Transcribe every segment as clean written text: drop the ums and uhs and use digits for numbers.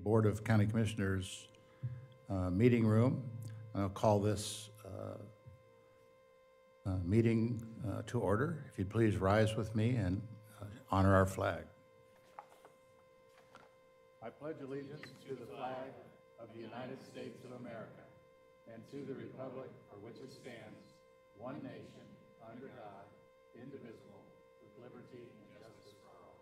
Board of County Commissioners meeting room. I'll call this meeting to order. If you'd please rise with me and honor our flag. I pledge allegiance to the flag of the United States of America and to the republic for which it stands, one nation, under God, indivisible, with liberty and justice for all.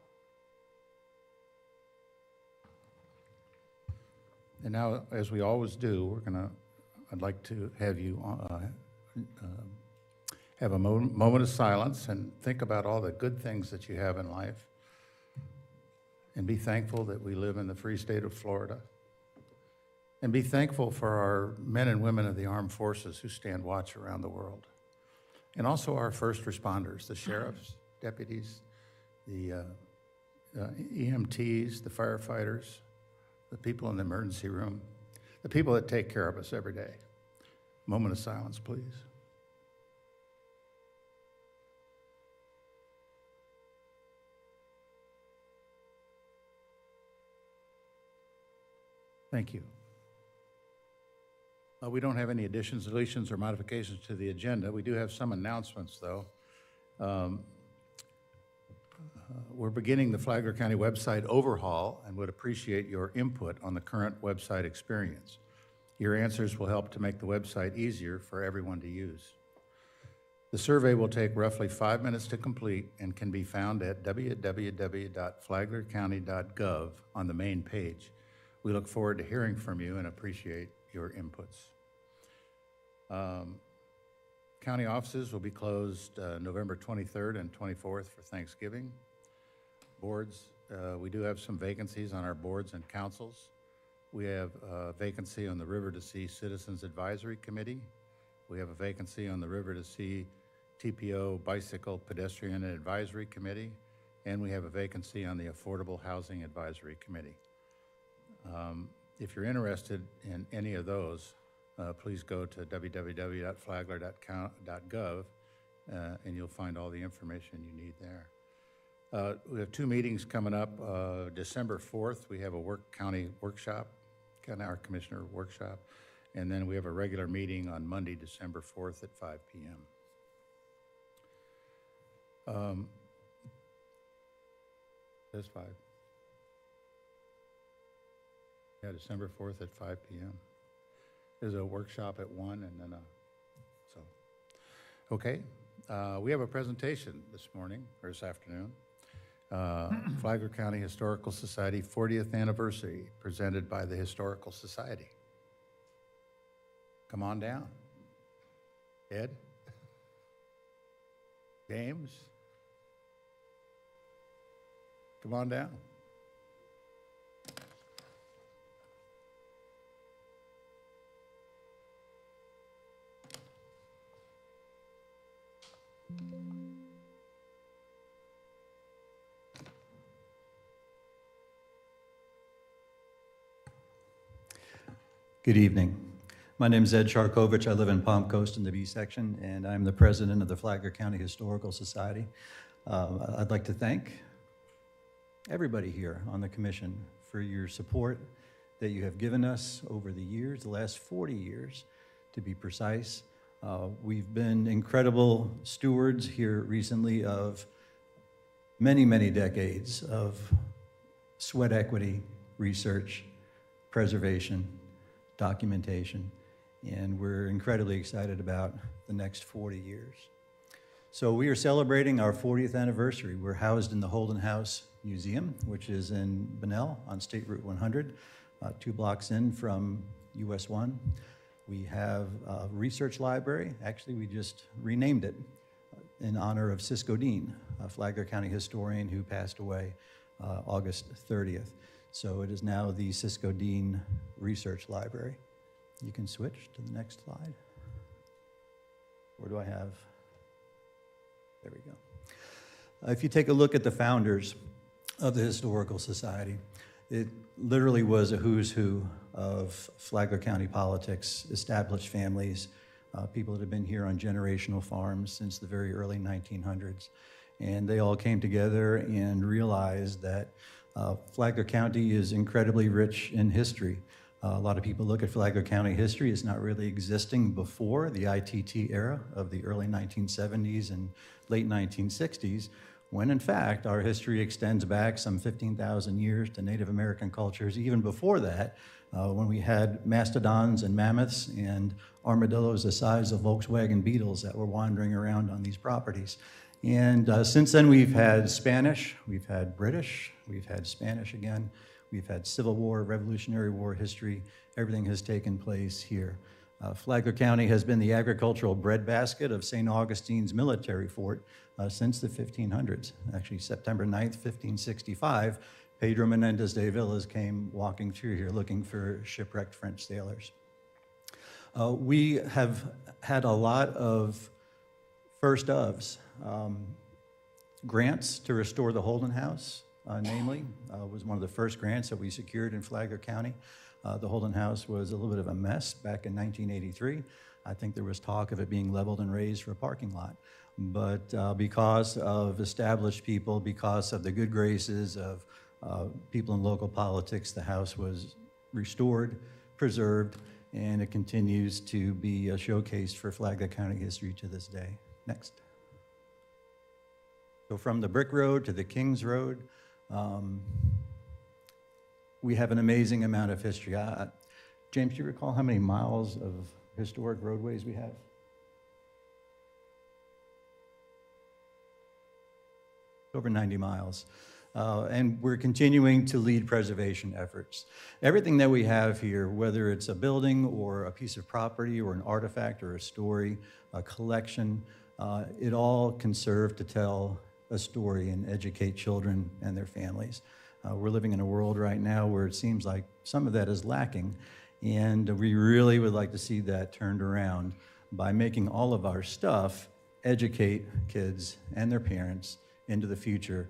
And now, as we always do, I'd like to have you have a moment of silence and think about all the good things that you have in life, and be thankful that we live in the free state of Florida, and be thankful for our men and women of the armed forces who stand watch around the world, and also our first responders, the sheriffs, deputies, the EMTs, the firefighters, the people in the emergency room, the people that take care of us every day. Moment of silence, please. Thank you. We don't have any additions, deletions, or modifications to the agenda. We do have some announcements, though. We're beginning the Flagler County website overhaul and would appreciate your input on the current website experience. Your answers will help to make the website easier for everyone to use. The survey will take roughly 5 minutes to complete and can be found at www.flaglercounty.gov on the main page. We look forward to hearing from you and appreciate your inputs. County offices will be closed November 23rd and 24th for Thanksgiving. Boards, we do have some vacancies on our boards and councils. We have a vacancy on the River to Sea Citizens Advisory Committee. We have a vacancy on the River to Sea TPO Bicycle Pedestrian Advisory Committee, and we have a vacancy on the Affordable Housing Advisory Committee. If you're interested in any of those, please go to www.flagler.gov and you'll find all the information you need there. We have two meetings coming up. December 4th, we have a county workshop, our commissioner workshop, and then we have a regular meeting on Monday, December 4th at 5 p.m. That's 5. Yeah, December 4th at 5 p.m. There's a workshop at 1 and then okay. We have a presentation this morning, or this afternoon. Flagler County Historical Society 40th Anniversary, presented by the Historical Society. Come on down. Ed? James? Come on down. Good evening. My name is Ed Charkovich. I live in Palm Coast in the B section, and I'm the president of the Flagler County Historical Society. I'd like to thank everybody here on the commission for your support that you have given us over the years, the last 40 years, to be precise. We've been incredible stewards here recently of many, many decades of sweat equity, research, preservation, documentation, and we're incredibly excited about the next 40 years. So we are celebrating our 40th anniversary. We're housed in the Holden House Museum, which is in Bunnell on State Route 100, 2 blocks in from US 1. We have a research library. Actually, we just renamed it in honor of Cisco Dean, a Flagler County historian who passed away August 30th. So it is now the Cisco Dean Research Library. You can switch to the next slide. Where do I have? There we go. If you take a look at the founders of the Historical Society, it literally was a who's who of Flagler County politics, established families, people that have been here on generational farms since the very early 1900s. And they all came together and realized that Flagler County is incredibly rich in history. A lot of people look at Flagler County history as not really existing before the ITT era of the early 1970s and late 1960s, when in fact our history extends back some 15,000 years to Native American cultures, even before that, when we had mastodons and mammoths and armadillos the size of Volkswagen Beetles that were wandering around on these properties. And since then, we've had Spanish, we've had British, we've had Spanish again, we've had Civil War, Revolutionary War history. Everything has taken place here. Flagler County has been the agricultural breadbasket of St. Augustine's military fort since the 1500s. Actually, September 9th, 1565, Pedro Menendez de Villas came walking through here looking for shipwrecked French sailors. We have had a lot of first ofs. Grants to restore the Holden House, namely, was one of the first grants that we secured in Flagler County. The Holden House was a little bit of a mess back in 1983. I think there was talk of it being leveled and raised for a parking lot. But because of established people, because of the good graces of people in local politics, the house was restored, preserved, and it continues to be a showcase for Flagler County history to this day. Next. So from the Brick Road to the Kings Road, we have an amazing amount of history. James, do you recall how many miles of historic roadways we have? Over 90 miles. And we're continuing to lead preservation efforts. Everything that we have here, whether it's a building or a piece of property or an artifact or a story, a collection, it all can serve to tell a story and educate children and their families. We're living in a world right now where it seems like some of that is lacking, and we really would like to see that turned around by making all of our stuff educate kids and their parents into the future.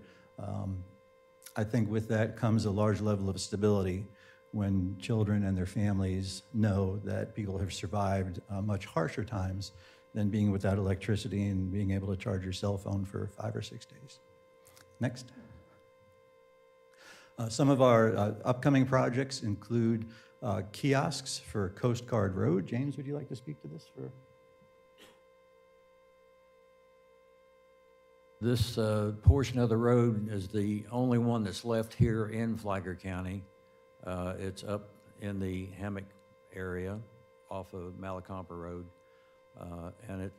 I think with that comes a large level of stability when children and their families know that people have survived much harsher times than being without electricity and being able to charge your cell phone for 5 or 6 days. Next. Some of our upcoming projects include kiosks for Coast Guard Road. James, would you like to speak to this? This portion of the road is the only one that's left here in Flagler County. It's up in the Hammock area off of Malacompa Road. And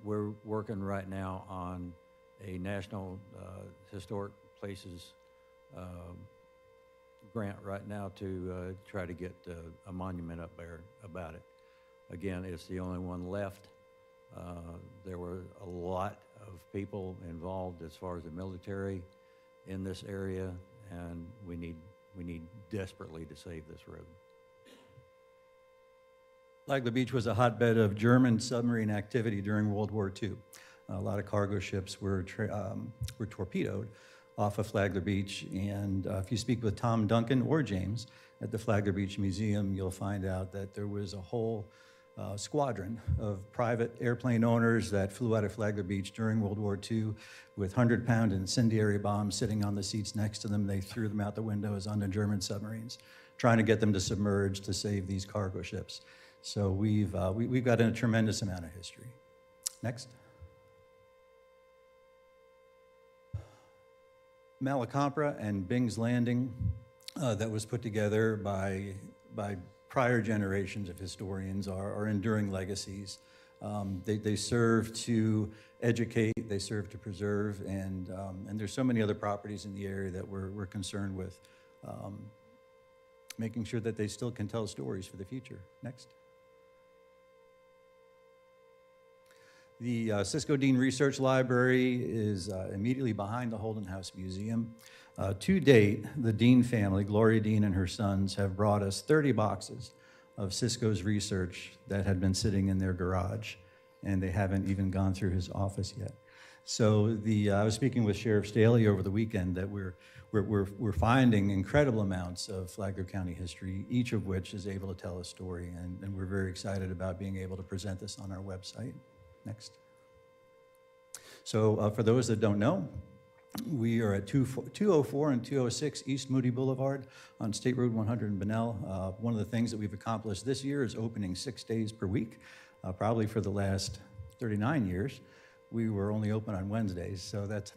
we're working right now on a National Historic Places grant right now to try to get a monument up there about it. Again, it's the only one left. There were a lot of people involved as far as the military in this area, and we need desperately to save this road. Flagler Beach was a hotbed of German submarine activity during World War II. A lot of cargo ships were torpedoed off of Flagler Beach, and if you speak with Tom Duncan or James at the Flagler Beach Museum, you'll find out that there was a whole squadron of private airplane owners that flew out of Flagler Beach during World War II with 100-pound incendiary bombs sitting on the seats next to them. They threw them out the windows onto German submarines, trying to get them to submerge to save these cargo ships. So we've got a tremendous amount of history. Next. Malacompa and Bing's Landing that was put together by prior generations of historians are enduring legacies. They serve to educate, they serve to preserve, and there's so many other properties in the area that we're concerned with making sure that they still can tell stories for the future. Next. The Cisco Dean Research Library is immediately behind the Holden House Museum. To date, the Dean family, Gloria Dean and her sons, have brought us 30 boxes of Cisco's research that had been sitting in their garage, and they haven't even gone through his office yet. So I was speaking with Sheriff Staley over the weekend that we're finding incredible amounts of Flagler County history, each of which is able to tell a story, and we're very excited about being able to present this on our website. Next. So for those that don't know, We are at 204 and 206 East Moody Boulevard on State Road 100 in Bunnell. One of the things that we've accomplished this year is opening 6 days per week. Probably for the last 39 years, we were only open on Wednesdays, so that's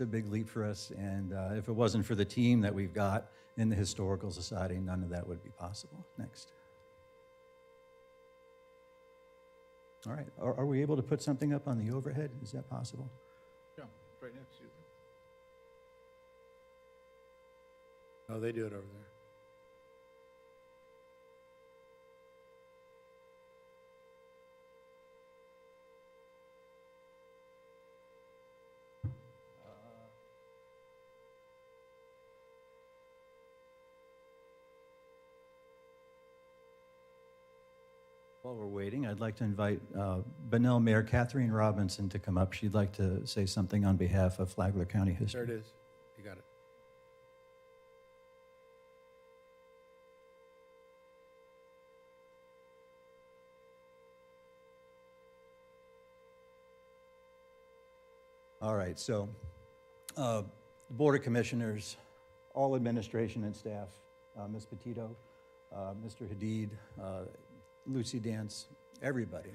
a big leap for us. And if it wasn't for the team that we've got in the Historical Society, none of that would be possible. Next. All right, are we able to put something up on the overhead? Is that possible? Yeah, right next to you. Oh, they do it over there. While we're waiting, I'd like to invite Bunnell Mayor Catherine Robinson to come up. She'd like to say something on behalf of Flagler County history. There it is. You got it. All right, so the Board of Commissioners, all administration and staff, Ms. Petito, Mr. Hadid, Lucy Dance, everybody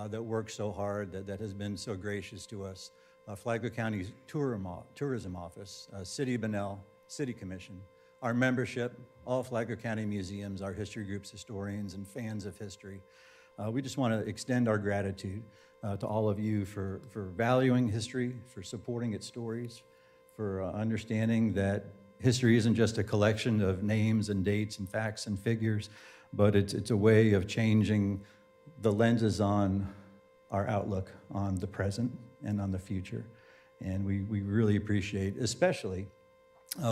that works so hard, that has been so gracious to us. Flagler County's Tourism Office, City of Bunnell, City Commission, our membership, all Flagler County museums, our history groups, historians, and fans of history. We just want to extend our gratitude to all of you for valuing history, for supporting its stories, for understanding that history isn't just a collection of names and dates and facts and figures, but it's a way of changing the lenses on our outlook on the present and on the future. And we really appreciate, especially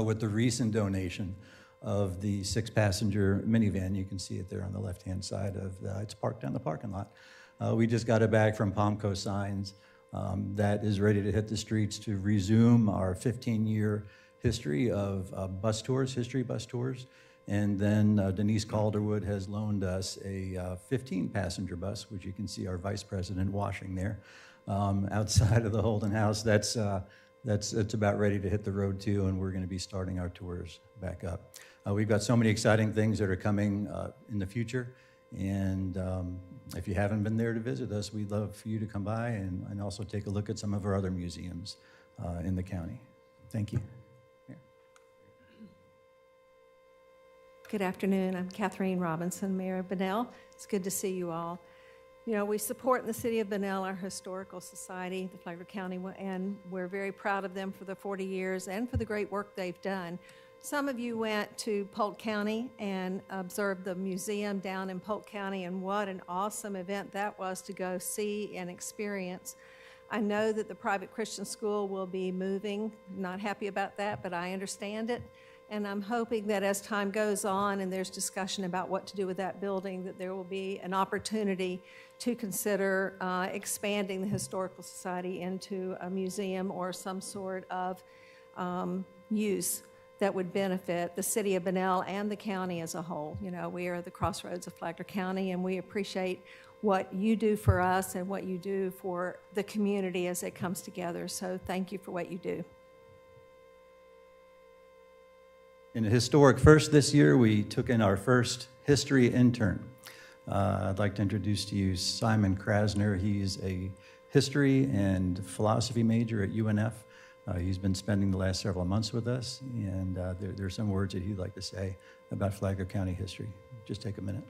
with the recent donation of the 6-passenger minivan. You can see it there on the left-hand side of it's parked down the parking lot. We just got it back from Palmco Signs that is ready to hit the streets to resume our 15-year history of history bus tours. And then Denise Calderwood has loaned us a 15-passenger bus, which you can see our vice president washing there outside of the Holden House. That's about ready to hit the road too, and we're going to be starting our tours back up. We've got so many exciting things that are coming in the future, and if you haven't been there to visit us, we'd love for you to come by and also take a look at some of our other museums in the county. Thank you. Good afternoon. I'm Catherine Robinson, Mayor of Bunnell. It's good to see you all. You know, we support in the city of Bunnell our historical society, the Flagler County, and we're very proud of them for the 40 years and for the great work they've done. Some of you went to Polk County and observed the museum down in Polk County, and what an awesome event that was to go see and experience. I know that the private Christian school will be moving. Not happy about that, but I understand it. And I'm hoping that as time goes on and there's discussion about what to do with that building, that there will be an opportunity to consider expanding the Historical Society into a museum or some sort of use that would benefit the city of Bunnell and the county as a whole. You know, we are the crossroads of Flagler County, and we appreciate what you do for us and what you do for the community as it comes together. So thank you for what you do. In a historic first this year, we took in our first history intern. I'd like to introduce to you Simon Krasner. He's a history and philosophy major at UNF. He's been spending the last several months with us, and there are some words that he'd like to say about Flagler County history. Just take a minute.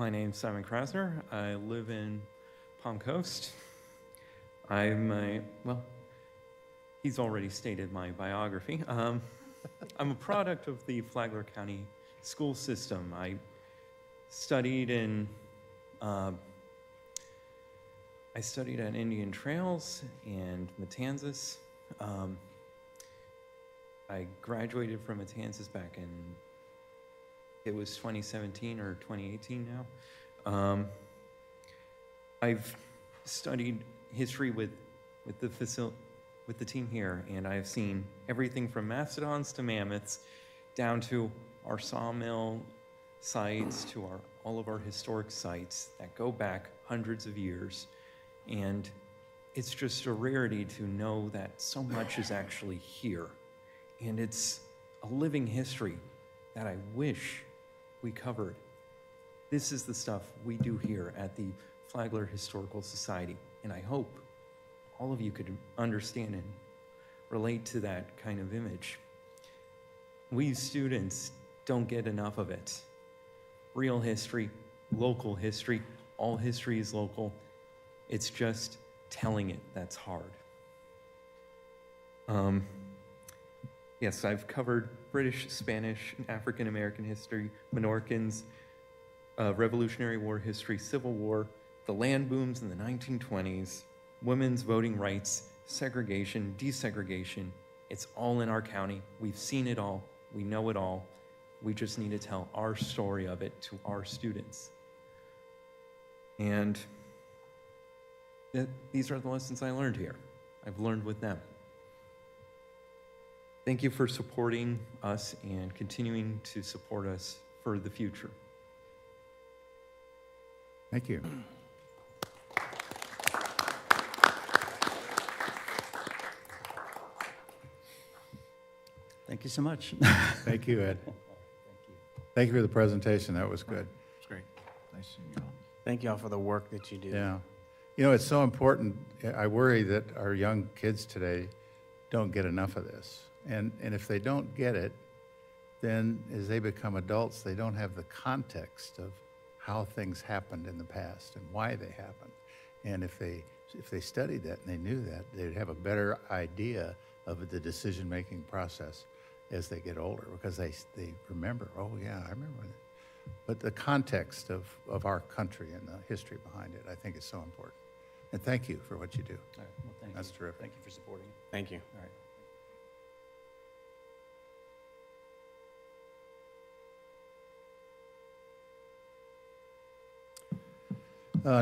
My name's Simon Krasner. I live in Palm Coast. He's already stated my biography. I'm a product of the Flagler County school system. I studied at Indian Trails and Matanzas. I graduated from Matanzas back in, it was 2017 or 2018 now. I've studied history with the team here, and I've seen everything from mastodons to mammoths down to our sawmill sites to all of our historic sites that go back hundreds of years. And it's just a rarity to know that so much is actually here. And it's a living history that I wish we covered. This is the stuff we do here at the Flagler Historical Society. And I hope all of you could understand and relate to that kind of image. We students don't get enough of it. Real history, local history, all history is local. It's just telling it that's hard. Yes, I've covered British, Spanish, and African American history, Menorcans, Revolutionary War history, Civil War, the land booms in the 1920s, women's voting rights, segregation, desegregation. It's all in our county. We've seen it all. We know it all. We just need to tell our story of it to our students. And these are the lessons I learned here. I've learned with them. Thank you for supporting us and continuing to support us for the future. Thank you. Thank you so much. Thank you, Ed. Thank you for the presentation. That was good. It's great. Nice seeing you all. Thank you all for the work that you do. Yeah. You know, it's so important. I worry that our young kids today don't get enough of this. And if they don't get it, then as they become adults, they don't have the context of how things happened in the past and why they happened. And if they studied that and they knew that, they'd have a better idea of the decision-making process as they get older, because they remember, oh yeah, I remember that. But the context of our country and the history behind it, I think is so important. And thank you for what you do. All right, well, thank That's you. terrific. Thank you for supporting. Thank you. All right.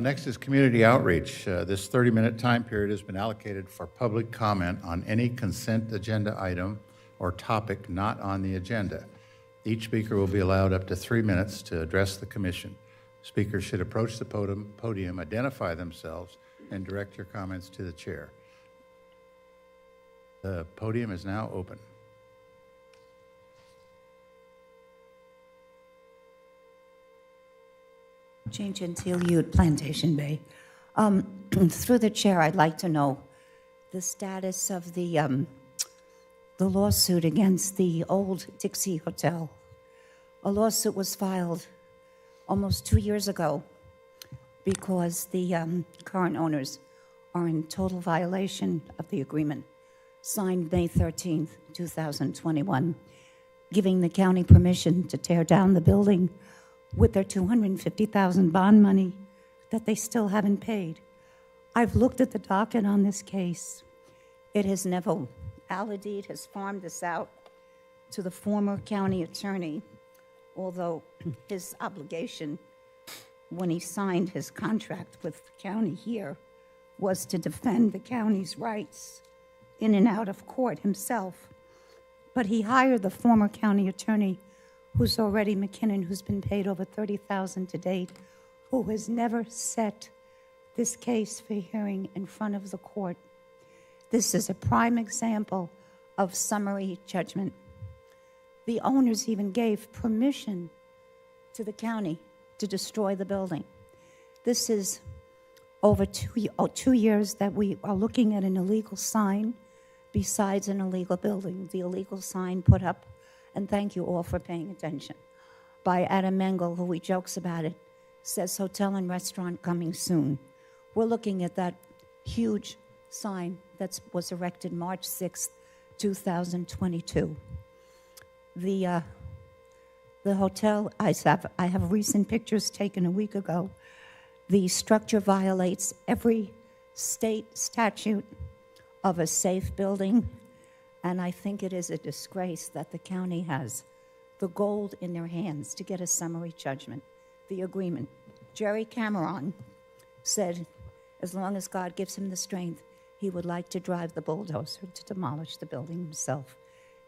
Next is community outreach. This 30-minute time period has been allocated for public comment on any consent agenda item or topic not on the agenda. Each speaker will be allowed up to 3 minutes to address the commission. Speakers should approach the podium, identify themselves, and direct your comments to the chair. The podium is now open. Jane Gentile, Youth, Plantation Bay. Through the chair, I'd like to know the status of the lawsuit against the old Dixie Hotel. A lawsuit was filed almost 2 years ago because the current owners are in total violation of the agreement signed May 13th, 2021, giving the county permission to tear down the building with their $250,000 bond money that they still haven't paid. I've looked at the docket on this case. It has never, Aladeed has farmed this out to the former county attorney, although his obligation when he signed his contract with the county here was to defend the county's rights in and out of court himself. But he hired the former county attorney, who's already McKinnon, who's been paid over $30,000 to date, who has never set this case for hearing in front of the court. This is a prime example of summary judgment. The owners even gave permission to the county to destroy the building. This is over 2 years that we are looking at an illegal sign besides an illegal building. The illegal sign put up, and thank you all for paying attention, by Adam Mengel, who he jokes about it, says hotel and restaurant coming soon. We're looking at that huge sign that was erected March 6th, 2022. The hotel, I have recent pictures taken a week ago. The structure violates every state statute of a safe building, and I think it is a disgrace that the county has the gold in their hands to get a summary judgment, the agreement. Jerry Cameron said, as long as God gives him the strength, he would like to drive the bulldozer to demolish the building himself.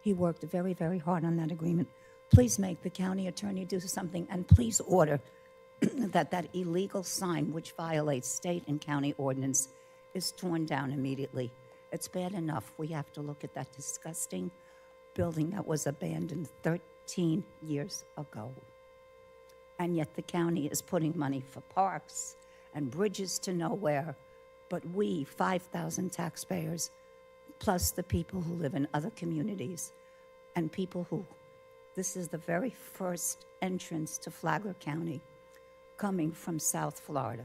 He worked very, very hard on that agreement. Please make the county attorney do something, and please order that that illegal sign, which violates state and county ordinance, is torn down immediately. It's bad enough we have to look at that disgusting building that was abandoned 13 years ago. And yet the county is putting money for parks and bridges to nowhere, but we, 5,000 taxpayers, plus the people who live in other communities, and people who, this is the very first entrance to Flagler County coming from South Florida.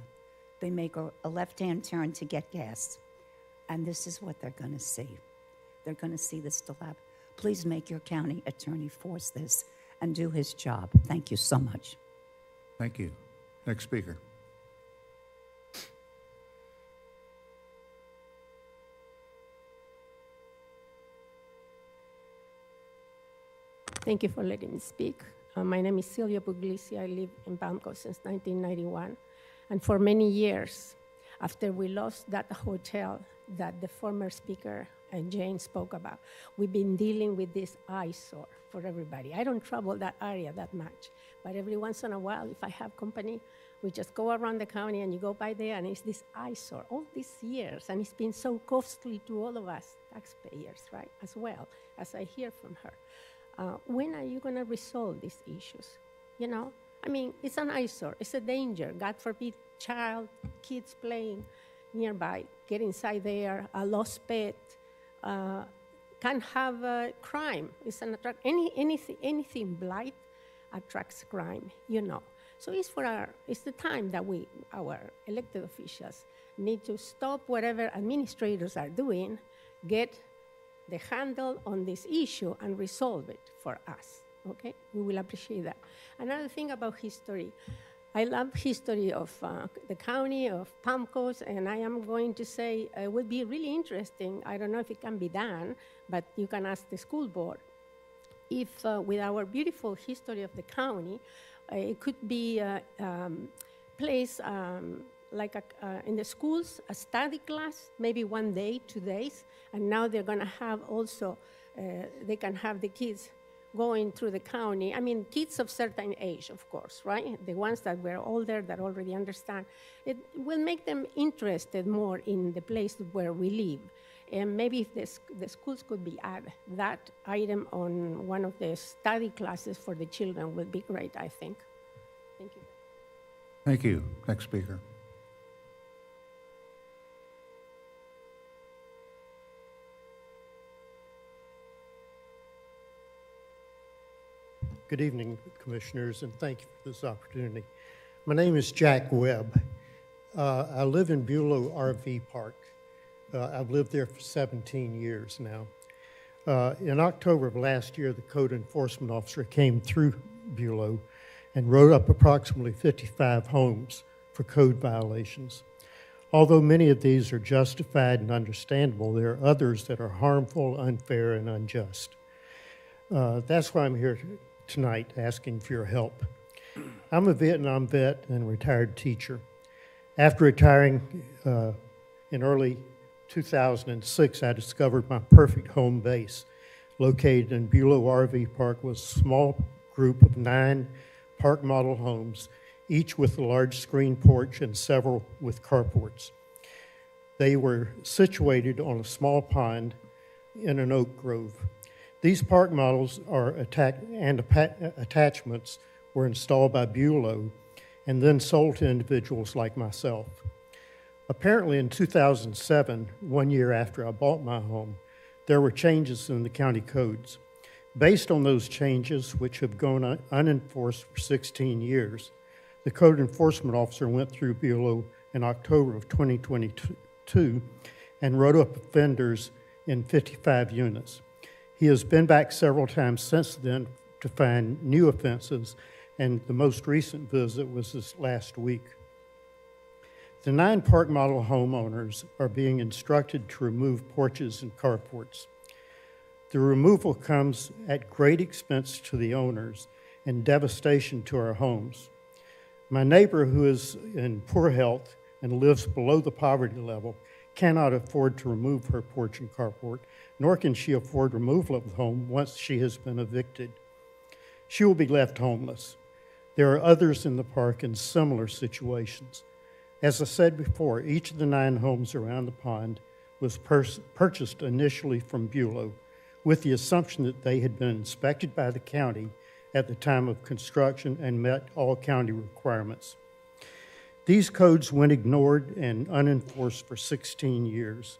They make a left-hand turn to get gas, and this is what they're going to see. They're going to see this dilap. Please make your county attorney force this and do his job. Thank you so much. Thank you. Next speaker. Thank you for letting me speak. My name is Silvia Puglisi. I live in Palmco since 1991. And for many years, after we lost that hotel that the former speaker Jane spoke about, we've been dealing with this eyesore for everybody. I don't travel that area that much, but every once in a while, if I have company, we just go around the county and you go by there and it's this eyesore all these years, and it's been so costly to all of us taxpayers, right, as well, as I hear from her. When are you going to resolve these issues? You know, I mean, it's an eyesore. It's a danger. God forbid, kids playing nearby, get inside there, a lost pet, can have crime. It's an anything blight attracts crime, you know. So it's the time that our elected officials need to stop whatever administrators are doing, get the handle on this issue and resolve it for us, okay? We will appreciate that. Another thing about history, I love history of the county of Palmcoast, and I am going to say it would be really interesting, I don't know if it can be done, but you can ask the school board, if with our beautiful history of the county, it could be placed like in the schools, a study class, maybe 1 day, 2 days, and now they're going to have also, they can have the kids going through the county. I mean, kids of certain age, of course, right? The ones that were older, that already understand. It will make them interested more in the place where we live. And maybe if the schools could be add that item on one of the study classes for the children would be great, I think. Thank you. Thank you. Next speaker. Good evening, Commissioners, and thank you for this opportunity. My name is Jack Webb. I live in Bulow RV Park. I've lived there for 17 years now. In October of last year, the code enforcement officer came through Bulow and wrote up approximately 55 homes for code violations. Although many of these are justified and understandable, there are others that are harmful, unfair, and unjust. That's why I'm here tonight asking for your help. I'm a Vietnam vet and retired teacher. After retiring in early 2006, I discovered my perfect home base located in Bulow RV Park with a small group of 9 park model homes, each with a large screen porch and several with carports. They were situated on a small pond in an oak grove. These park models attachments were installed by Bulow and then sold to individuals like myself. Apparently in 2007, 1 year after I bought my home, there were changes in the county codes. Based on those changes, which have gone unenforced for 16 years, the code enforcement officer went through Bulow in October of 2022 and wrote up offenders in 55 units. He has been back several times since then to find new offenses, and the most recent visit was this last week. The 9 park model homeowners are being instructed to remove porches and carports. The removal comes at great expense to the owners and devastation to our homes. My neighbor, who is in poor health and lives below the poverty level, cannot afford to remove her porch and carport, nor can she afford removal of the home once she has been evicted. She will be left homeless. There are others in the park in similar situations. As I said before, each of the 9 homes around the pond was purchased initially from Bulow with the assumption that they had been inspected by the county at the time of construction and met all county requirements. These codes went ignored and unenforced for 16 years.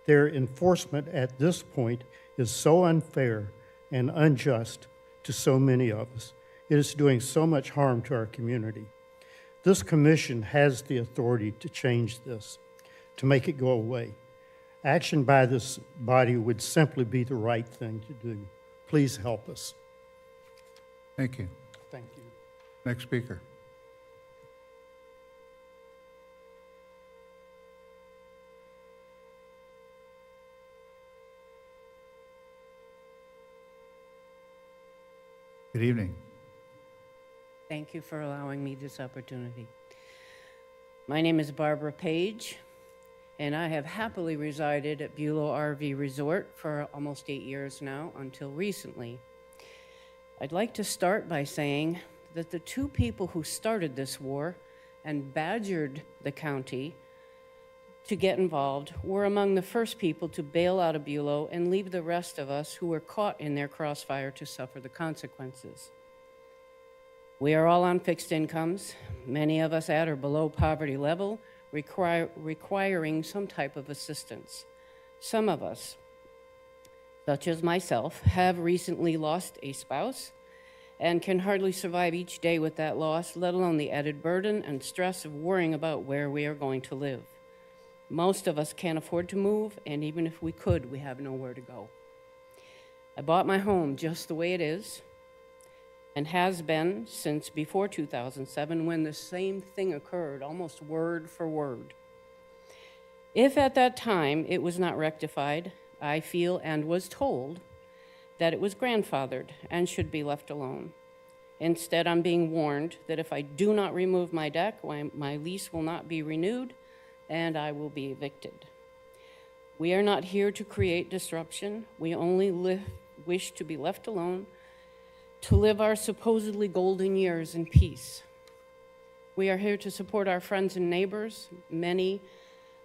Their enforcement at this point is so unfair and unjust to so many of us. It is doing so much harm to our community. This commission has the authority to change this, to make it go away. Action by this body would simply be the right thing to do. Please help us. Thank you. Thank you. Next speaker. Good evening. Thank you for allowing me this opportunity. My name is Barbara Page, and I have happily resided at Bulow RV Resort for almost 8 years now, until recently. I'd like to start by saying that the 2 people who started this war and badgered the county to get involved were among the first people to bail out of Bulow and leave the rest of us who were caught in their crossfire to suffer the consequences. We are all on fixed incomes, many of us at or below poverty level, requiring some type of assistance. Some of us, such as myself, have recently lost a spouse and can hardly survive each day with that loss, let alone the added burden and stress of worrying about where we are going to live. Most of us can't afford to move, and even if we could, we have nowhere to go. I bought my home just the way it is, and has been since before 2007, when the same thing occurred, almost word for word. If at that time it was not rectified, I feel and was told that it was grandfathered and should be left alone. Instead, I'm being warned that if I do not remove my deck, my lease will not be renewed and I will be evicted. We are not here to create disruption. We only wish to be left alone to live our supposedly golden years in peace. We are here to support our friends and neighbors. Many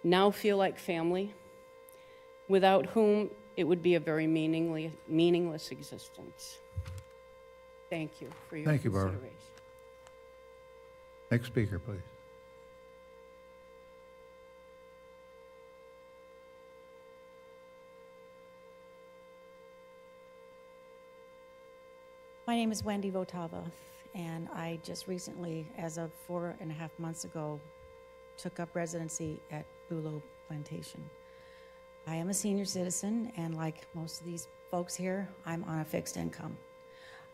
now feel like family, without whom it would be a very meaningless existence. Thank you for your Thank you, Barbara. consideration. Next speaker, please. My name is Wendy Votava, and I just recently, as of 4.5 months ago, took up residency at Bulow Plantation. I am a senior citizen, and like most of these folks here, I'm on a fixed income.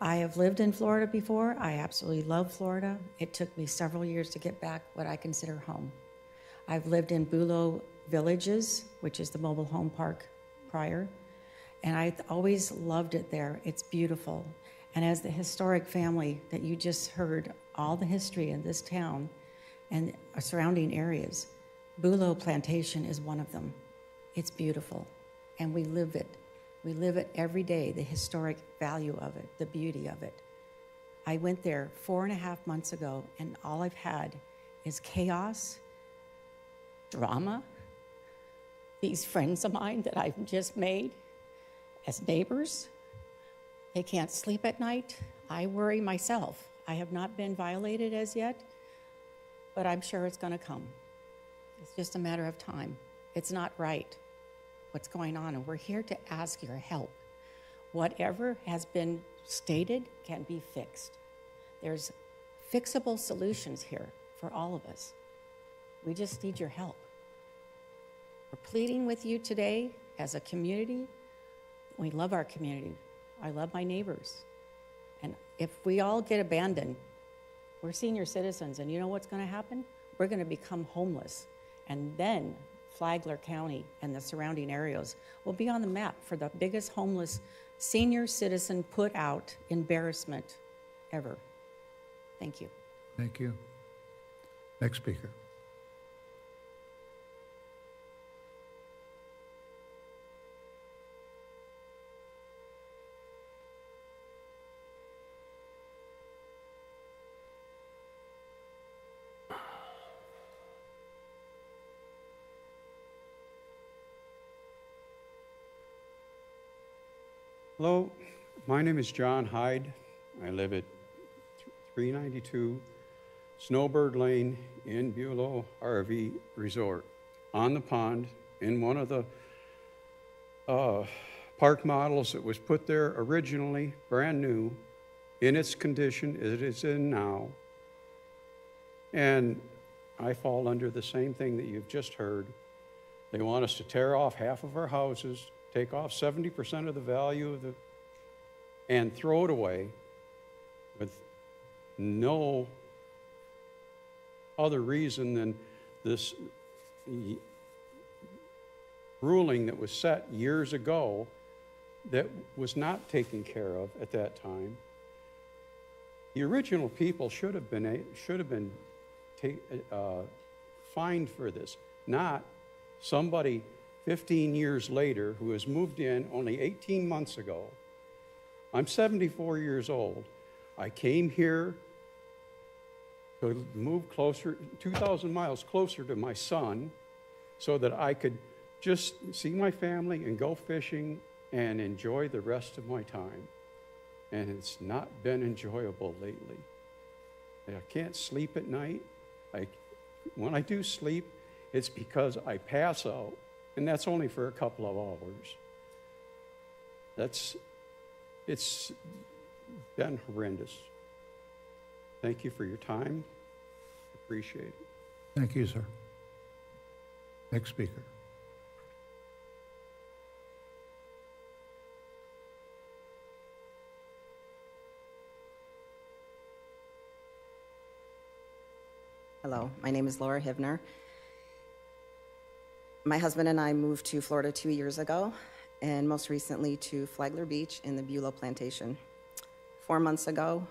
I have lived in Florida before. I absolutely love Florida. It took me several years to get back what I consider home. I've lived in Bulow Villages, which is the mobile home park prior, and I always loved it there. It's beautiful. And as the historic family that you just heard, all the history in this town and surrounding areas, Bulow Plantation is one of them. It's beautiful, and we live it. We live it every day, the historic value of it, the beauty of it. I went there 4.5 months ago, and all I've had is chaos, drama, these friends of mine that I've just made as neighbors. They can't sleep at night. I worry myself. I have not been violated as yet, but I'm sure it's going to come. It's just a matter of time. It's not right what's going on, and we're here to ask your help. Whatever has been stated can be fixed. There's fixable solutions here for all of us. We just need your help. We're pleading with you today as a community. We love our community. I love my neighbors. And if we all get abandoned, we're senior citizens, and you know what's going to happen? We're going to become homeless. And then Flagler County and the surrounding areas will be on the map for the biggest homeless senior citizen put out embarrassment ever. Thank you. Thank you. Next speaker. Hello, my name is John Hyde. I live at 392 Snowbird Lane in Bulow RV Resort, on the pond, in one of the park models that was put there originally, brand new, in its condition it is in now. And I fall under the same thing that you've just heard. They want us to tear off half of our houses, take off 70% of the value of the, and throw it away with no other reason than this ruling that was set years ago that was not taken care of at that time. The original people should have been fined for this, not somebody 15 years later who has moved in only 18 months ago. I'm 74 years old. I came here to move closer, 2,000 miles closer to my son so that I could just see my family and go fishing and enjoy the rest of my time. And it's not been enjoyable lately. I can't sleep at night. When I do sleep, it's because I pass out, and that's only for a couple of hours. It's been horrendous. Thank you for your time. Appreciate it. Thank you, sir. Next speaker. Hello, my name is Laura Hivner. My husband and I moved to Florida 2 years ago, and most recently to Flagler Beach in the Bulow Plantation. 4 months ago,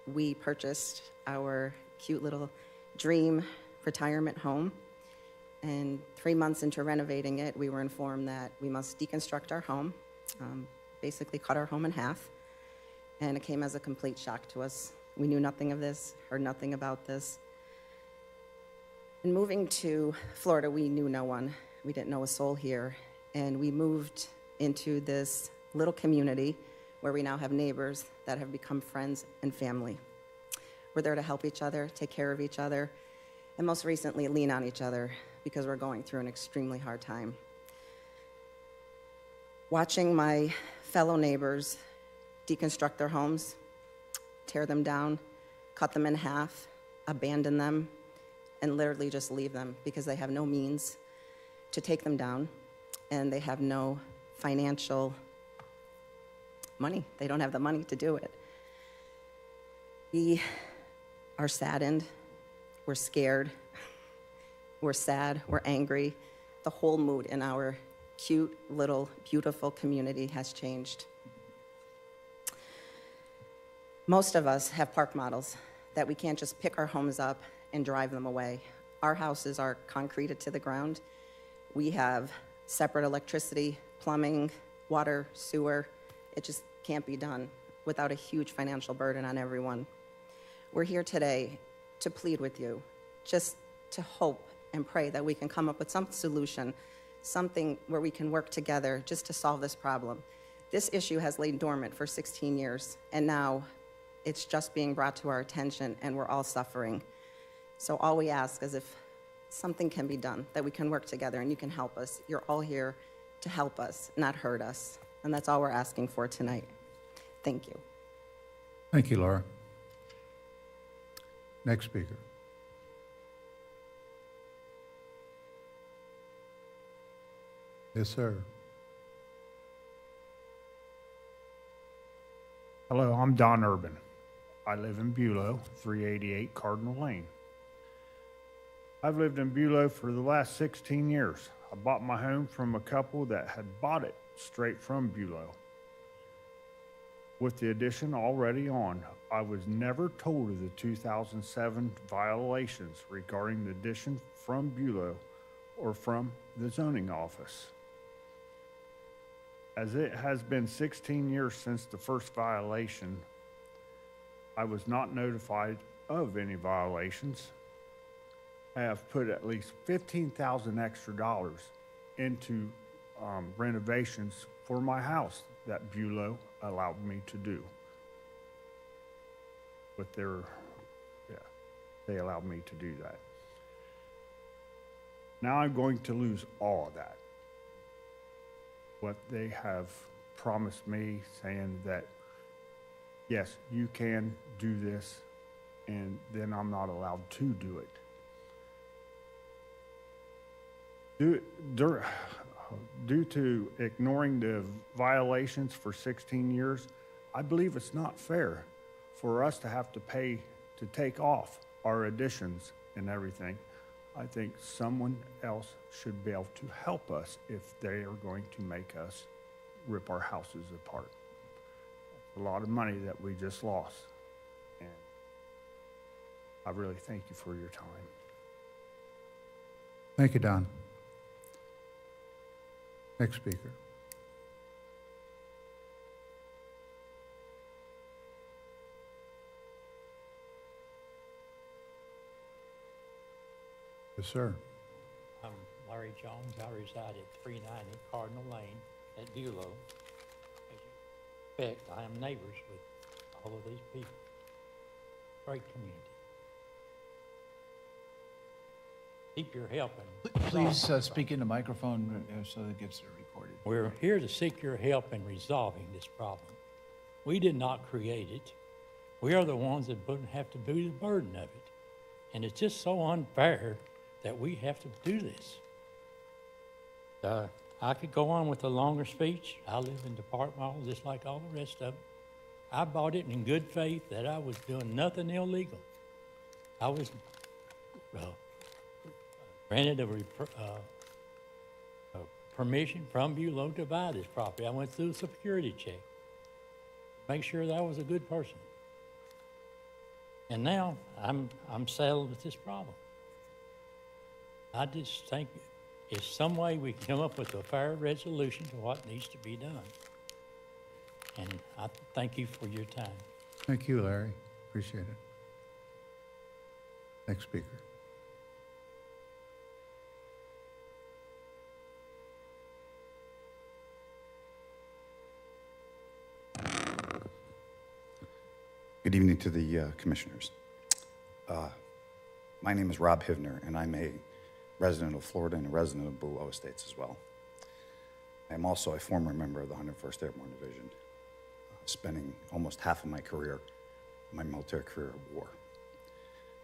we purchased our cute little dream retirement home, and 3 months into renovating it, we were informed that we must deconstruct our home, basically cut our home in half, and it came as a complete shock to us. We knew nothing of this, heard nothing about this. In moving to Florida, we knew no one. We didn't know a soul here. And we moved into this little community where we now have neighbors that have become friends and family. We're there to help each other, take care of each other, and most recently, lean on each other because we're going through an extremely hard time. Watching my fellow neighbors deconstruct their homes, tear them down, cut them in half, abandon them, and literally just leave them because they have no means to take them down and they have no financial money. They don't have the money to do it. We are saddened, we're scared, we're sad, we're angry. The whole mood in our cute, little, beautiful community has changed. Most of us have park models that we can't just pick our homes up and drive them away. Our houses are concreted to the ground. We have separate electricity, plumbing, water, sewer. It just can't be done without a huge financial burden on everyone. We're here today to plead with you, just to hope and pray that we can come up with some solution, something where we can work together just to solve this problem. This issue has lain dormant for 16 years, and now it's just being brought to our attention, and we're all suffering. So all we ask is if something can be done, that we can work together and you can help us. You're all here to help us, not hurt us. And that's all we're asking for tonight. Thank you. Thank you, Laura. Next speaker. Yes, sir. Hello, I'm Don Urban. I live in Bulow, 388 Cardinal Lane. I've lived in Bulow for the last 16 years. I bought my home from a couple that had bought it straight from Bulow. With the addition already on, I was never told of the 2007 violations regarding the addition from Bulow or from the zoning office. As it has been 16 years since the first violation, I was not notified of any violations. I have put at least $15,000 extra into renovations for my house that Bulow allowed me to do. With their, yeah, they allowed me to do that. Now I'm going to lose all of that. What they have promised me, saying that, yes, you can do this, and then I'm not allowed to do it. Due to ignoring the violations for 16 years, I believe it's not fair for us to have to pay to take off our additions and everything. I think someone else should be able to help us if they are going to make us rip our houses apart. A lot of money that we just lost. And I really thank you for your time. Thank you, Don. Next speaker. Yes, sir. I'm Larry Jones. I reside at 390 Cardinal Lane at Bulow. As you expect, I am neighbors with all of these people. Great community. Keep your help. Please speak in the microphone so that it gets recorded. We're here to seek your help in resolving this problem. We did not create it. We are the ones that have to bear the burden of it. And it's just so unfair that we have to do this. I could go on with a longer speech. I live in Department Hall just like all the rest of them. I bought it in good faith that I was doing nothing illegal. I was granted a permission from Bulow to buy this property. I went through a security check. Make sure that I was a good person. And now I'm saddled with this problem. I just think it's some way we can come up with a fair resolution to what needs to be done. And I thank you for your time. Thank you, Larry. Appreciate it. Next speaker. Good evening to the commissioners. My name is Rob Hivner, and I'm a resident of Florida and a resident of Bulow Estates as well. I am also a former member of the 101st Airborne Division, spending almost half of my career, my military career, at war.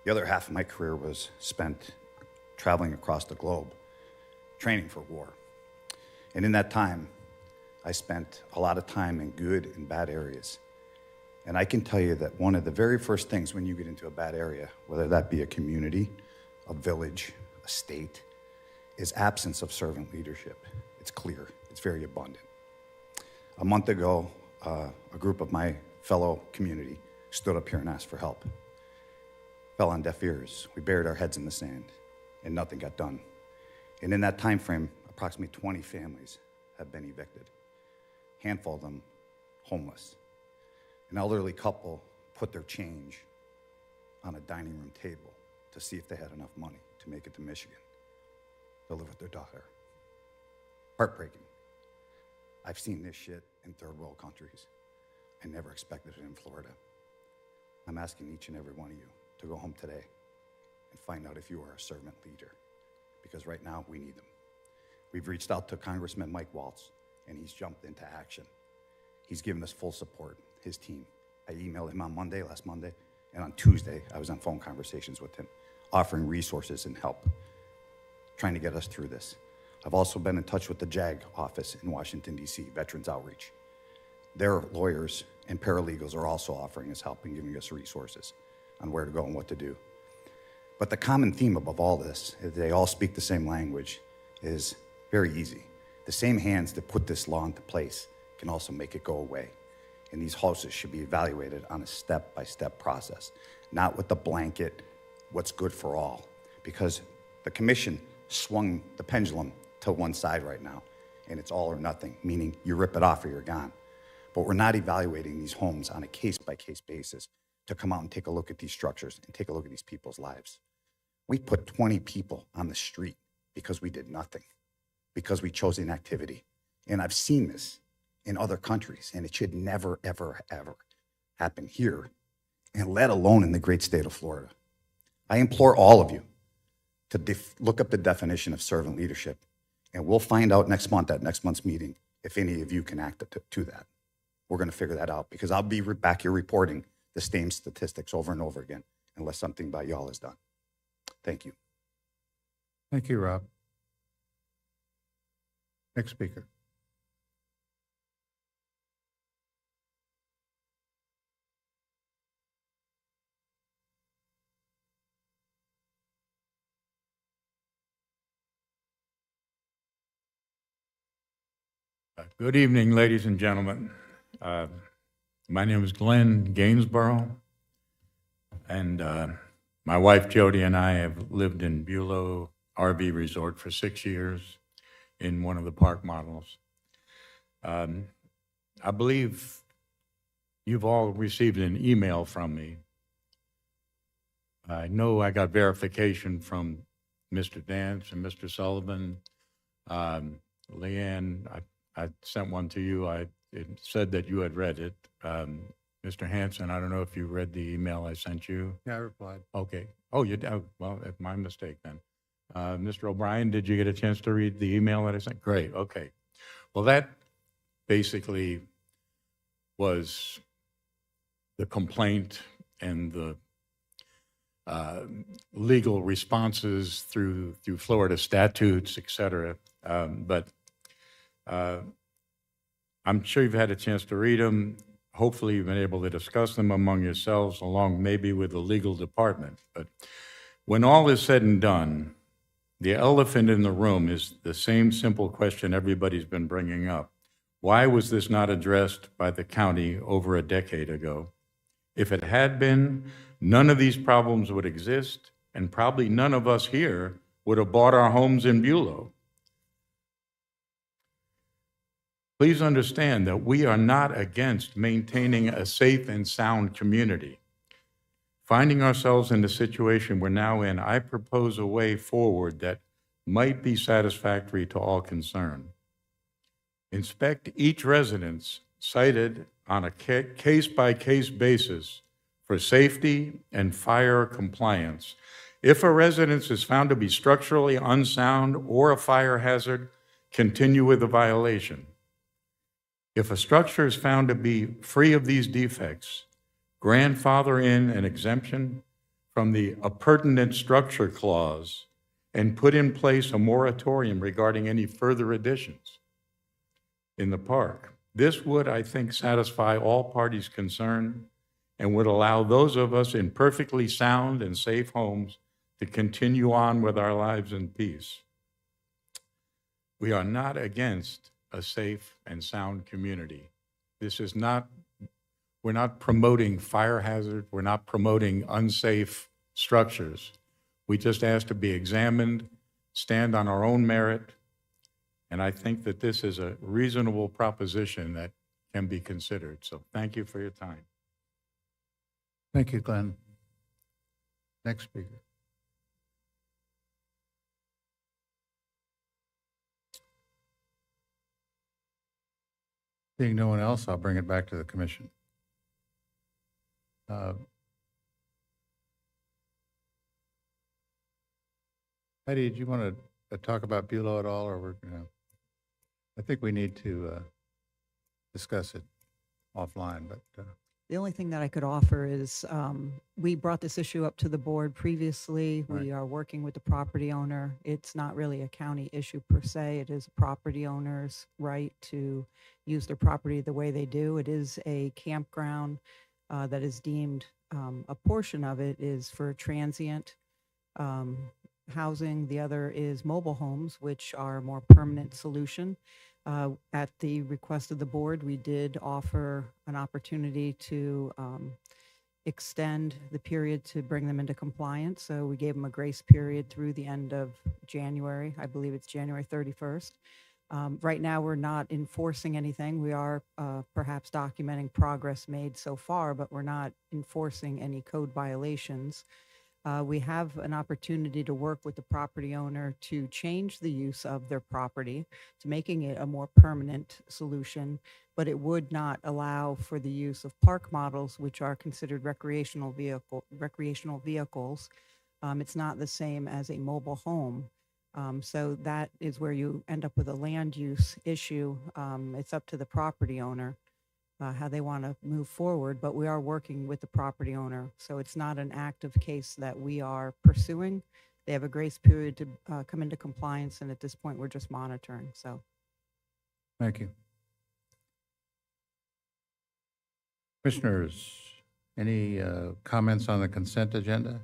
The other half of my career was spent traveling across the globe, training for war. And in that time, I spent a lot of time in good and bad areas. And I can tell you that one of the very first things when you get into a bad area, whether that be a community, a village, a state, is absence of servant leadership. It's clear, it's very abundant. A month ago, a group of my fellow community stood up here and asked for help. Fell on deaf ears. We buried our heads in the sand, and nothing got done. And in that time frame, approximately 20 families have been evicted. Handful of them homeless. An elderly couple put their change on a dining room table to see if they had enough money to make it to Michigan to live with their daughter. Heartbreaking. I've seen this shit in third world countries. I never expected it in Florida. I'm asking each and every one of you to go home today and find out if you are a servant leader, because right now we need them. We've reached out to Congressman Mike Waltz, and he's jumped into action. He's given us full support, his team. I emailed him on Monday, last Monday, and on Tuesday, I was on phone conversations with him, offering resources and help, trying to get us through this. I've also been in touch with the JAG office in Washington, D.C., Veterans Outreach. Their lawyers and paralegals are also offering us help and giving us resources on where to go and what to do. But the common theme above all this, they all speak the same language, is very easy. The same hands that put this law into place can also make it go away. And these houses should be evaluated on a step-by-step process, not with the blanket, what's good for all. Because the commission swung the pendulum to one side right now, and it's all or nothing, meaning you rip it off or you're gone. But we're not evaluating these homes on a case-by-case basis to come out and take a look at these structures and take a look at these people's lives. We put 20 people on the street because we did nothing, because we chose inactivity. And I've seen this in other countries, and it should never, ever, ever happen here, and let alone in the great state of Florida. I implore all of you to look up the definition of servant leadership, and we'll find out next month at next month's meeting if any of you can act to that. We're going to figure that out, because I'll be back here reporting the same statistics over and over again unless something by y'all is done. Thank you. Thank you, Rob. Next speaker. Good evening, ladies and gentlemen. My name is Glenn Gainsborough, and my wife Jody and I have lived in Bulow RV Resort for 6 years in one of the park models. I believe you've all received an email from me. I know I got verification from Mr. Dance and Mr. Sullivan. Leanne, I sent one to you. It said that you had read it. Mr. Hanson, I don't know if you read the email I sent you. Yeah, I replied. Okay. Oh, you did? Oh, well, that's my mistake then. Mr. O'Brien, did you get a chance to read the email that I sent? Great. Okay. Well, that basically was the complaint and the legal responses through Florida statutes, et cetera. But I'm sure you've had a chance to read them. Hopefully you've been able to discuss them among yourselves, along maybe with the legal department. But when all is said and done, the elephant in the room is the same simple question everybody's been bringing up. Why was this not addressed by the county over a decade ago? If it had been, none of these problems would exist, and probably none of us here would have bought our homes in Bulow. Please understand that we are not against maintaining a safe and sound community. Finding ourselves in the situation we're now in, I propose a way forward that might be satisfactory to all concerned. Inspect each residence cited on a case-by-case basis for safety and fire compliance. If a residence is found to be structurally unsound or a fire hazard, continue with the violation. If a structure is found to be free of these defects, grandfather in an exemption from the appurtenant structure clause and put in place a moratorium regarding any further additions in the park. This would, I think, satisfy all parties concerned and would allow those of us in perfectly sound and safe homes to continue on with our lives in peace. We are not against a safe and sound community. This is not, we're not promoting fire hazard, we're not promoting unsafe structures. We just ask to be examined, stand on our own merit, and I think that this is a reasonable proposition that can be considered. So thank you for your time. Thank you, Glenn. Next speaker. Seeing no one else, I'll bring it back to the commission. Heidi, did you want to talk about Bulow at all, or we're gonna? I think we need to discuss it offline, but. The only thing that I could offer is we brought this issue up to the board previously. Right. We are working with the property owner. It's not really a county issue per se. It is a property owner's right to use their property the way they do. It is a campground that is deemed, a portion of it is for transient housing. The other is mobile homes, which are a more permanent solution. At the request of the board, we did offer an opportunity to extend the period to bring them into compliance. So we gave them a grace period through the end of January. I believe it's January 31st. Right now, we're not enforcing anything. We are perhaps documenting progress made so far, but we're not enforcing any code violations. We have an opportunity to work with the property owner to change the use of their property, to making it a more permanent solution, but it would not allow for the use of park models, which are considered recreational vehicles. It's not the same as a mobile home. So that is where you end up with a land use issue. It's up to the property owner how they want to move forward, but we are working with the property owner. So it's not an active case that we are pursuing. They have a grace period to come into compliance, and at this point, we're just monitoring. So, Thank you. Commissioners, any comments on the consent agenda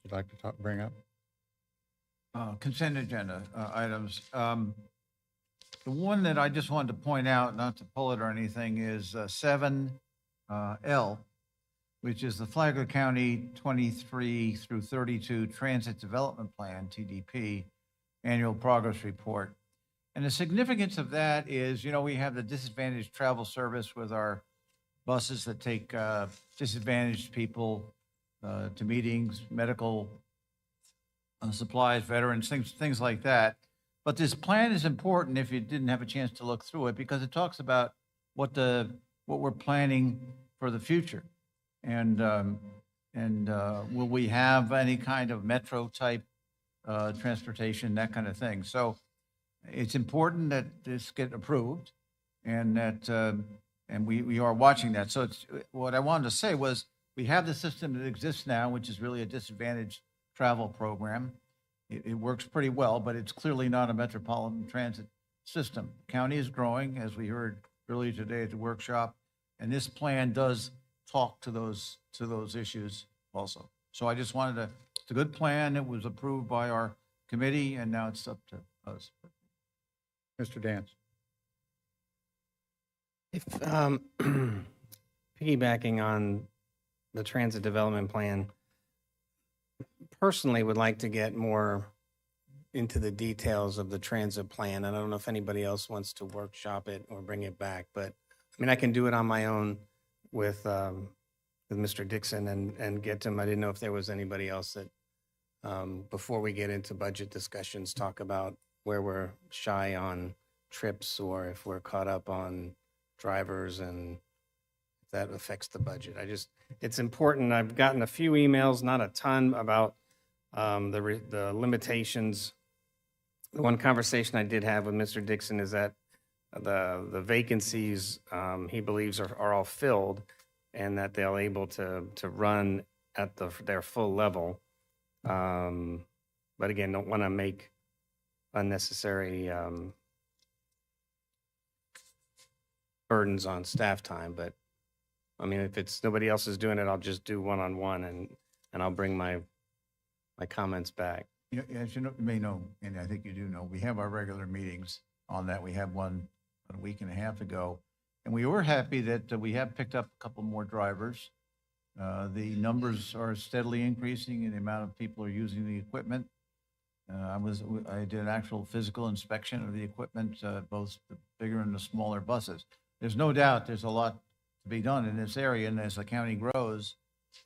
you'd like to bring up? Consent agenda items. The one that I just wanted to point out, not to pull it or anything, is 7L, which is the Flagler County 23 through 32 Transit Development Plan, TDP, Annual Progress Report. And the significance of that is, you know, we have the disadvantaged travel service with our buses that take disadvantaged people to meetings, medical supplies, veterans, things like that. But this plan is important if you didn't have a chance to look through it, because it talks about what we're planning for the future. And will we have any kind of metro type transportation, that kind of thing. So it's important that this get approved, and that and we are watching that. So it's, what I wanted to say was, we have the system that exists now, which is really a disadvantaged travel program. It works pretty well, but it's clearly not a metropolitan transit system. County is growing, as we heard earlier today at the workshop, and this plan does talk to those issues also. So I just wanted to, it's a good plan. It was approved by our committee, and now it's up to us. Mr. Dance. If piggybacking on the transit development plan, personally would like to get more into the details of the transit plan. I don't know if anybody else wants to workshop it or bring it back, but I mean, I can do it on my own with Mr. Dixon and get to him. I didn't know if there was anybody else that, before we get into budget discussions, talk about where we're shy on trips or if we're caught up on drivers and if that affects the budget. It's important. I've gotten a few emails, not a ton, about the limitations. The one conversation I did have with Mr. Dixon is that the vacancies he believes are all filled, and that they'll able to run at their full level. But again, don't want to make unnecessary burdens on staff time. But I mean, if it's nobody else is doing it, I'll just do one-on-one, and I'll bring my comments back. You know, as you may know, and I think you do know, we have our regular meetings on that. We had one a week and a half ago, and we were happy that we have picked up a couple more drivers. The numbers are steadily increasing, and the amount of people who are using the equipment. I did an actual physical inspection of the equipment, both the bigger and the smaller buses. There's no doubt there's a lot to be done in this area, and as the county grows,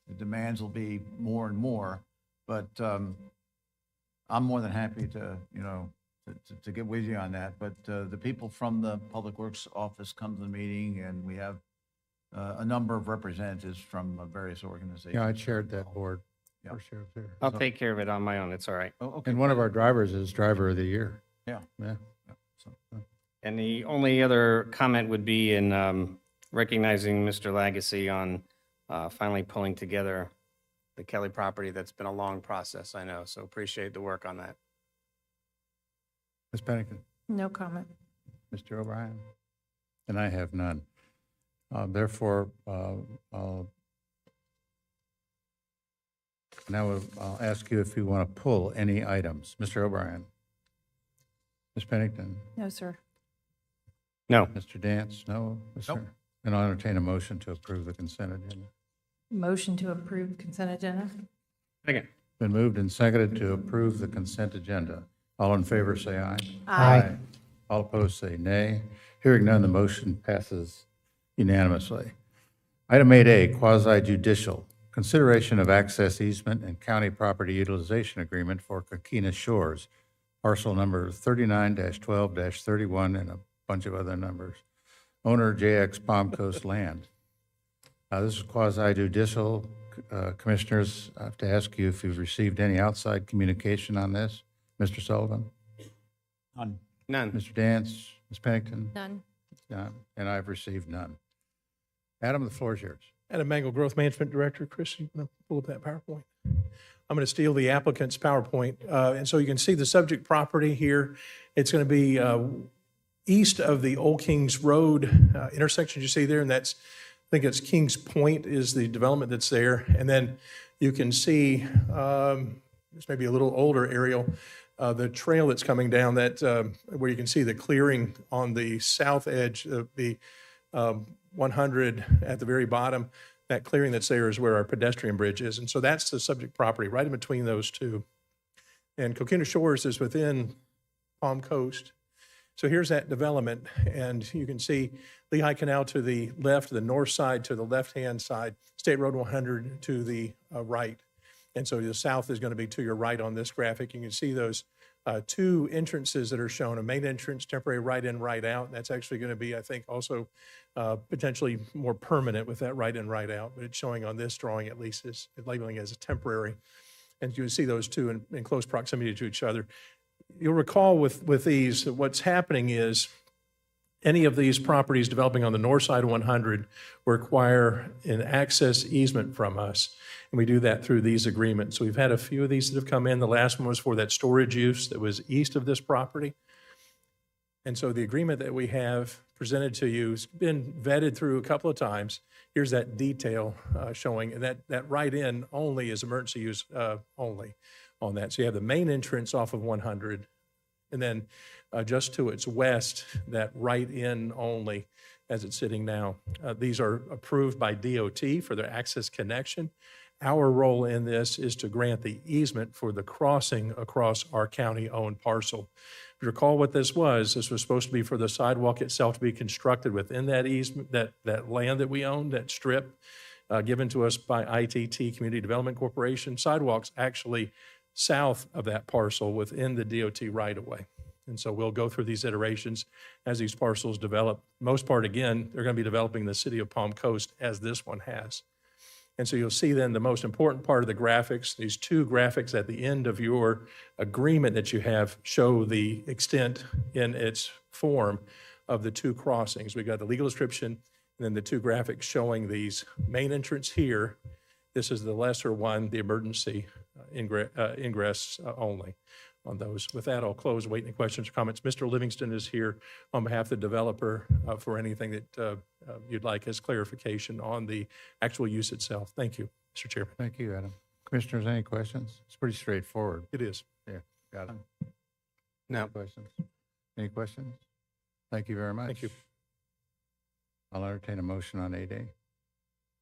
the demands will be more and more. But I'm more than happy to, to get with you on that. But the people from the Public Works office come to the meeting, and we have a number of representatives from various organizations. Yeah, I chaired that board. Yeah. For sure, there. I'll take care of it on my own. It's all right. Oh, okay. And one of our drivers is Driver of the Year. Yeah. Yeah. And the only other comment would be in recognizing Mr. Lagacy on finally pulling together the Kelly property. That's been a long process, I know, so appreciate the work on that. Ms. Pennington. No comment. Mr. O'Brien. And I have none. Therefore, now I'll ask you if you want to pull any items. Mr. O'Brien. Ms. Pennington. No, sir. No. Mr. Dance, no? Nope. And I'll entertain a motion to approve the consent agenda. Motion to approve consent agenda? Second. Been moved and seconded to approve the consent agenda. All in favor, say aye. Aye. All opposed, say nay. Hearing none, the motion passes unanimously. Item 8A, quasi judicial. consideration of access easement and county property utilization agreement for Coquina Shores, parcel number 39-12-31 and a bunch of other numbers. Owner JX Palm Coast Land. This is quasi judicial. Commissioners, I have to ask you if you've received any outside communication on this. Mr. Sullivan? None. None. Mr. Dance? Ms. Pennington? None. None. And I've received none. Adam, the floor is yours. Adam Mangle, Growth Management Director. Chris, you want to pull up that PowerPoint? I'm going to steal the applicant's PowerPoint. And so you can see the subject property here. It's going to be east of the Old Kings Road intersection you see there, and that's, I think it's Kings Point is the development that's there. And then you can see, this may be a little older aerial, the trail that's coming down that, where you can see the clearing on the south edge of the 100 at the very bottom. That clearing that's there is where our pedestrian bridge is. And so that's the subject property right in between those two. And Coquina Shores is within Palm Coast. So here's that development. And you can see Lehigh Canal to the left, the north side to the left-hand side, State Road 100 to the right. And so the south is going to be to your right on this graphic. You can see those two entrances that are shown, a main entrance, temporary right in, right out. And that's actually going to be, I think, also potentially more permanent with that right in, right out. But it's showing on this drawing, at least, is labeling as a temporary. And you can see those two in close proximity to each other. You'll recall with these, that what's happening is any of these properties developing on the north side of 100 require an access easement from us. And we do that through these agreements. So we've had a few of these that have come in. The last one was for that storage use that was east of this property. And so the agreement that we have presented to you has been vetted through a couple of times. Here's that detail showing, and that right in only is emergency use only on that. So you have the main entrance off of 100, and then just to its west, that right in only as it's sitting now. These are approved by DOT for their access connection. Our role in this is to grant the easement for the crossing across our county-owned parcel. If you recall what this was supposed to be for the sidewalk itself to be constructed within that easement, that land that we own, that strip given to us by ITT, Community Development Corporation. Sidewalks actually south of that parcel within the DOT right-of-way. And so we'll go through these iterations as these parcels develop. Most part, again, they're going to be developing the city of Palm Coast as this one has. And so you'll see then the most important part of the graphics, these two graphics at the end of your agreement that you have show the extent in its form of the two crossings. We've got the legal description and then the two graphics showing these main entrance here. This is the lesser one, the emergency ingress only on those. With that, I'll close. Wait any questions or comments. Mr. Livingston is here on behalf of the developer for anything that you'd like as clarification on the actual use itself. Thank you, Mr. Chairman. Thank you, Adam. Commissioners, any questions? It's pretty straightforward. It is. Yeah, got it. No. Questions? Any questions? Thank you very much. Thank you. I'll entertain a motion on 8A.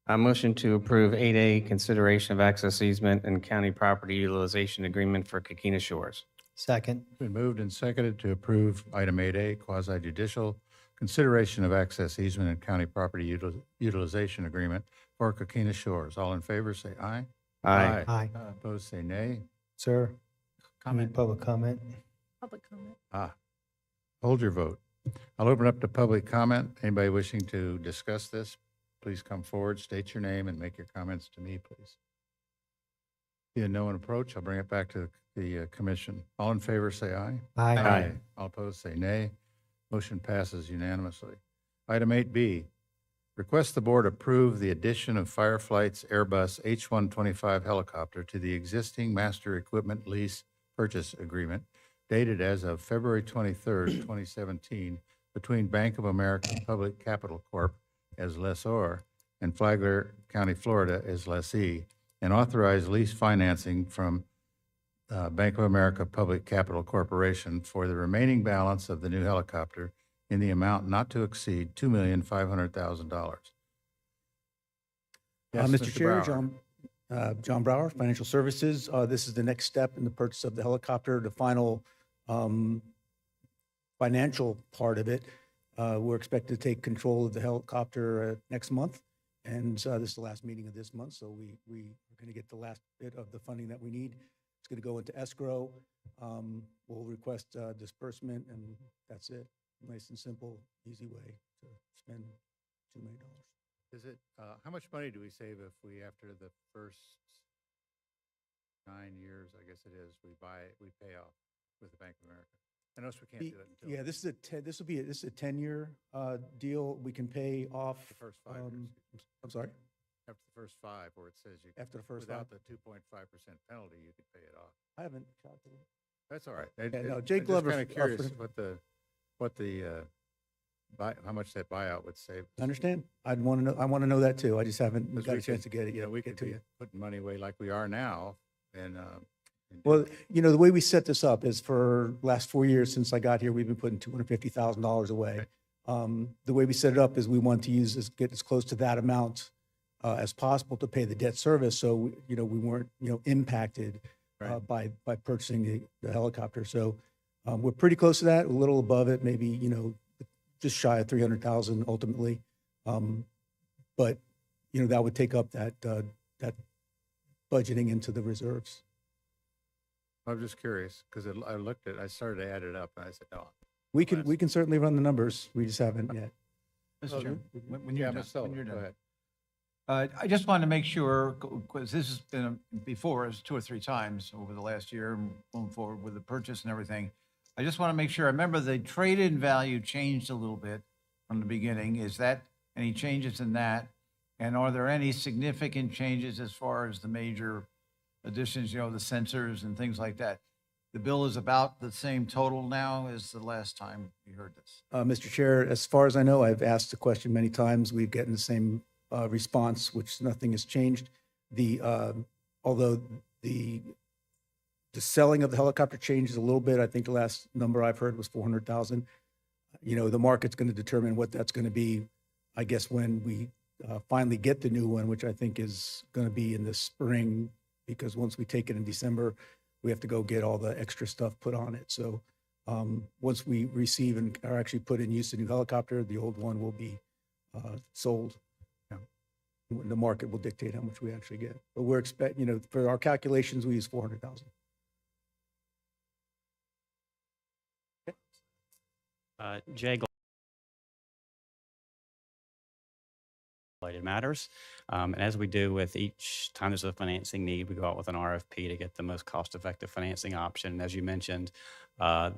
I motion to approve 8A, consideration of access easement and county property utilization agreement for Coquina Shores. Second. It's been moved and seconded to approve item 8A, quasi judicial consideration of access easement and county property utilization agreement for Coquina Shores. All in favor, say aye. Aye. Aye. Opposed, say nay. Sir, Comment. public comment. Public comment. Hold your vote. I'll open up to public comment. Anybody wishing to discuss this, please come forward, state your name, and make your comments to me, please. Seeing no one approach, I'll bring it back to the commission. All in favor, say aye. Aye. All opposed, say nay. Motion passes unanimously. Item 8B, request the board approve the addition of Fireflight's Airbus H-125 helicopter to the existing master equipment lease purchase agreement dated as of February 23rd, 2017, between Bank of America Public Capital Corp. As lessor and Flagler County, Florida as lessee, and authorize lease financing from Bank of America Public Capital Corporation for the remaining balance of the new helicopter in the amount not to exceed $2,500,000. Yes, Mr. Chair, Brower. John Brower, Financial Services. This is the next step in the purchase of the helicopter, the final financial part of it. We're expected to take control of the helicopter next month, And this is the last meeting of this month, so we are going to get the last bit of the funding that we need. It's going to go into escrow. We'll request disbursement, and that's it. Nice and simple, easy way to spend $2 million. Is it, how much money do we save if we, after the first 9 years, I guess it is, we pay off with the Bank of America? I notice we can't do it until. Yeah, this is a 10-year deal. We can pay off. The first 5 years. I'm sorry? After the first 5, where it says you. After the first without 5? the 2.5% penalty, you could pay it off. I haven't calculated. That's all right. Yeah, no, Jake Glover I'm just kind of curious offered- what the how much that buyout would save. I understand. I want to know that too. I just haven't Because got a we chance could- to get it you know, yet. we Get could to be you. putting money away like we are now, and Well, you know, the way we set this up is for last 4 years since I got here, we've been putting $250,000 away. The way we set it up is we want to get as close to that amount as possible to pay the debt service. So, you know, we weren't, impacted by purchasing the helicopter. So we're pretty close to that, a little above it, maybe, just shy of 300,000 ultimately. But, that would take up that budgeting into the reserves. I'm just curious, because I started to add it up, and I said, no. We can certainly run the numbers. We just haven't yet. Mr. Chairman, when you're Yeah, done, Ms. Sullivan, when you're go done. ahead. I just want to make sure, because this has been before, it's 2 or 3 times over the last year, and going forward with the purchase and everything. I just want to make sure, I remember the trade-in value changed a little bit from the beginning. Is that, any changes in that? And are there any significant changes as far as the major additions, the sensors and things like that? The bill is about the same total now as the last time we heard this. Mr. Chair, as far as I know, I've asked the question many times. We've gotten the same response, which nothing has changed. Although the selling of the helicopter changes a little bit. I think the last number I've heard was 400,000. The market's going to determine what that's going to be, I guess, when we finally get the new one, which I think is going to be in the spring, because once we take it in December, we have to go get all the extra stuff put on it. So once we receive and are actually put in use the new helicopter, the old one will be sold. The market will dictate how much we actually get. But we're expecting, for our calculations, we use 400,000. Jay related matters. And as we do with each time there's a financing need, we go out with an RFP to get the most cost-effective financing option. And as you mentioned,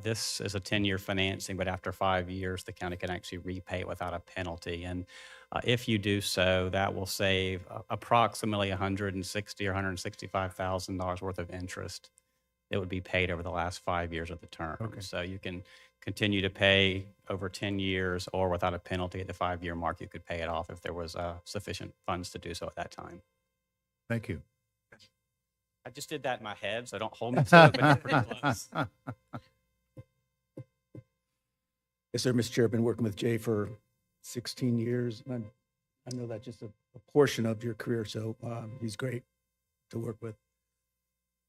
this is a 10-year financing, but after 5 years, the county can actually repay it without a penalty. And if you do so, that will save approximately $160,000 or $165,000 worth of interest that would be paid over the last 5 years of the term. Okay. So you can continue to pay over 10 years, or without a penalty at the 5-year mark, you could pay it off if there was sufficient funds to do so at that time. Thank you. I just did that in my head, so don't hold me to it, but you're pretty close. Yes, sir, Mr. Chair, I've been working with Jay for 16 years. And I know that's just a portion of your career, so he's great to work with.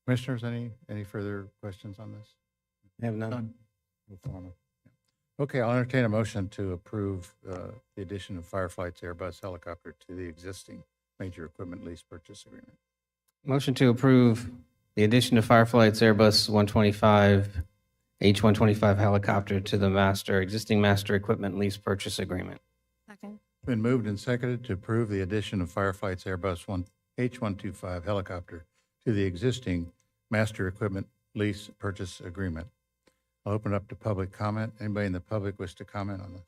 Commissioners, any further questions on this? I have none. Move forward. Okay, I'll entertain a motion to approve the addition of Fireflight's Airbus helicopter to the existing major equipment lease purchase agreement. Motion to approve the addition of Fireflight's Airbus 125, H-125 helicopter to the existing master equipment lease purchase agreement. Second. Been moved and seconded to approve the addition of Fireflight's Airbus H-125 helicopter to the existing master equipment lease purchase agreement. I'll open up to public comment. Anybody in the public wish to comment on this?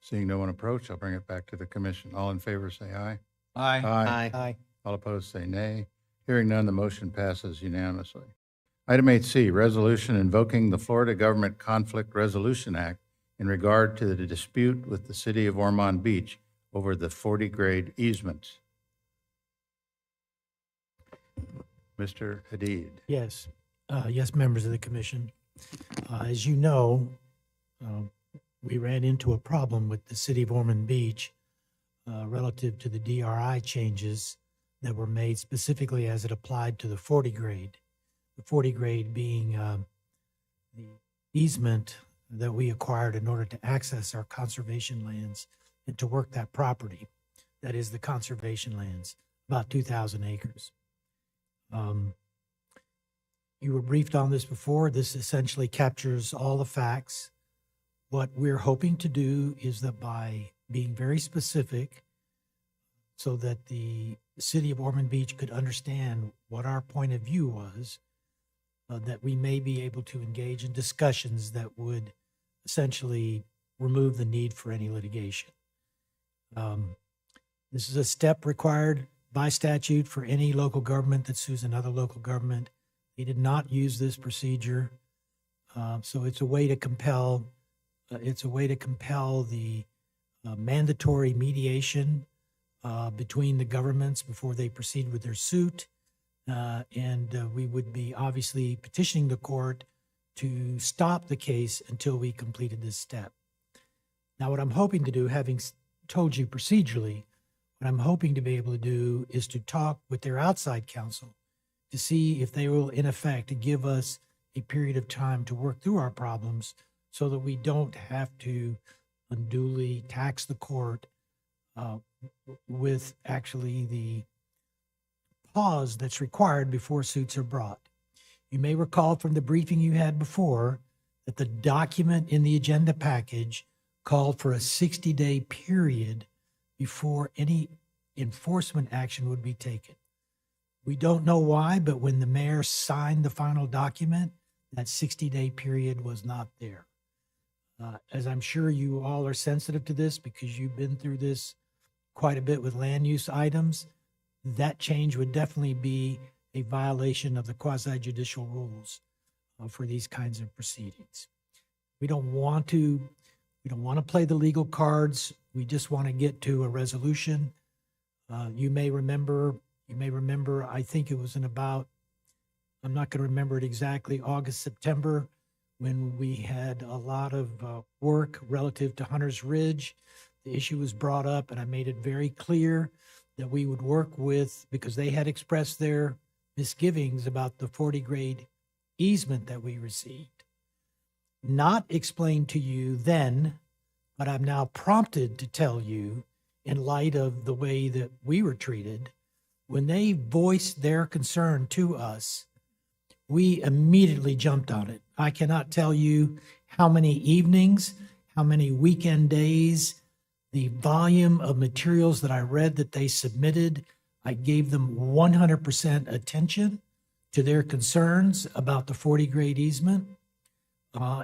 Seeing no one approach, I'll bring it back to the commission. All in favor, say aye. Aye. Aye. All opposed, say nay. Hearing none, the motion passes unanimously. Item 8C, resolution invoking the Florida Government Conflict Resolution Act in regard to the dispute with the city of Ormond Beach over the 40-grade easement. Mr. Hadid. Yes, yes, members of the commission. As you know, we ran into a problem with the city of Ormond Beach relative to the DRI changes that were made specifically as it applied to the 40 grade. The 40 grade being the easement that we acquired in order to access our conservation lands and to work that property. That is the conservation lands, about 2,000 acres. You were briefed on this before. This essentially captures all the facts. What we're hoping to do is that by being very specific so that the city of Ormond Beach could understand what our point of view was, that we may be able to engage in discussions that would essentially remove the need for any litigation. This is a step required by statute for any local government that sues another local government. They did not use this procedure, so it's a way to compel. It's a way to compel the mandatory mediation between the governments before they proceed with their suit, and we would be obviously petitioning the court to stop the case until we completed this step. Now, what I'm hoping to do, having told you procedurally, what I'm hoping to be able to do is to talk with their outside counsel to see if they will, in effect, give us a period of time to work through our problems so that we don't have to unduly tax the court with actually the pause that's required before suits are brought. You may recall from the briefing you had before that the document in the agenda package called for a 60-day period before any enforcement action would be taken. We don't know why, but when the mayor signed the final document, that 60-day period was not there. As I'm sure you all are sensitive to this because you've been through this quite a bit with land use items, that change would definitely be a violation of the quasi-judicial rules for these kinds of proceedings. We don't want to play the legal cards. We just want to get to a resolution. You may remember, I think it was in about, I'm not going to remember it exactly, August, September, when we had a lot of work relative to Hunter's Ridge. The issue was brought up, and I made it very clear that we would work with, because they had expressed their misgivings about the 40-grade easement that we received. Not explained to you then, but I'm now prompted to tell you, in light of the way that we were treated, when they voiced their concern to us, we immediately jumped on it. I cannot tell you how many evenings, how many weekend days, the volume of materials that I read that they submitted. I gave them 100% attention to their concerns about the 40-grade easement,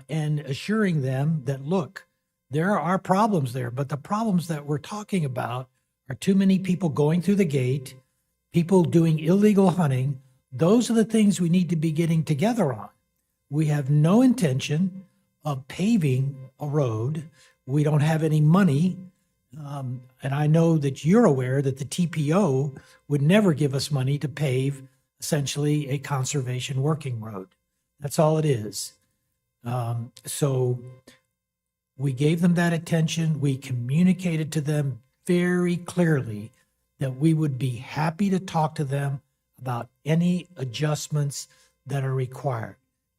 and assuring them that, look, there are problems there, but the problems that we're talking about are too many people going through the gate, people doing illegal hunting. Those are the things we need to be getting together on. We have no intention of paving a road. We don't have any money. And I know that you're aware that the TPO would never give us money to pave essentially a conservation working road. That's all it is. So we gave them that attention. We communicated to them very clearly that we would be happy to talk to them about any adjustments that are required.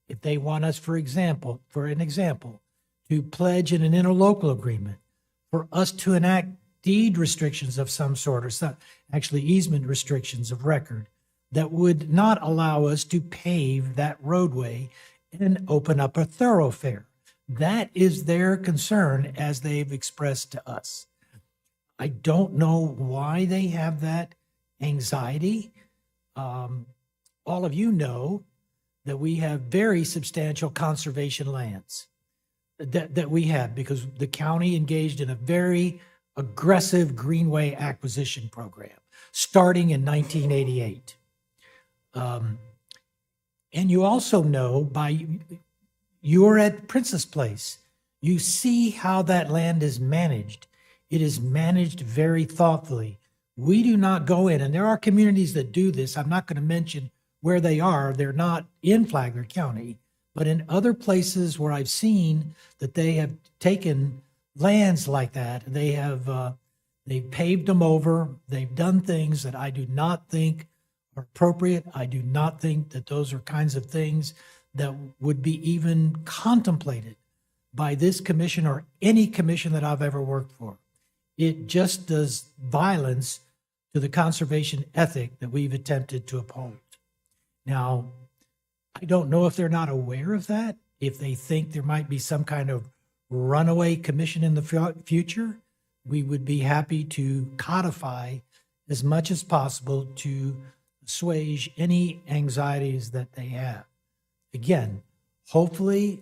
If they want us, for an example, to pledge in an interlocal agreement, for us to enact deed restrictions of some sort, or some, actually easement restrictions of record, that would not allow us to pave that roadway and open up a thoroughfare. That is their concern as they've expressed to us. I don't know why they have that anxiety. All of you know that we have very substantial conservation lands that we have, because the county engaged in a very aggressive greenway acquisition program starting in 1988. And you also know, you're at Princess Place, you see how that land is managed. It is managed very thoughtfully. We do not go in, and there are communities that do this. I'm not going to mention where they are. They're not in Flagler County, but in other places where I've seen that they have taken lands like that, they've paved them over. They've done things that I do not think are appropriate. I do not think that those are kinds of things that would be even contemplated by this commission or any commission that I've ever worked for. It just does violence to the conservation ethic that we've attempted to uphold. Now, I don't know if they're not aware of that, if they think there might be some kind of runaway commission in the future. We would be happy to codify as much as possible to assuage any anxieties that they have. Again, hopefully,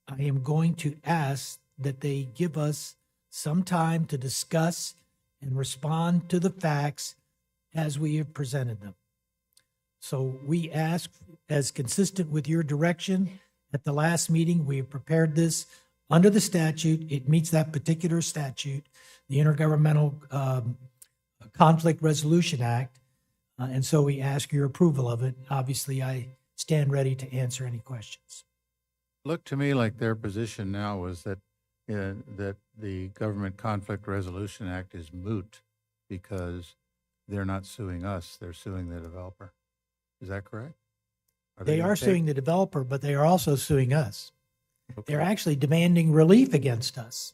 I am going to ask that they give us some time to discuss and respond to the facts as we have presented them. So we ask, as consistent with your direction at the last meeting, we have prepared this under the statute. It meets that particular statute, the Intergovernmental Conflict Resolution Act. And so we ask your approval of it. Obviously, I stand ready to answer any questions. Looked to me like their position now was that that the Government Conflict Resolution Act is moot because they're not suing us, they're suing the developer. Is that correct? They gonna are take- suing the developer, but they are also suing us. They're actually demanding relief against us.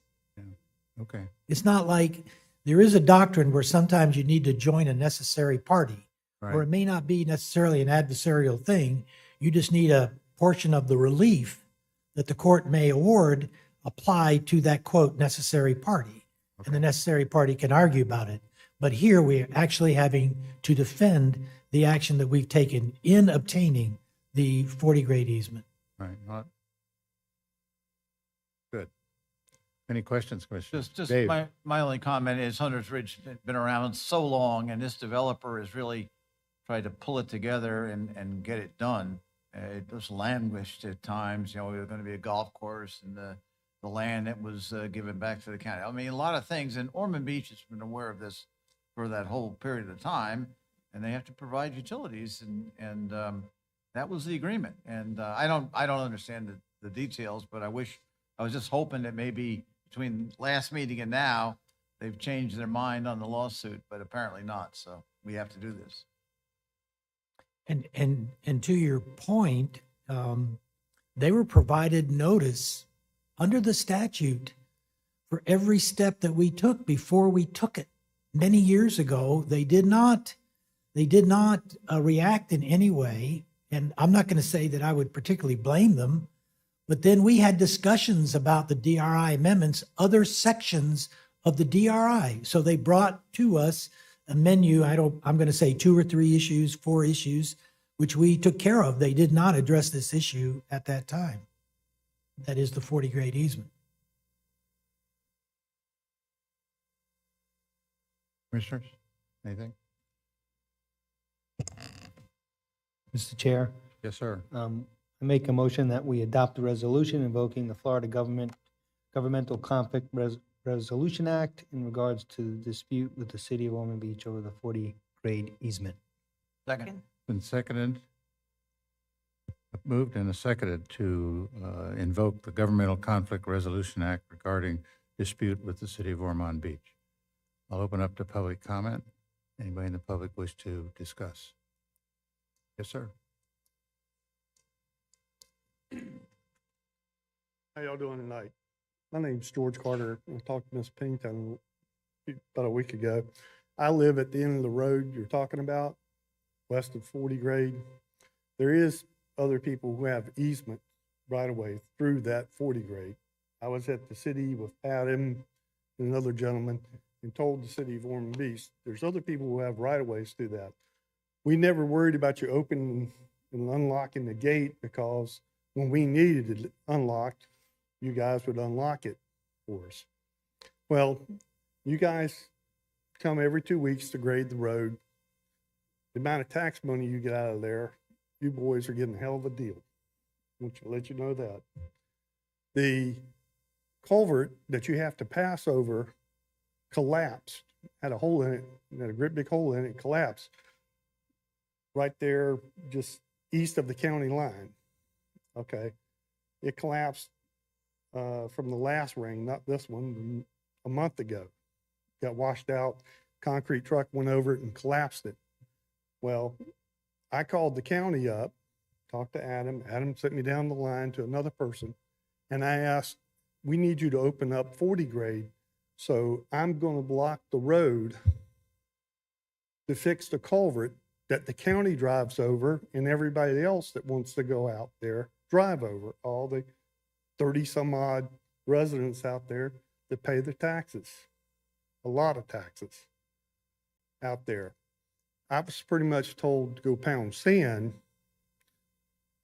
Okay. It's not like there is a doctrine where sometimes you need to join a necessary party, or Right. it may not be necessarily an adversarial thing. You just need a portion of the relief that the court may award apply to that quote necessary party. And the necessary party can argue about it. But here we are actually having to defend the action that we've taken in obtaining the 40 grade easement. Right. Good. Any questions, Commissioner? Just Dave? my only comment is Hunter's Ridge has been around so long, and this developer has really tried to pull it together and get it done. It was languished at times, you know, we were going to be a golf course and the land that was given back to the county. I mean, a lot of things, and Ormond Beach has been aware of this for that whole period of time, and they have to provide utilities, and that was the agreement. And I don't understand the details, but I was just hoping that maybe between last meeting and now, they've changed their mind on the lawsuit, but apparently not. So we have to do this. And to your point, they were provided notice under the statute for every step that we took before we took it. Many years ago, they did not react in any way. And I'm not going to say that I would particularly blame them, but then we had discussions about the DRI amendments, other sections of the DRI. So they brought to us a menu. I'm going to say 2 or 3 issues, 4 issues, which we took care of. They did not address this issue at that time. That is the 40 grade easement. Commissioners, anything? Mr. Chair, Yes, sir. I make a motion that we adopt a resolution invoking the Florida Governmental Conflict Resolution Act in regards to the dispute with the city of Ormond Beach over the 40 grade easement. Second. Been seconded. Moved and seconded to invoke the Governmental Conflict Resolution Act regarding dispute with the city of Ormond Beach. I'll open up to public comment. Anybody in the public wish to discuss? Yes, sir. How y'all doing tonight? My name's George Carter. I talked to Ms. Pennington about a week ago. I live at the end of the road you're talking about, west of 40 grade. There is other people who have easement right away through that 40 grade. I was at the city with Pat and another gentleman and told the city of Ormond Beach, there's other people who have right of ways through that. We never worried about you opening and unlocking the gate because when we needed it unlocked, you guys would unlock it for us. Well, you guys come every 2 weeks to grade the road. The amount of tax money you get out of there, you boys are getting a hell of a deal. I want to let you know that. The culvert that you have to pass over collapsed, had a hole in it, had a great big hole in it, collapsed right there just east of the county line. Okay. It collapsed from the last rain, not this one, a month ago. Got washed out, concrete truck went over it and collapsed it. Well, I called the county up talked to Adam. Adam sent me down the line to another person. And I asked, we need you to open up 40 grade. So I'm going to block the road to fix the culvert that the county drives over and everybody else that wants to go out there drive over, all the 30 some odd residents out there that pay the taxes, a lot of taxes out there. I was pretty much told to go pound sand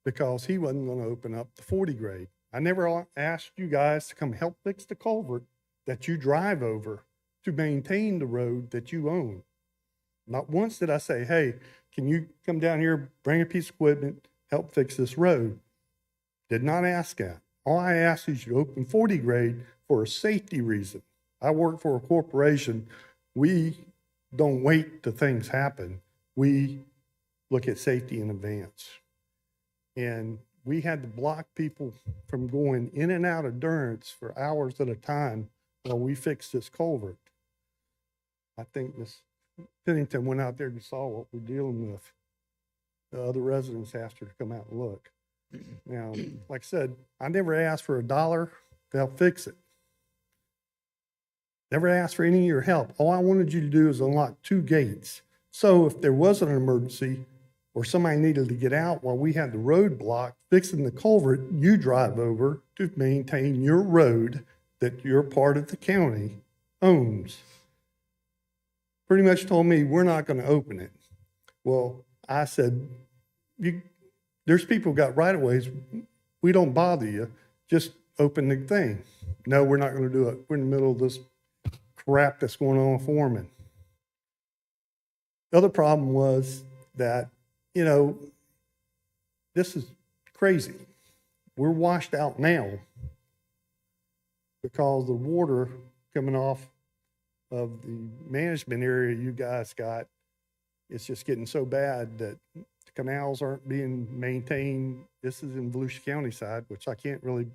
because he wasn't going to open up the 40 grade. I never asked you guys to come help fix the culvert that you drive over to maintain the road that you own. Not once did I say, hey, can you come down here, bring a piece of equipment, help fix this road? Did not ask that. All I asked is you open 40 grade for a safety reason. I work for a corporation. We don't wait till things happen. We look at safety in advance. And we had to block people from going in and out of Durance for hours at a time while we fixed this culvert. I think Ms. Pennington went out there and saw what we're dealing with. The other residents asked her to come out and look. Now, like I said, I never asked for $1 to help fix it. Never asked for any of your help. All I wanted you to do is unlock 2 gates. So if there was an emergency or somebody needed to get out while we had the road blocked, fixing the culvert, you drive over to maintain your road that your part of the county owns. Pretty much told me, we're not going to open it. Well, I said, there's people who got right-of-ways. We don't bother you. Just open the thing. No, we're not going to do it. We're in the middle of this crap that's going on with Foreman. The other problem was that, you know, this is crazy. We're washed out now because the water coming off of the management area you guys got, it's just getting so bad that the canals aren't being maintained. This is in Volusia County side, which I can't really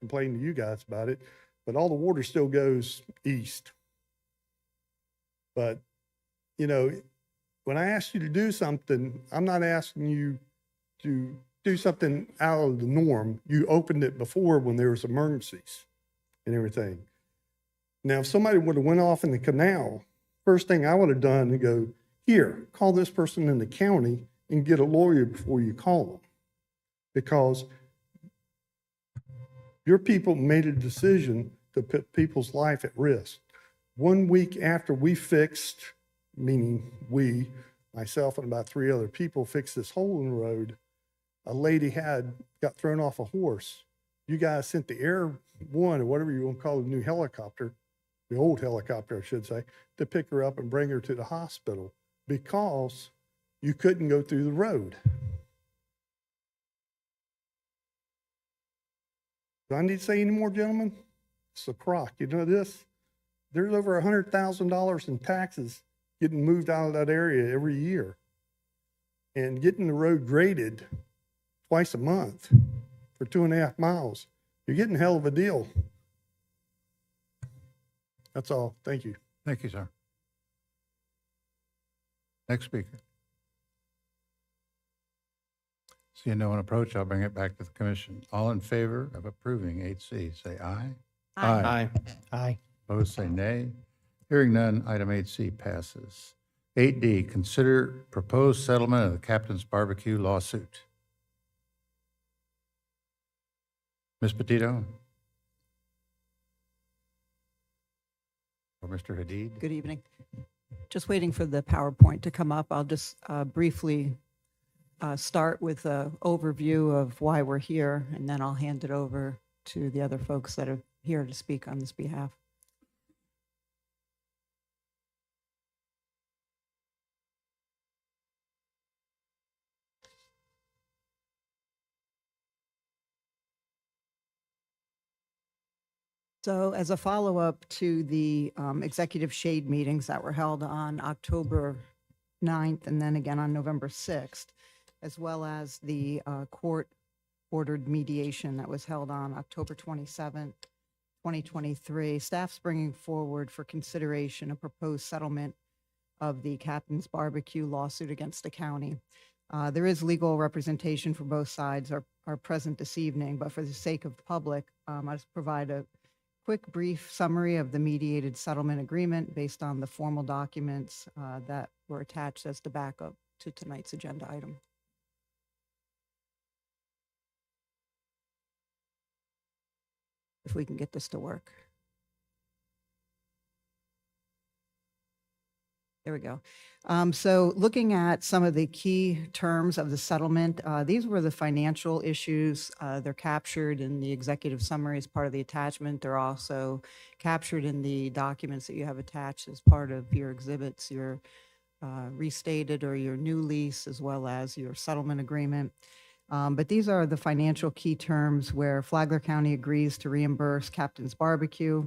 complain to you guys about it, but all the water still goes east. But, you know, when I asked you to do something, I'm not asking you to do something out of the norm. You opened it before when there was emergencies and everything. Now, if somebody would have went off in the canal, first thing I would have done is go, here, call this person in the county and get a lawyer before you call them. Because your people made a decision to put people's life at risk. 1 week after we fixed, meaning we, myself and about 3 other people fixed this hole in the road, a lady got thrown off a horse. You guys sent the Air One, or whatever you want to call the new helicopter, the old helicopter, I should say, to pick her up and bring her to the hospital because you couldn't go through the road. Do I need to say any more, gentlemen? It's a crock. You know this? There's over $100,000 in taxes getting moved out of that area every year. And getting the road graded twice a month for 2.5 miles, you're getting a hell of a deal. That's all. Thank you. Thank you, sir. Next speaker. Seeing no one approach, I'll bring it back to the commission. All in favor of approving 8C, say aye. Aye. Aye. Opposed, say nay. Hearing none, item 8C passes. 8D, consider proposed settlement of the Captain's Barbecue lawsuit. Ms. Petito? Or Mr. Hadid? Good evening. Just waiting for the PowerPoint to come up. I'll just briefly start with an overview of why we're here, and then I'll hand it over to the other folks that are here to speak on this behalf. So as a follow-up to the executive shade meetings that were held on October 9th and then again on November 6th, as well as the court-ordered mediation that was held on October 27th, 2023, staff's bringing forward for consideration a proposed settlement of the Captain's Barbecue lawsuit against the county. There is legal representation for both sides are present this evening, but for the sake of the public, I'll just provide a quick, brief summary of the mediated settlement agreement based on the formal documents that were attached as the backup to tonight's agenda item. If we can get this to work. There we go. So looking at some of the key terms of the settlement, these were the financial issues. They're captured in the executive summary as part of the attachment. They're also captured in the documents that you have attached as part of your exhibits, your restated or your new lease, as well as your settlement agreement. But these are the financial key terms where Flagler County agrees to reimburse Captain's Barbecue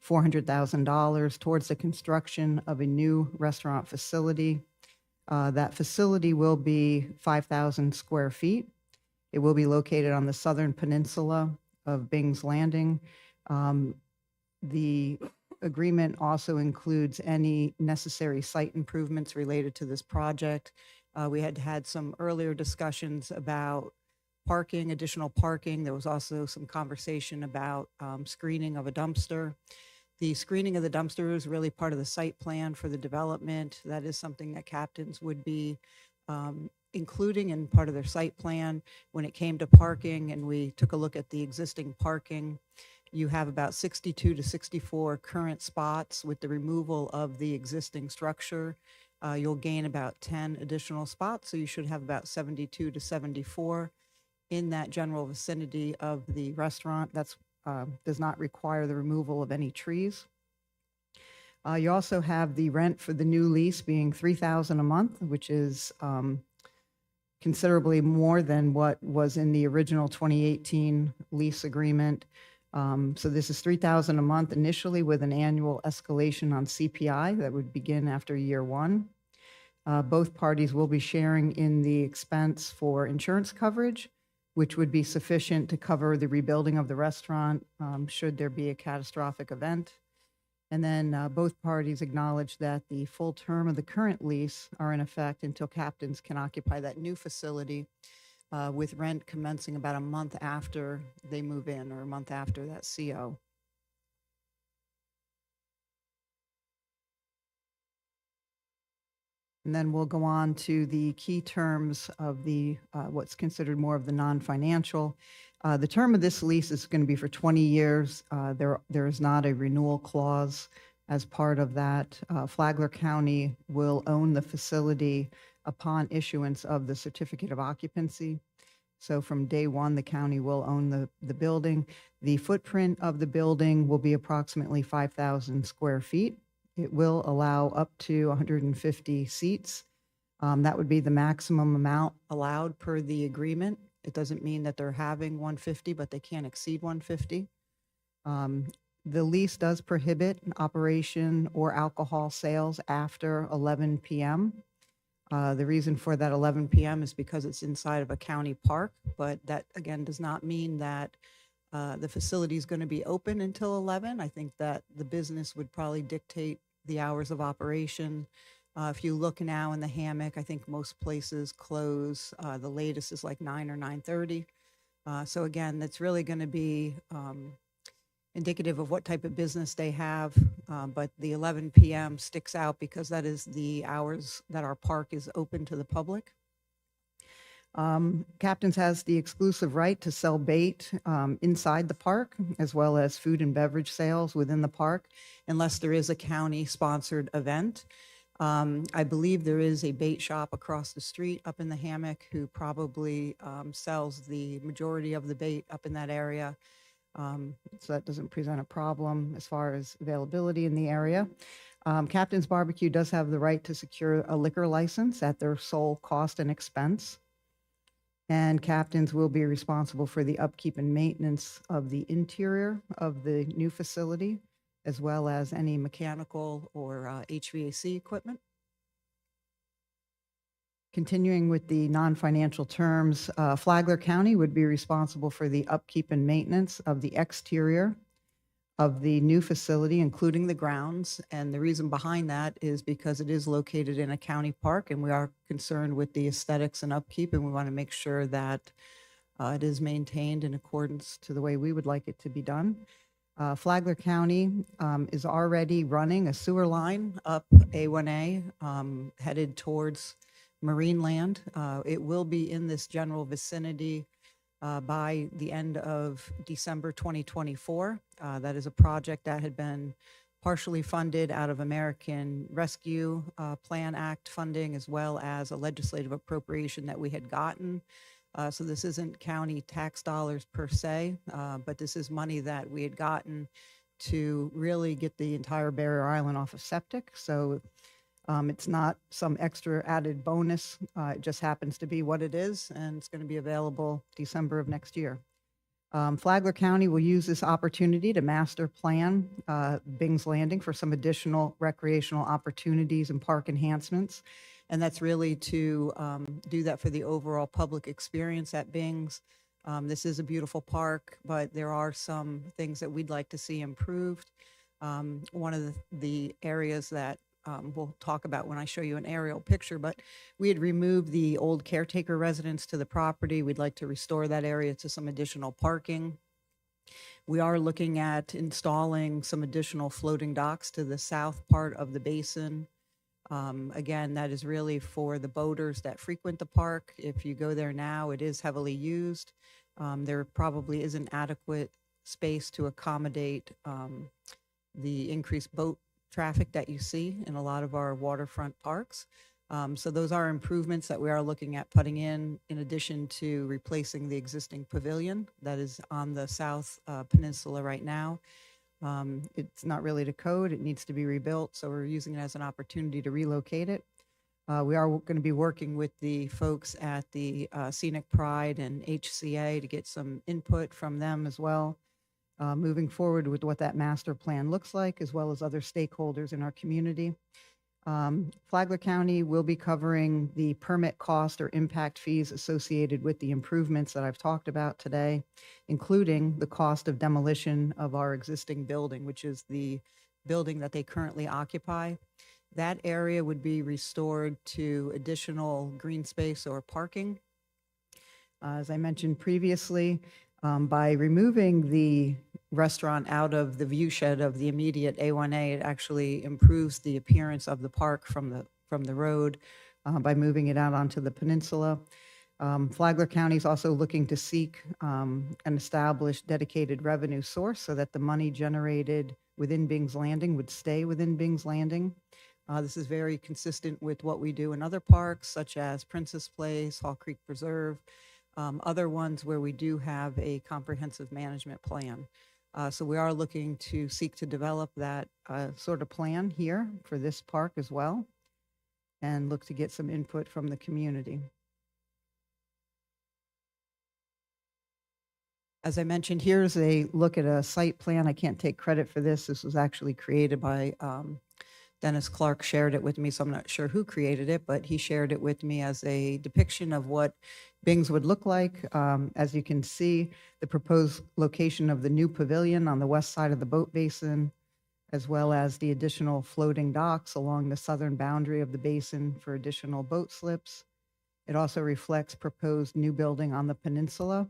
$400,000 towards the construction of a new restaurant facility. That facility will be 5,000 square feet. It will be located on the southern peninsula of Bing's Landing. The agreement also includes any necessary site improvements related to this project. We had some earlier discussions about parking, additional parking. There was also some conversation about screening of a dumpster. The screening of the dumpster is really part of the site plan for the development. That is something that captains would be including in part of their site plan. When it came to parking and we took a look at the existing parking, you have about 62 to 64 current spots. With the removal of the existing structure, you'll gain about 10 additional spots, so you should have about 72 to 74 in that general vicinity of the restaurant. That's does not require the removal of any trees. You also have the rent for the new lease being $3,000 a month, which is considerably more than what was in the original 2018 lease agreement. So this is $3,000 a month initially, with an annual escalation on CPI that would begin after year one. Both parties will be sharing in the expense for insurance coverage, which would be sufficient to cover the rebuilding of the restaurant should there be a catastrophic event. And then both parties acknowledge that the full term of the current lease are in effect until captains can occupy that new facility, with rent commencing about a month after they move in, or a month after that CO. And then we'll go on to the key terms of the what's considered more of the non-financial. The term of this lease is going to be for 20 years. There is not a renewal clause as part of that. Flagler County will own the facility upon issuance of the certificate of occupancy. So from day one, the county will own the building. The footprint of the building will be approximately 5,000 square feet. It will allow up to 150 seats. That would be the maximum amount allowed per the agreement. It doesn't mean that they're having 150, but they can't exceed 150. The lease does prohibit operation or alcohol sales after 11 p.m. The reason for that 11 p.m. is because it's inside of a county park, but that, again, does not mean that the facility is going to be open until 11. I think that the business would probably dictate the hours of operation. If you look now in the Hammock, I think most places close. The latest is like 9 or 9:30. So again, that's really going to be indicative of what type of business they have. But the 11 p.m. sticks out because that is the hours that our park is open to the public. Captains has the exclusive right to sell bait inside the park, as well as food and beverage sales within the park, unless there is a county-sponsored event. I believe there is a bait shop across the street up in the Hammock who probably sells the majority of the bait up in that area. So that doesn't present a problem as far as availability in the area. Captain's Barbecue does have the right to secure a liquor license at their sole cost and expense. And captains will be responsible for the upkeep and maintenance of the interior of the new facility, as well as any mechanical or HVAC equipment. Continuing with the non-financial terms, Flagler County would be responsible for the upkeep and maintenance of the exterior of the new facility, including the grounds. And the reason behind that is because it is located in a county park, and we are concerned with the aesthetics and upkeep, and we want to make sure that it is maintained in accordance to the way we would like it to be done. Flagler County is already running a sewer line up A1A headed towards Marineland. It will be in this general vicinity by the end of December 2024. That is a project that had been partially funded out of American Rescue Plan Act funding, as well as a legislative appropriation that we had gotten. So this isn't county tax dollars per se, but this is money that we had gotten to really get the entire barrier island off of septic. So it's not some extra added bonus. It just happens to be what it is, and it's going to be available December of next year. Flagler County will use this opportunity to master plan Bing's Landing for some additional recreational opportunities and park enhancements. And that's really to do that for the overall public experience at Bing's. This is a beautiful park, but there are some things that we'd like to see improved. One of the areas that we'll talk about when I show you an aerial picture, but we had removed the old caretaker residence to the property. We'd like to restore that area to some additional parking. We are looking at installing some additional floating docks to the south part of the basin. Again, that is really for the boaters that frequent the park. If you go there now, it is heavily used. There probably isn't adequate space to accommodate the increased boat traffic that you see in a lot of our waterfront parks. So those are improvements that we are looking at putting in addition to replacing the existing pavilion that is on the south peninsula right now. It's not really to code, it needs to be rebuilt, so we're using it as an opportunity to relocate it. We are going to be working with the folks at the Scenic Pride and HCA to get some input from them as well, moving forward with what that master plan looks like, as well as other stakeholders in our community. Flagler County will be covering the permit cost or impact fees associated with the improvements that I've talked about today, including the cost of demolition of our existing building, which is the building that they currently occupy. That area would be restored to additional green space or parking. As I mentioned previously, by removing the restaurant out of the view shed of the immediate A1A, it actually improves the appearance of the park from the road by moving it out onto the peninsula. Flagler County is also looking to seek an established dedicated revenue source so that the money generated within Bing's Landing would stay within Bing's Landing. This is very consistent with what we do in other parks, such as Princess Place, Hall Creek Preserve, other ones where we do have a comprehensive management plan. So we are looking to seek to develop that sort of plan here for this park as well, and look to get some input from the community. As I mentioned, here's a look at a site plan. I can't take credit for this. This was actually created by Dennis Clark, shared it with me, so I'm not sure who created it, but he shared it with me as a depiction of what Bing's would look like. As you can see, the proposed location of the new pavilion on the west side of the boat basin, as well as the additional floating docks along the southern boundary of the basin for additional boat slips. It also reflects proposed new building on the peninsula.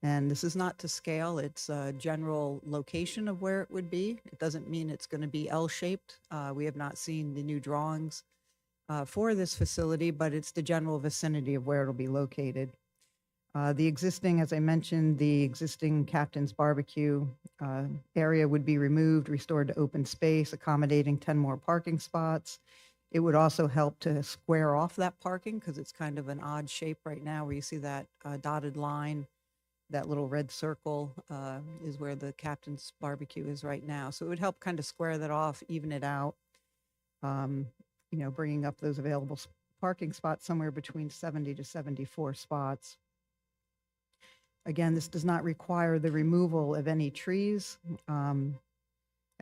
And this is not to scale, it's a general location of where it would be. It doesn't mean it's going to be L-shaped. We have not seen the new drawings for this facility, but it's the general vicinity of where it'll be located. The existing, as I mentioned, the existing Captain's Barbecue area would be removed, restored to open space, accommodating 10 more parking spots. It would also help to square off that parking because it's kind of an odd shape right now where you see that dotted line. That little red circle is where the Captain's Barbecue is right now. So it would help kind of square that off, even it out, bringing up those available parking spots somewhere between 70 to 74 spots. Again, this does not require the removal of any trees. I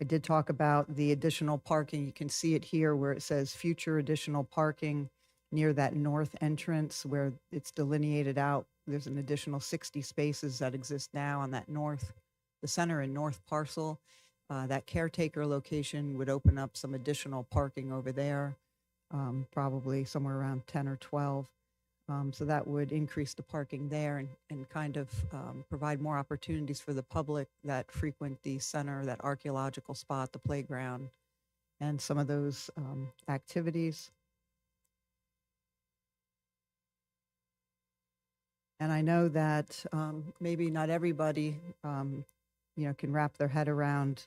did talk about the additional parking. You can see it here where it says future additional parking near that north entrance where it's delineated out. There's an additional 60 spaces that exist now on that the center and north parcel. That caretaker location would open up some additional parking over there, probably somewhere around 10 or 12. So that would increase the parking there and kind of provide more opportunities for the public that frequent the center, that archaeological spot, the playground, and some of those activities. And I know that maybe not everybody, can wrap their head around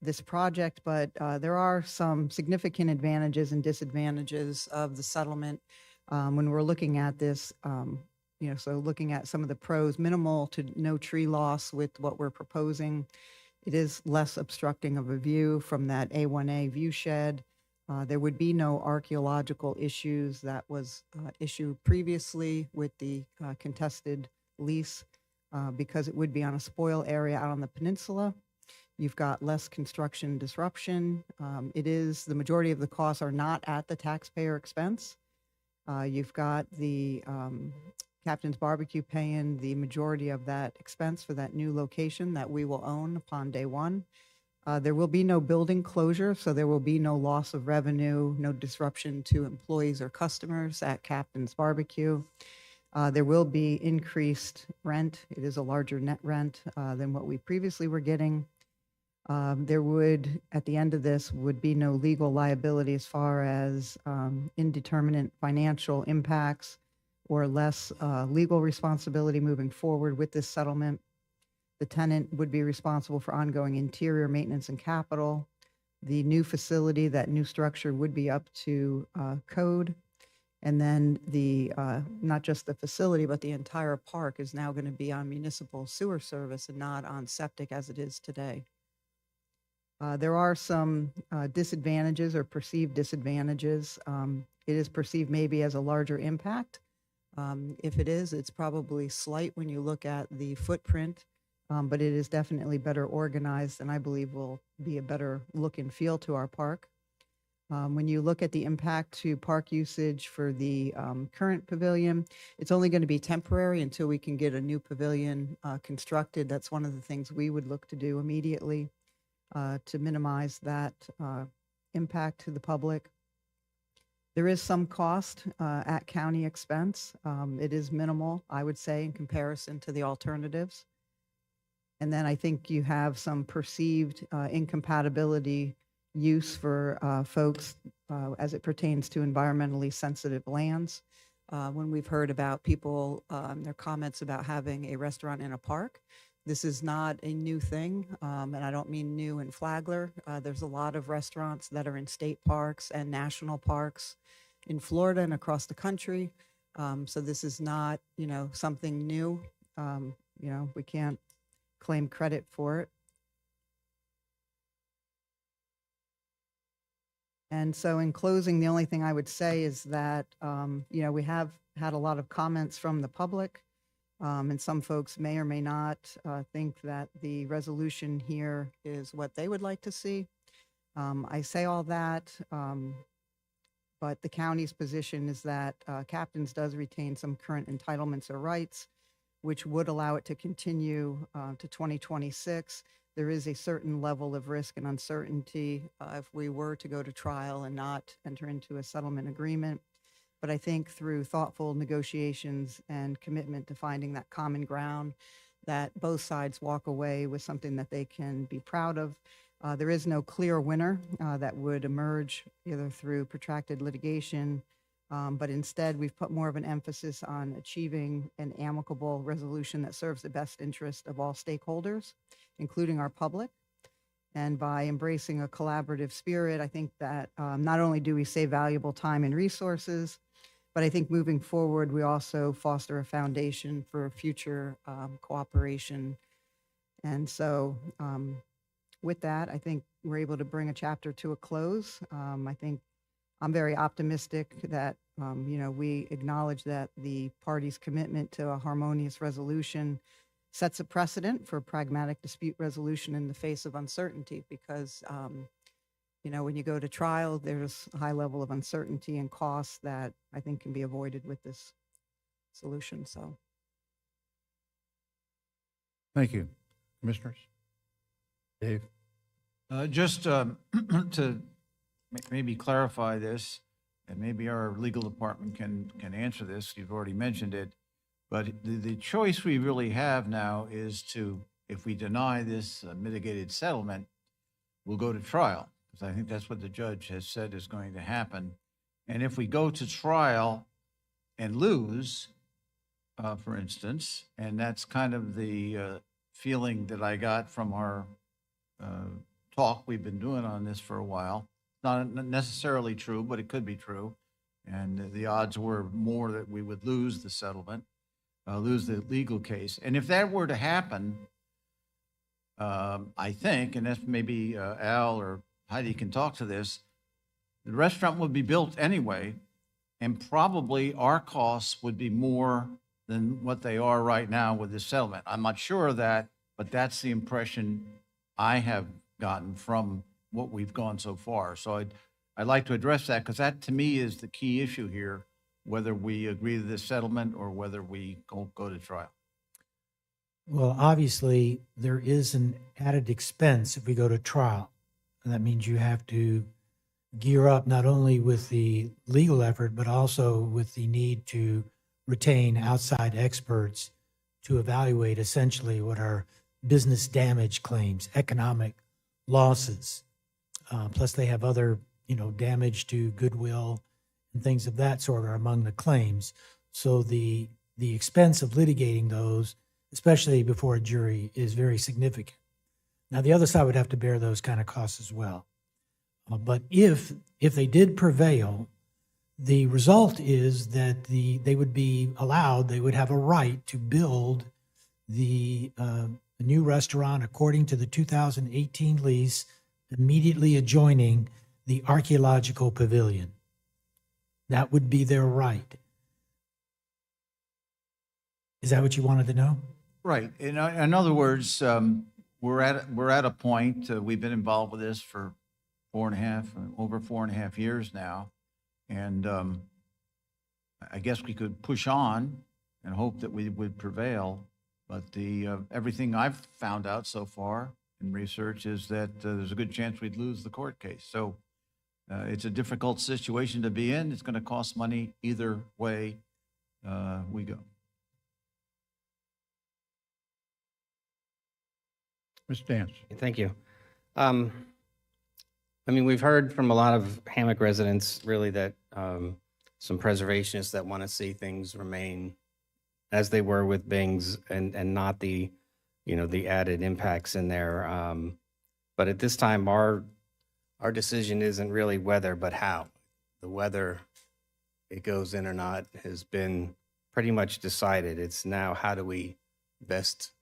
this project, but there are some significant advantages and disadvantages of the settlement when we're looking at this. So looking at some of the pros, minimal to no tree loss with what we're proposing. It is less obstructing of a view from that A1A view shed. There would be no archaeological issues that was issued previously with the contested lease because it would be on a spoil area out on the peninsula. You've got less construction disruption. The majority of the costs are not at the taxpayer expense. You've got the Captain's Barbecue paying the majority of that expense for that new location that we will own upon day one. There will be no building closure, so there will be no loss of revenue, no disruption to employees or customers at Captain's Barbecue. There will be increased rent. It is a larger net rent than what we previously were getting. There would, at the end of this, would be no legal liability as far as indeterminate financial impacts or less legal responsibility moving forward with this settlement. The tenant would be responsible for ongoing interior maintenance and capital. The new facility, that new structure would be up to code. And then not just the facility, but the entire park is now going to be on municipal sewer service and not on septic as it is today. There are some disadvantages or perceived disadvantages. It is perceived maybe as a larger impact. If it is, it's probably slight when you look at the footprint, but it is definitely better organized and I believe will be a better look and feel to our park. When you look at the impact to park usage for the current pavilion, it's only going to be temporary until we can get a new pavilion constructed. That's one of the things we would look to do immediately to minimize that impact to the public. There is some cost at county expense. It is minimal, I would say, in comparison to the alternatives. And then I think you have some perceived incompatibility use for folks as it pertains to environmentally sensitive lands. When we've heard about people, their comments about having a restaurant in a park, this is not a new thing, and I don't mean new in Flagler. There's a lot of restaurants that are in state parks and national parks in Florida and across the country. So this is not, something new. We can't claim credit for it. And so in closing, the only thing I would say is that, we have had a lot of comments from the public. And some folks may or may not think that the resolution here is what they would like to see. I say all that, but the county's position is that Captain's does retain some current entitlements or rights, which would allow it to continue to 2026. There is a certain level of risk and uncertainty if we were to go to trial and not enter into a settlement agreement. But I think through thoughtful negotiations and commitment to finding that common ground, that both sides walk away with something that they can be proud of. There is no clear winner that would emerge either through protracted litigation, but instead we've put more of an emphasis on achieving an amicable resolution that serves the best interest of all stakeholders, including our public. And by embracing a collaborative spirit, I think that not only do we save valuable time and resources, but I think moving forward, we also foster a foundation for future cooperation. And so with that, I think we're able to bring a chapter to a close. I think I'm very optimistic that, we acknowledge that the parties' commitment to a harmonious resolution sets a precedent for pragmatic dispute resolution in the face of uncertainty because, when you go to trial, there's a high level of uncertainty and costs that I think can be avoided with this solution. So, Thank you. Commissioners? Dave? Just to maybe clarify this, and maybe our legal department can answer this, you've already mentioned it, but the choice we really have now is to, if we deny this mitigated settlement, we'll go to trial, because I think that's what the judge has said is going to happen. And if we go to trial and lose, for instance, and that's kind of the feeling that I got from our talk we've been doing on this for a while. Not necessarily true, but it could be true. And the odds were more that we would lose the settlement, lose the legal case. And if that were to happen, I think, and that's maybe Al or Heidi can talk to this, the restaurant would be built anyway, and probably our costs would be more than what they are right now with this settlement. I'm not sure of that, but that's the impression I have gotten from what we've gone so far. So I'd like to address that, because that to me is the key issue here, whether we agree to this settlement or whether we go to trial. Well, obviously, there is an added expense if we go to trial. And that means you have to gear up not only with the legal effort, but also with the need to retain outside experts to evaluate essentially what are business damage claims, economic losses. Plus, they have other, damage to goodwill and things of that sort are among the claims. So the expense of litigating those, especially before a jury, is very significant. Now, the other side would have to bear those kind of costs as well. But if they did prevail, the result is that they would be allowed, they would have a right to build the new restaurant according to the 2018 lease immediately adjoining the archaeological pavilion. That would be their right. Is that what you wanted to know? Right. In other words, we're at a point, we've been involved with this for over 4.5 years now. And I guess we could push on and hope that we would prevail. But everything I've found out so far in research is that there's a good chance we'd lose the court case. So it's a difficult situation to be in. It's going to cost money either way we go. Mr. Dance. Thank you. We've heard from a lot of Hammock residents really that some preservationists that want to see things remain as they were with Bing's and not the added impacts in there. But at this time, our decision isn't really whether, but how. The whether it goes in or not has been pretty much decided. It's now how do we best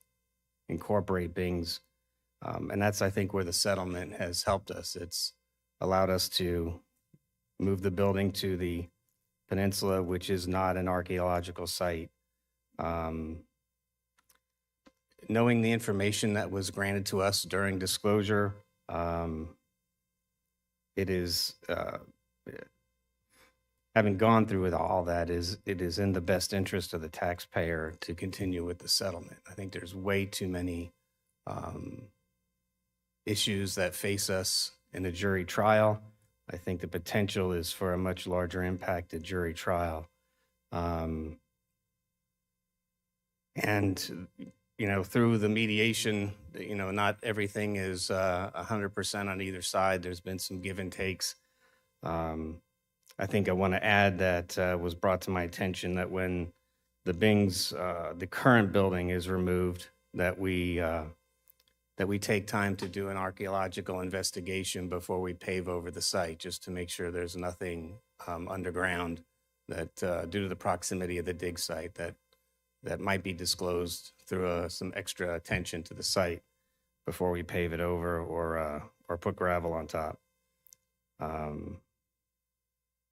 incorporate Bing's. And that's, I think, where the settlement has helped us. It's allowed us to move the building to the peninsula, which is not an archaeological site. Knowing the information that was granted to us during disclosure, it is, having gone through with all that, it is in the best interest of the taxpayer to continue with the settlement. I think there's way too many issues that face us in a jury trial. I think the potential is for a much larger impact at jury trial. And, through the mediation, not everything is 100% on either side. There's been some give and takes. I think I want to add that was brought to my attention that when the Bing's, the current building is removed, that we take time to do an archaeological investigation before we pave over the site, just to make sure there's nothing underground that, due to the proximity of the dig site, that might be disclosed through some extra attention to the site before we pave it over or put gravel on top. But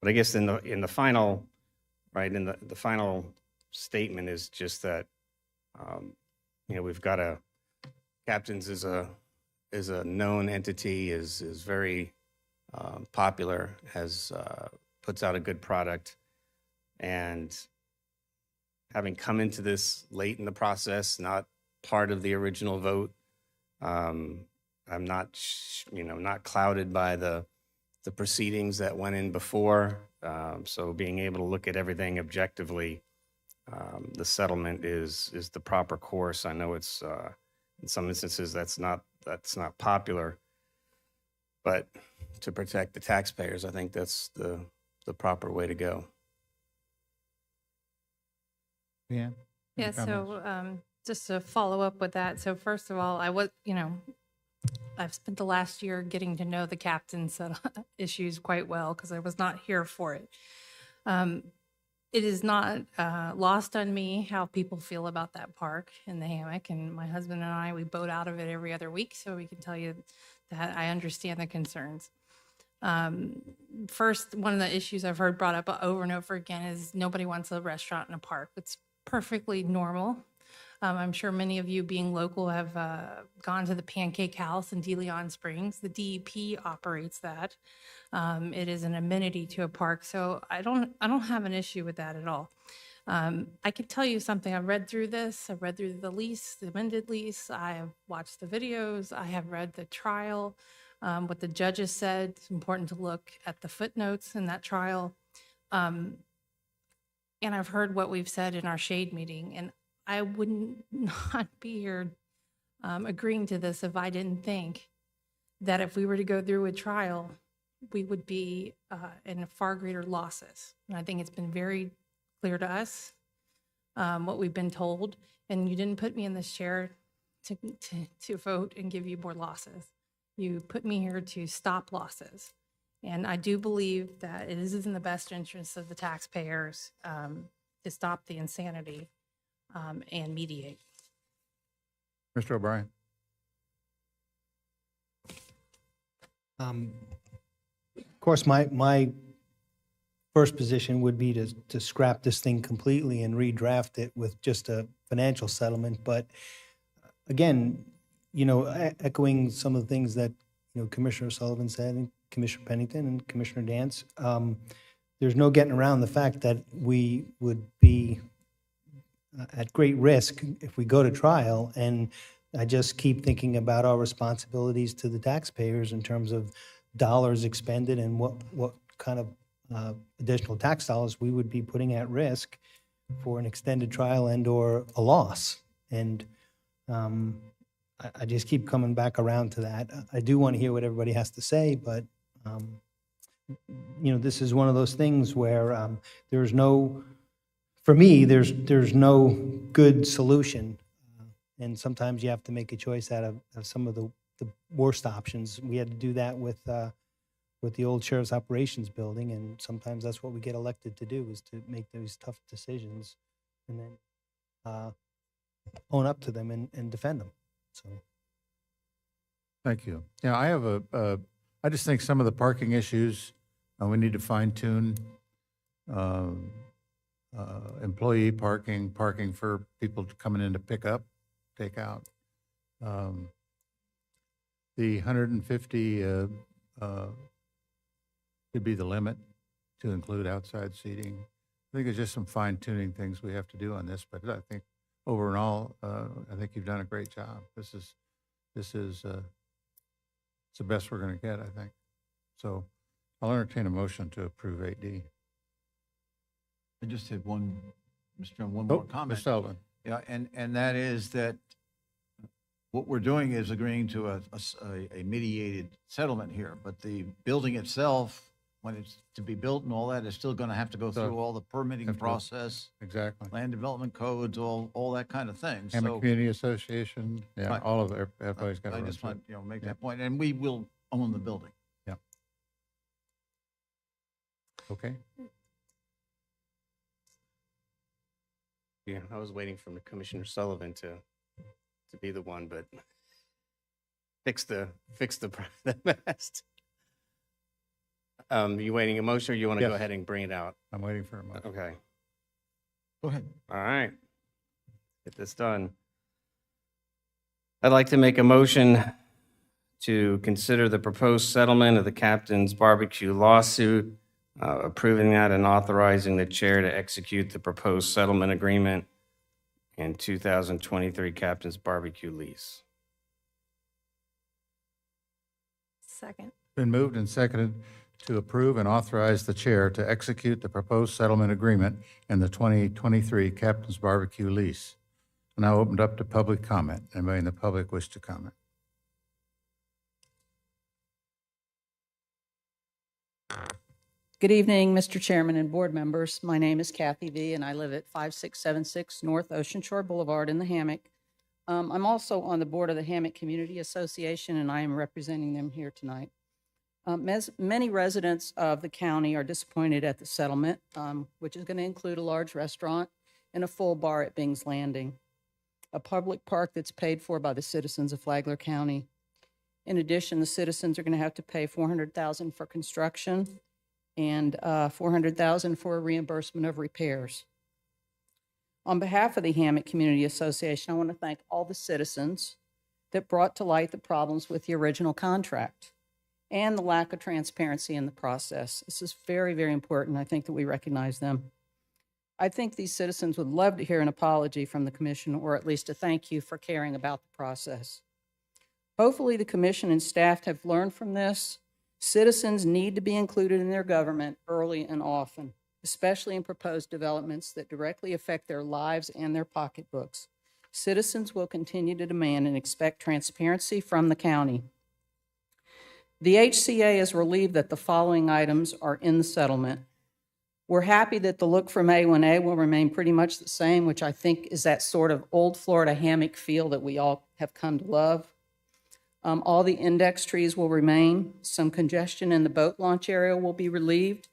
I guess in the final, right, in the final statement is just that, we've got Captain's is a known entity, is very popular, puts out a good product, and having come into this late in the process, not part of the original vote, I I'm not, not clouded by the proceedings that went in before. So being able to look at everything objectively, the settlement is the proper course. I know it's, in some instances, that's not popular, but to protect the taxpayers, I think that's the proper way to go. Leanne? Yeah, any comments? so just to follow up with that, so first of all, I've spent the last year getting to know the captain's issues quite well because I was not here for it. It is not lost on me how people feel about that park in the hammock, and my husband and I, we boat out of it every other week, so we can tell you that I understand the concerns. First, one of the issues I've heard brought up over and over again is nobody wants a restaurant in a park. It's perfectly normal. I'm sure many of you, being local, have gone to the Pancake House in De Leon Springs. The DEP operates that. It is an amenity to a park, so I don't have an issue with that at all. I can tell you something. I've read through this. I've read through the lease, the amended lease. I have watched the videos. I have read the trial. What the judges said. It's important to look at the footnotes in that trial. And I've heard what we've said in our shade meeting, and I would not be here agreeing to this if I didn't think that if we were to go through a trial, we would be in far greater losses. And I think it's been very clear to us what we've been told. And you didn't put me in this chair to vote and give you more losses. You put me here to stop losses. And I do believe that it is in the best interest of the taxpayers to stop the insanity and mediate. Mr. O'Brien? Of course, my first position would be to scrap this thing completely and redraft it with just a financial settlement. But again, echoing some of the things that, Commissioner Sullivan said, and Commissioner Pennington and Commissioner Dance, there's no getting around the fact that we would be at great risk if we go to trial. And I just keep thinking about our responsibilities to the taxpayers in terms of dollars expended and what kind of additional tax dollars we would be putting at risk for an extended trial and or a loss. And I just keep coming back around to that. I do want to hear what everybody has to say, but this is one of those things where there's no good solution. And sometimes you have to make a choice out of some of the worst options. We had to do that with the old Sheriff's Operations Building, and sometimes that's what we get elected to do, is to make those tough decisions and then own up to them and defend them. So, Thank you. Yeah, I just think some of the parking issues, we need to fine tune. Employee parking for people coming in to pick up, take out. The 150 could be the limit to include outside seating. I think there's just some fine tuning things we have to do on this, but I think overall, I think you've done a great job. This is it's the best we're going to get, I think. So I'll entertain a motion to approve 8D. I just had one more Ms. comment. Sullivan. Yeah, and that is that what we're doing is agreeing to a mediated settlement here, but the building itself, when it's to be built and all that, is still going to have to go through all the permitting process, Exactly. land development codes, all that kind of thing. Hammond So Community Association, yeah, Right. all of it, everybody's got to I run just through want it. make Yeah. that point, and we will own the building. Yeah. Okay. Yeah, I was waiting for Commissioner Sullivan to be the one, but fix the mess. You waiting a motion, or you want to go Yes. ahead and bring it out? I'm waiting for a motion. Okay. Go ahead. All right. Get this done. I'd like to make a motion to consider the proposed settlement of the Captain's Barbecue lawsuit, approving that and authorizing the chair to execute the proposed settlement agreement and 2023 Captain's Barbecue lease. Second. Been moved and seconded to approve and authorize the chair to execute the proposed settlement agreement in the 2023 Captain's Barbecue lease. Now opened up to public comment. Anybody in the public wish to comment? Good evening, Mr. Chairman and board members. My name is Kathy V., and I live at 5676 North Ocean Shore Boulevard in the Hammock. I'm also on the board of the Hammock Community Association, and I am representing them here tonight. Many residents of the county are disappointed at the settlement, which is going to include a large restaurant and a full bar at Bing's Landing, a public park that's paid for by the citizens of Flagler County. In addition, the citizens are going to have to pay $400,000 for construction and $400,000 for a reimbursement of repairs. On behalf of the Hammock Community Association, I want to thank all the citizens that brought to light the problems with the original contract and the lack of transparency in the process. This is very, very important. I think that we recognize them. I think these citizens would love to hear an apology from the commission, or at least a thank you for caring about the process. Hopefully the commission and staff have learned from this. Citizens need to be included in their government early and often, especially in proposed developments that directly affect their lives and their pocketbooks. Citizens will continue to demand and expect transparency from the county. The HCA is relieved that the following items are in the settlement. We're happy that the look from A1A will remain pretty much the same, which I think is that sort of old Florida hammock feel that we all have come to love. All the index trees will remain. Some congestion in the boat launch area will be relieved.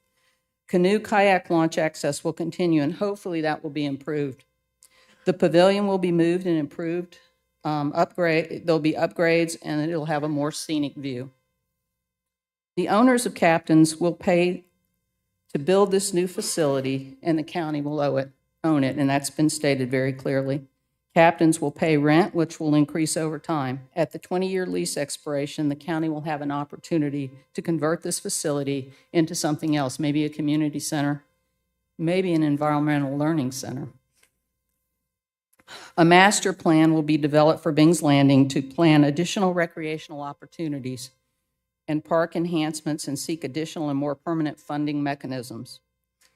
Canoe kayak launch access will continue, and hopefully that will be improved. The pavilion will be moved and improved. There'll be upgrades, and it'll have a more scenic view. The owners of Captain's will pay to build this new facility, and the county will own it, and that's been stated very clearly. Captain's will pay rent, which will increase over time. At the 20-year lease expiration, the county will have an opportunity to convert this facility into something else, maybe a community center, maybe an environmental learning center. A master plan will be developed for Bing's Landing to plan additional recreational opportunities and park enhancements and seek additional and more permanent funding mechanisms.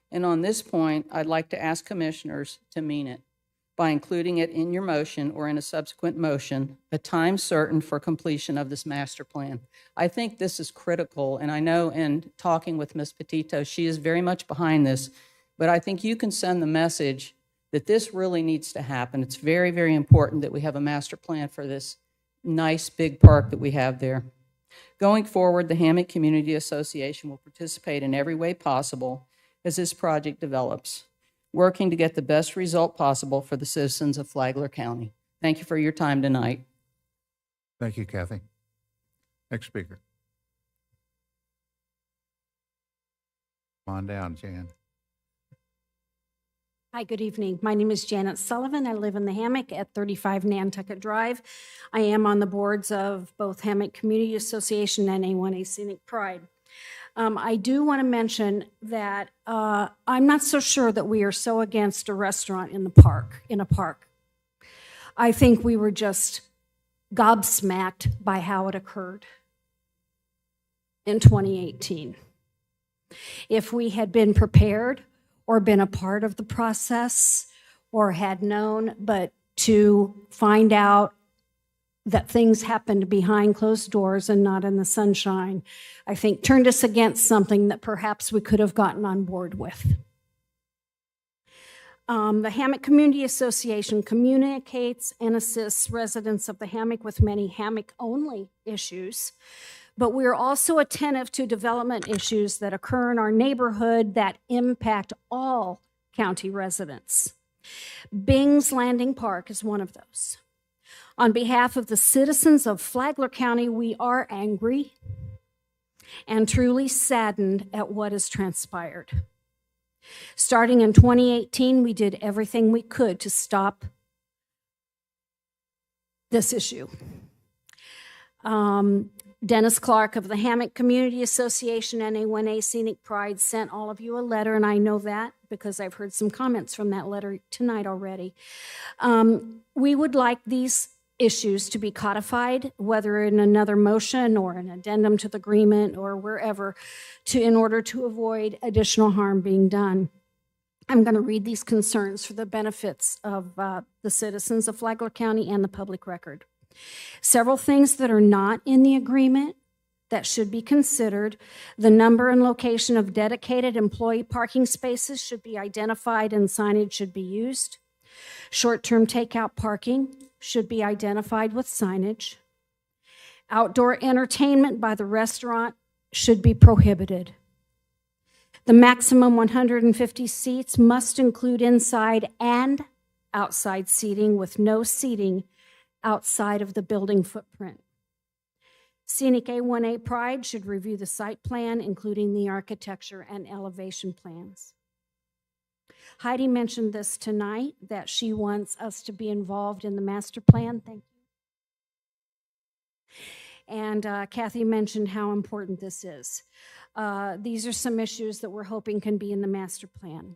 And on this point, I'd like to ask commissioners to mean it by including it in your motion or in a subsequent motion, a time certain for completion of this master plan. I think this is critical, and I know in talking with Ms. Petito, she is very much behind this, but I think you can send the message that this really needs to happen. It's very, very important that we have a master plan for this nice big park that we have there. Going forward, the Hammock Community Association will participate in every way possible as this project develops, working to get the best result possible for the citizens of Flagler County. Thank you for your time tonight. Thank you, Kathy. Next speaker. Come on down, Jan. Hi, good evening. My name is Janet Sullivan. I live in the Hammock at 35 Nantucket Drive. I am on the boards of both Hammock Community Association and A1A Scenic Pride. I do want to mention that I'm not so sure that we are so against a restaurant in a park. I think we were just gobsmacked by how it occurred in 2018. If we had been prepared or been a part of the process or had known, but to find out that things happened behind closed doors and not in the sunshine, I think turned us against something that perhaps we could have gotten on board with. The Hammock Community Association communicates and assists residents of the Hammock with many Hammock-only issues, but we're also attentive to development issues that occur in our neighborhood that impact all county residents. Bing's Landing Park is one of those. On behalf of the citizens of Flagler County, we are angry and truly saddened at what has transpired. Starting in 2018, we did everything we could to stop this issue. Dennis Clark of the Hammock Community Association and A1A Scenic Pride sent all of you a letter, and I know that because I've heard some comments from that letter tonight already. We would like these issues to be codified, whether in another motion or an addendum to the agreement or wherever, in order to avoid additional harm being done. I'm going to read these concerns for the benefits of the citizens of Flagler County and the public record. Several things that are not in the agreement that should be considered. The number and location of dedicated employee parking spaces should be identified and signage should be used. Short-term takeout parking should be identified with signage. Outdoor entertainment by the restaurant should be prohibited. The maximum 150 seats must include inside and outside seating with no seating outside of the building footprint. Scenic A1A Pride should review the site plan, including the architecture and elevation plans. Heidi mentioned this tonight, that she wants us to be involved in the master plan. Thank you. And Kathy mentioned how important this is. These are some issues that we're hoping can be in the master plan.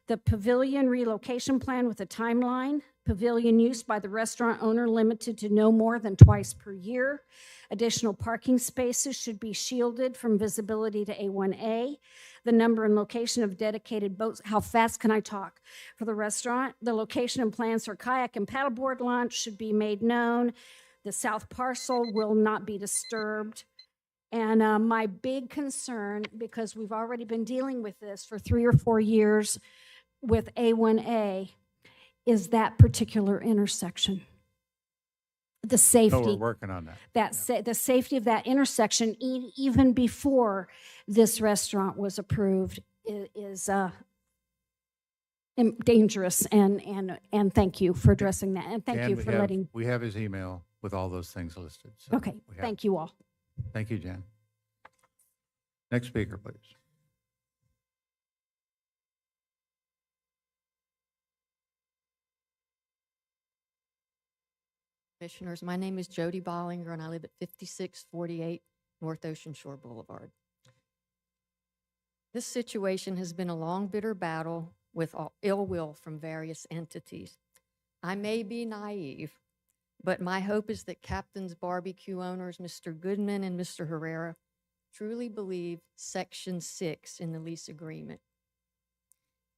The pavilion relocation plan with a timeline. Pavilion use by the restaurant owner limited to no more than twice per year. Additional parking spaces should be shielded from visibility to A1A. The number and location of dedicated boats. How fast can I talk? For the restaurant, the location and plans for kayak and paddleboard launch should be made known. The south parcel will not be disturbed. And my big concern, because we've already been dealing with this for 3 or 4 years with A1A, is that particular intersection. The safety. Oh, we're working on that. The safety of that intersection, even before this restaurant was approved, is dangerous. And thank you for addressing that. And thank Jan, you for letting. We have his email with all those things listed. So Okay, we have- thank you all. Thank you, Jan. Next speaker, please. Commissioners, my name is Jody Bollinger, and I live at 5648 North Ocean Shore Boulevard. This situation has been a long, bitter battle with ill will from various entities. I may be naive, but my hope is that Captain's Barbecue owners, Mr. Goodman and Mr. Herrera, truly believe Section 6 in the lease agreement.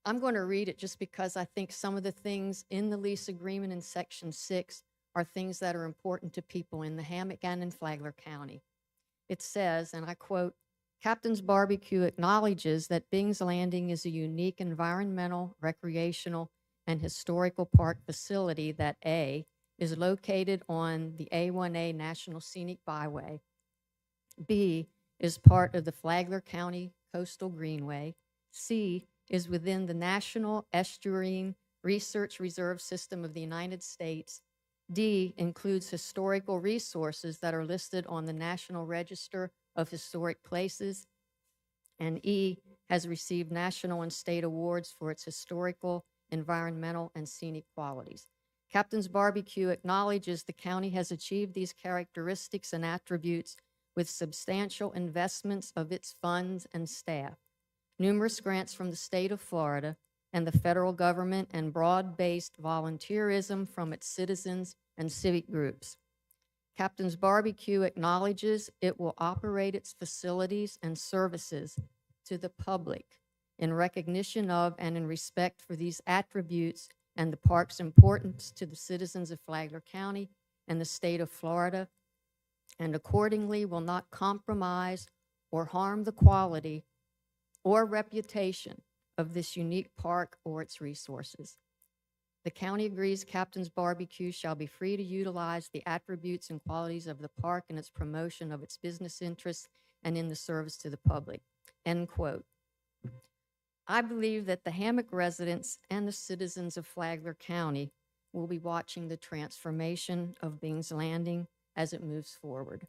I'm going to read it just because I think some of the things in the lease agreement in Section 6 are things that are important to people in the Hammock and in Flagler County. It says, and I quote, Captain's Barbecue acknowledges that Bing's Landing is a unique environmental, recreational, and historical park facility that A, is located on the A1A National Scenic Byway, B, is part of the Flagler County Coastal Greenway, C, is within the National Estuarine Research Reserve System of the United States, D, includes historical resources that are listed on the National Register of Historic Places, and E, has received national and state awards for its historical, environmental, and scenic qualities. Captain's Barbecue acknowledges the county has achieved these characteristics and attributes with substantial investments of its funds and staff, numerous grants from the state of Florida and the federal government, and broad-based volunteerism from its citizens and civic groups. Captain's Barbecue acknowledges it will operate its facilities and services to the public in recognition of and in respect for these attributes and the park's importance to the citizens of Flagler County and the state of Florida, and accordingly will not compromise or harm the quality or reputation of this unique park or its resources. The county agrees Captain's Barbecue shall be free to utilize the attributes and qualities of the park in its promotion of its business interests and in the service to the public. End quote. I believe that the Hammock residents and the citizens of Flagler County will be watching the transformation of Bing's Landing as it moves forward.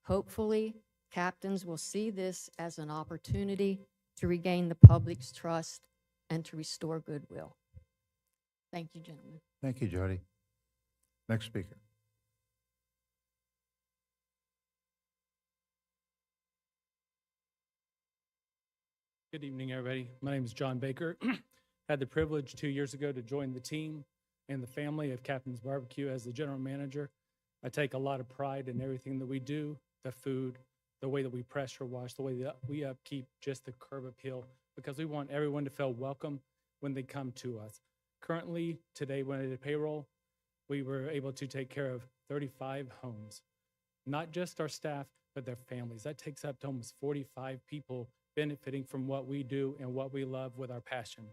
Hopefully, captains will see this as an opportunity to regain the public's trust and to restore goodwill. Thank you, gentlemen. Thank you, Jody. Next speaker. Good evening, everybody. My name is John Baker. Had the privilege 2 years ago to join the team and the family of Captain's Barbecue as the general manager. I take a lot of pride in everything that we do, the food, the way that we pressure wash, the way that we upkeep just the curb appeal, because we want everyone to feel welcome when they come to us. Currently, today when I did payroll, we were able to take care of 35 homes. Not just our staff, but their families. That takes up to almost 45 people benefiting from what we do and what we love with our passion.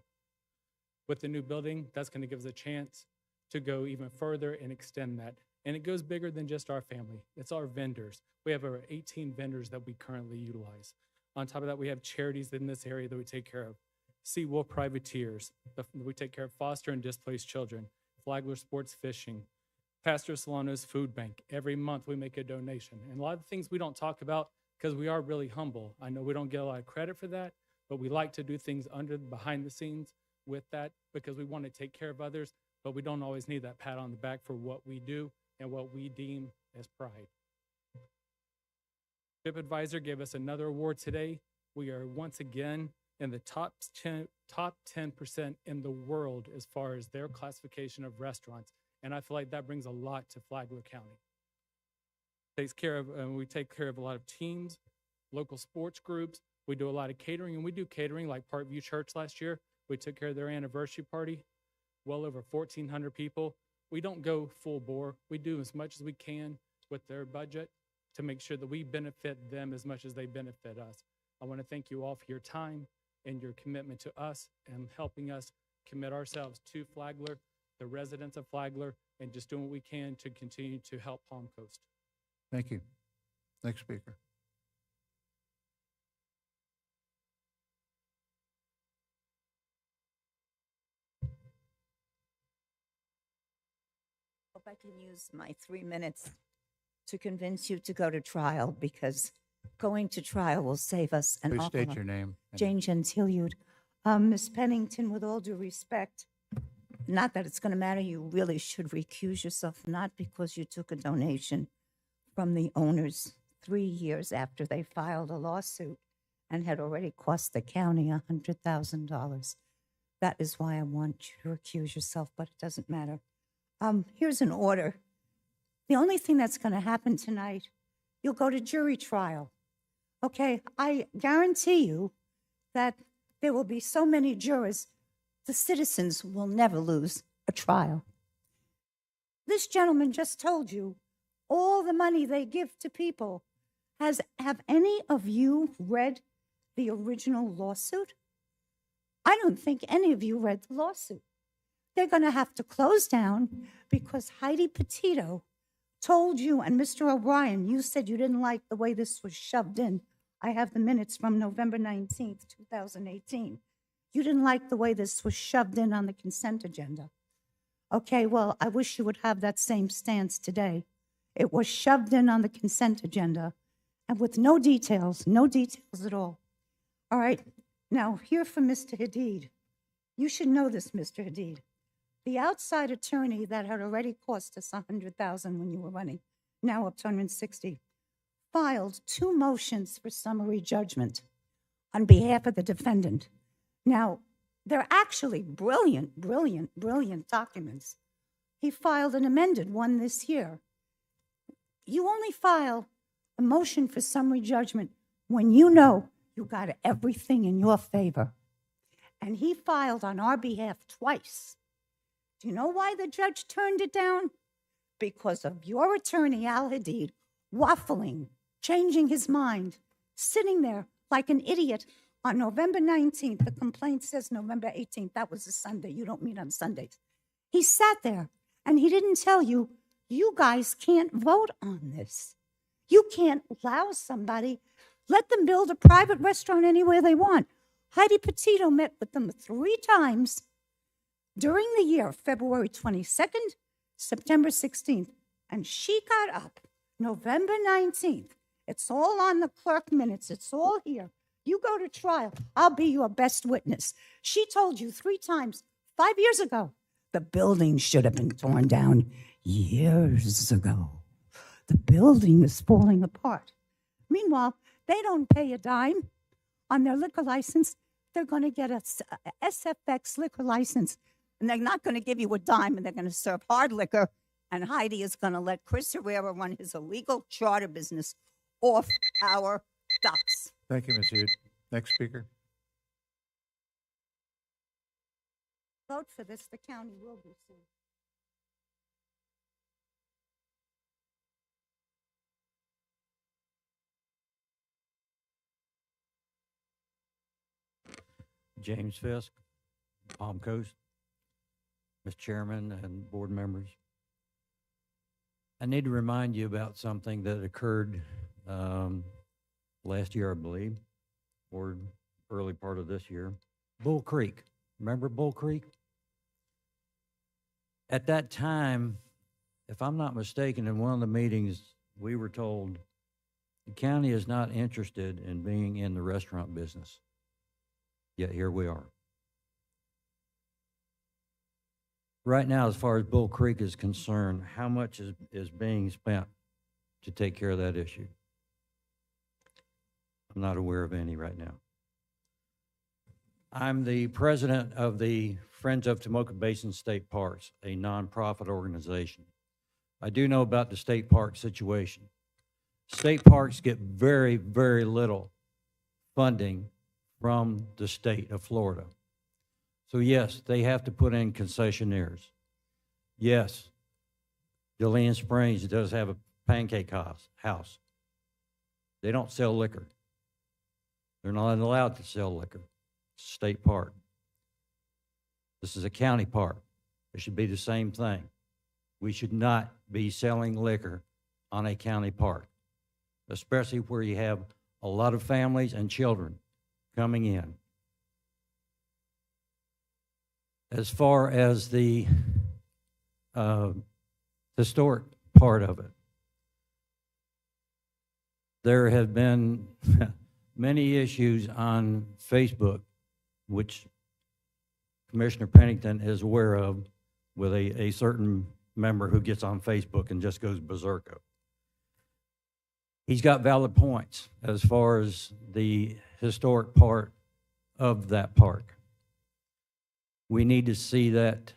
With the new building, that's going to give us a chance to go even further and extend that. And it goes bigger than just our family. It's our vendors. We have over 18 vendors that we currently utilize. On top of that, we have charities in this area that we take care of. Seawolf Privateers, we take care of foster and displaced children. Flagler Sports Fishing, Pastor Solano's Food Bank. Every month we make a donation. And a lot of things we don't talk about because we are really humble. I know we don't get a lot of credit for that, but we like to do things behind the scenes with that because we want to take care of others, but we don't always need that pat on the back for what we do and what we deem as pride. TripAdvisor gave us another award today. We are once again in the top 10% in the world as far as their classification of restaurants. And I feel like that brings a lot to Flagler County. We take care of a lot of teams, local sports groups. We do a lot of catering, and we do catering like Parkview Church last year. We took care of their anniversary party, well over 1,400 people. We don't go full bore. We do as much as we can with their budget to make sure that we benefit them as much as they benefit us. I want to thank you all for your time and your commitment to us and helping us commit ourselves to Flagler, the residents of Flagler, and just doing what we can to continue to help Palm Coast. Thank you. Next speaker. Hope I can use my 3 minutes to convince you to go to trial, because going to trial will save us an Please awful state lot. your name. Jane Gentiliud. Ms. Pennington, with all due respect, not that it's going to matter, you really should recuse yourself, not because you took a donation from the owners 3 years after they filed a lawsuit and had already cost the county $100,000. That is why I want you to recuse yourself, but it doesn't matter. Here's an order. The only thing that's going to happen tonight, you'll go to jury trial. Okay, I guarantee you that there will be so many jurors, the citizens will never lose a trial. This gentleman just told you all the money they give to people. Have any of you read the original lawsuit? I don't think any of you read the lawsuit. They're going to have to close down because Heidi Petito told you, and Mr. O'Brien, you said you didn't like the way this was shoved in. I have the minutes from November 19th, 2018. You didn't like the way this was shoved in on the consent agenda. Okay, well, I wish you would have that same stance today. It was shoved in on the consent agenda and with no details at all. All right, now here for Mr. Hadid. You should know this, Mr. Hadid. The outside attorney that had already cost us $100,000 when you were running, now up to $160,000, filed 2 motions for summary judgment on behalf of the defendant. Now, they're actually brilliant documents. He filed an amended one this year. You only file a motion for summary judgment when you know you got everything in your favor. And he filed on our behalf twice. Do you know why the judge turned it down? Because of your attorney, Al Hadid, waffling, changing his mind, sitting there like an idiot on November 19th. The complaint says November 18th. That was a Sunday. You don't meet on Sundays. He sat there and he didn't tell you, you guys can't vote on this. You can't allow somebody, let them build a private restaurant anywhere they want. Heidi Petito met with them 3 times during the year, February 22nd, September 16th, and she got up November 19th. It's all on the clerk minutes. It's all here. You go to trial. I'll be your best witness. She told you 3 times, 5 years ago, the building should have been torn down years ago. The building is falling apart. Meanwhile, they don't pay a dime on their liquor license. They're going to get a SFX liquor license and they're not going to give you a dime, and they're going to serve hard liquor, and Heidi is going to let Chris Herrera run his illegal charter business off our ducks. Thank you, Ms. Hughes. Next speaker. Vote for this, the county will be sued. James Fisk, Palm Coast, Mr. Chairman and board members. I need to remind you about something that occurred last year, I believe, or early part of this year. Bull Creek. Remember Bull Creek? At that time, if I'm not mistaken, in one of the meetings, we were told the county is not interested in being in the restaurant business. Yet here we are. Right now, as far as Bull Creek is concerned, how much is being spent to take care of that issue? I'm not aware of any right now. I'm the president of the Friends of Tomoka Basin State Parks, a nonprofit organization. I do know about the state park situation. State parks get very, very little funding from the state of Florida. So yes, they have to put in concessionaires. Yes, Julian Springs does have a pancake house. They don't sell liquor. They're not allowed to sell liquor. It's a state park. This is a county park. It should be the same thing. We should not be selling liquor on a county park, especially where you have a lot of families and children coming in. As far as the historic part of it, there have been many issues on Facebook, which Commissioner Pennington is aware of, with a certain member who gets on Facebook and just goes berserko. He's got valid points as far as the historic part of that park. We need to see that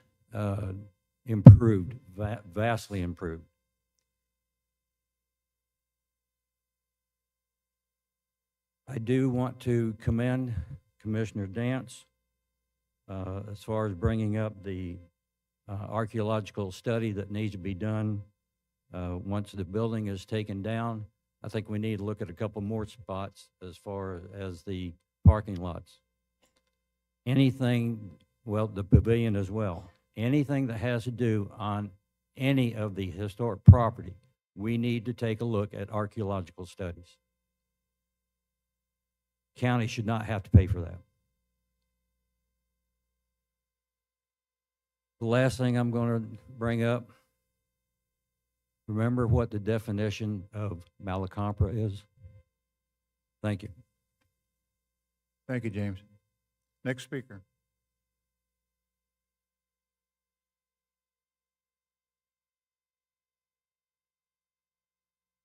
improved, vastly improved. I do want to commend Commissioner Dance as far as bringing up the archaeological study that needs to be done once the building is taken down. I think we need to look at a couple more spots as far as the parking lots. Anything, well, the pavilion as well. Anything that has to do on any of the historic property, we need to take a look at archaeological studies. County should not have to pay for that. The last thing I'm going to bring up, remember what the definition of malacompra is? Thank you. Thank you, James. Next speaker.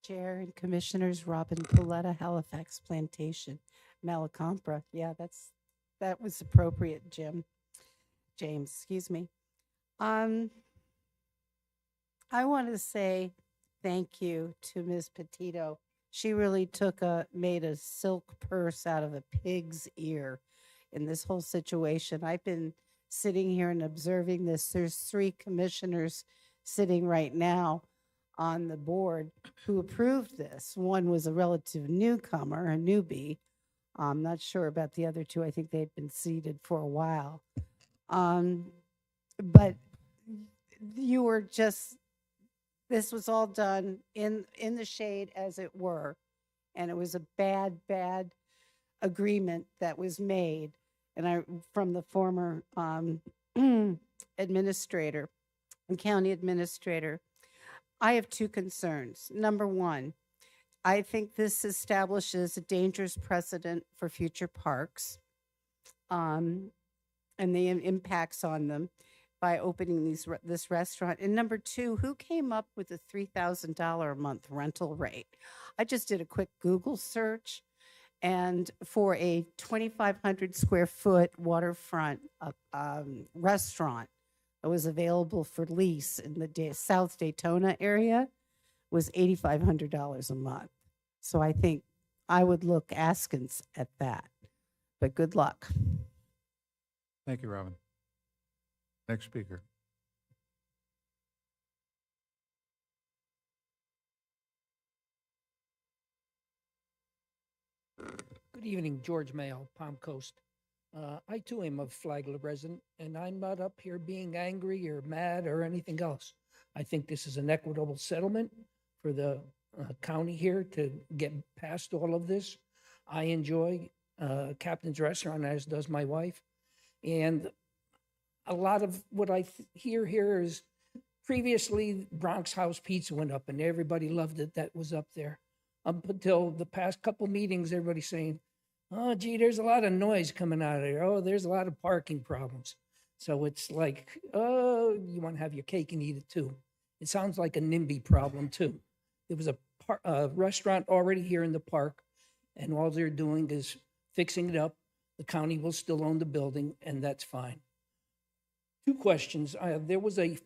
Chair and Commissioners, Robin Pauletta, Halifax Plantation, malacompra. Yeah, that was appropriate, James, excuse me. I want to say thank you to Ms. Petito. She really made a silk purse out of a pig's ear in this whole situation. I've been sitting here and observing this. There's 3 commissioners sitting right now on the board who approved this. One was a relative newcomer, a newbie. I'm not sure about the other 2. I think they'd been seated for a while. But you were just, this was all done in the shade, as it were, and it was a bad agreement that was made, and from the former administrator and county administrator. I have 2 concerns. Number 1, I think this establishes a dangerous precedent for future parks, and the impacts on them by opening this restaurant. And number 2, who came up with a $3,000 a month rental rate? I just did a quick Google search, and for a 2,500 square foot waterfront restaurant, that was available for lease in the South Daytona area was $8,500 a month. So I think I would look askance at that, but good luck. Thank you, Robin. Next speaker. Good evening, George Mayo, Palm Coast. I too am a Flagler resident, and I'm not up here being angry or mad or anything else. I think this is an equitable settlement for the county here to get past all of this. I enjoy Captain's Restaurant, as does my wife. And a lot of what I hear here is previously Bronx House Pizza went up and everybody loved it that was up there. Up until the past couple meetings, everybody's saying, oh, gee, there's a lot of noise coming out of there. Oh, there's a lot of parking problems. So it's like, oh, you want to have your cake and eat it too. It sounds like a NIMBY problem too. There was a restaurant already here in the park, and all they're doing is fixing it up. The county will still own the building, and that's fine. Two questions. There was a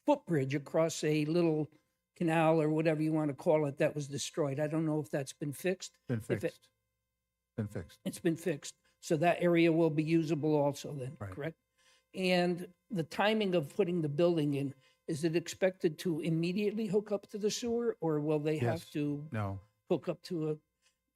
footbridge across a little canal or whatever you want to call it that was destroyed. I don't know if that's been fixed. Been If fixed. Been fixed. It's been fixed. So that area will be usable also then, Right. correct? And the timing of putting the building in, is it expected to immediately hook up to the sewer, or will they have Yes. to No, hook up to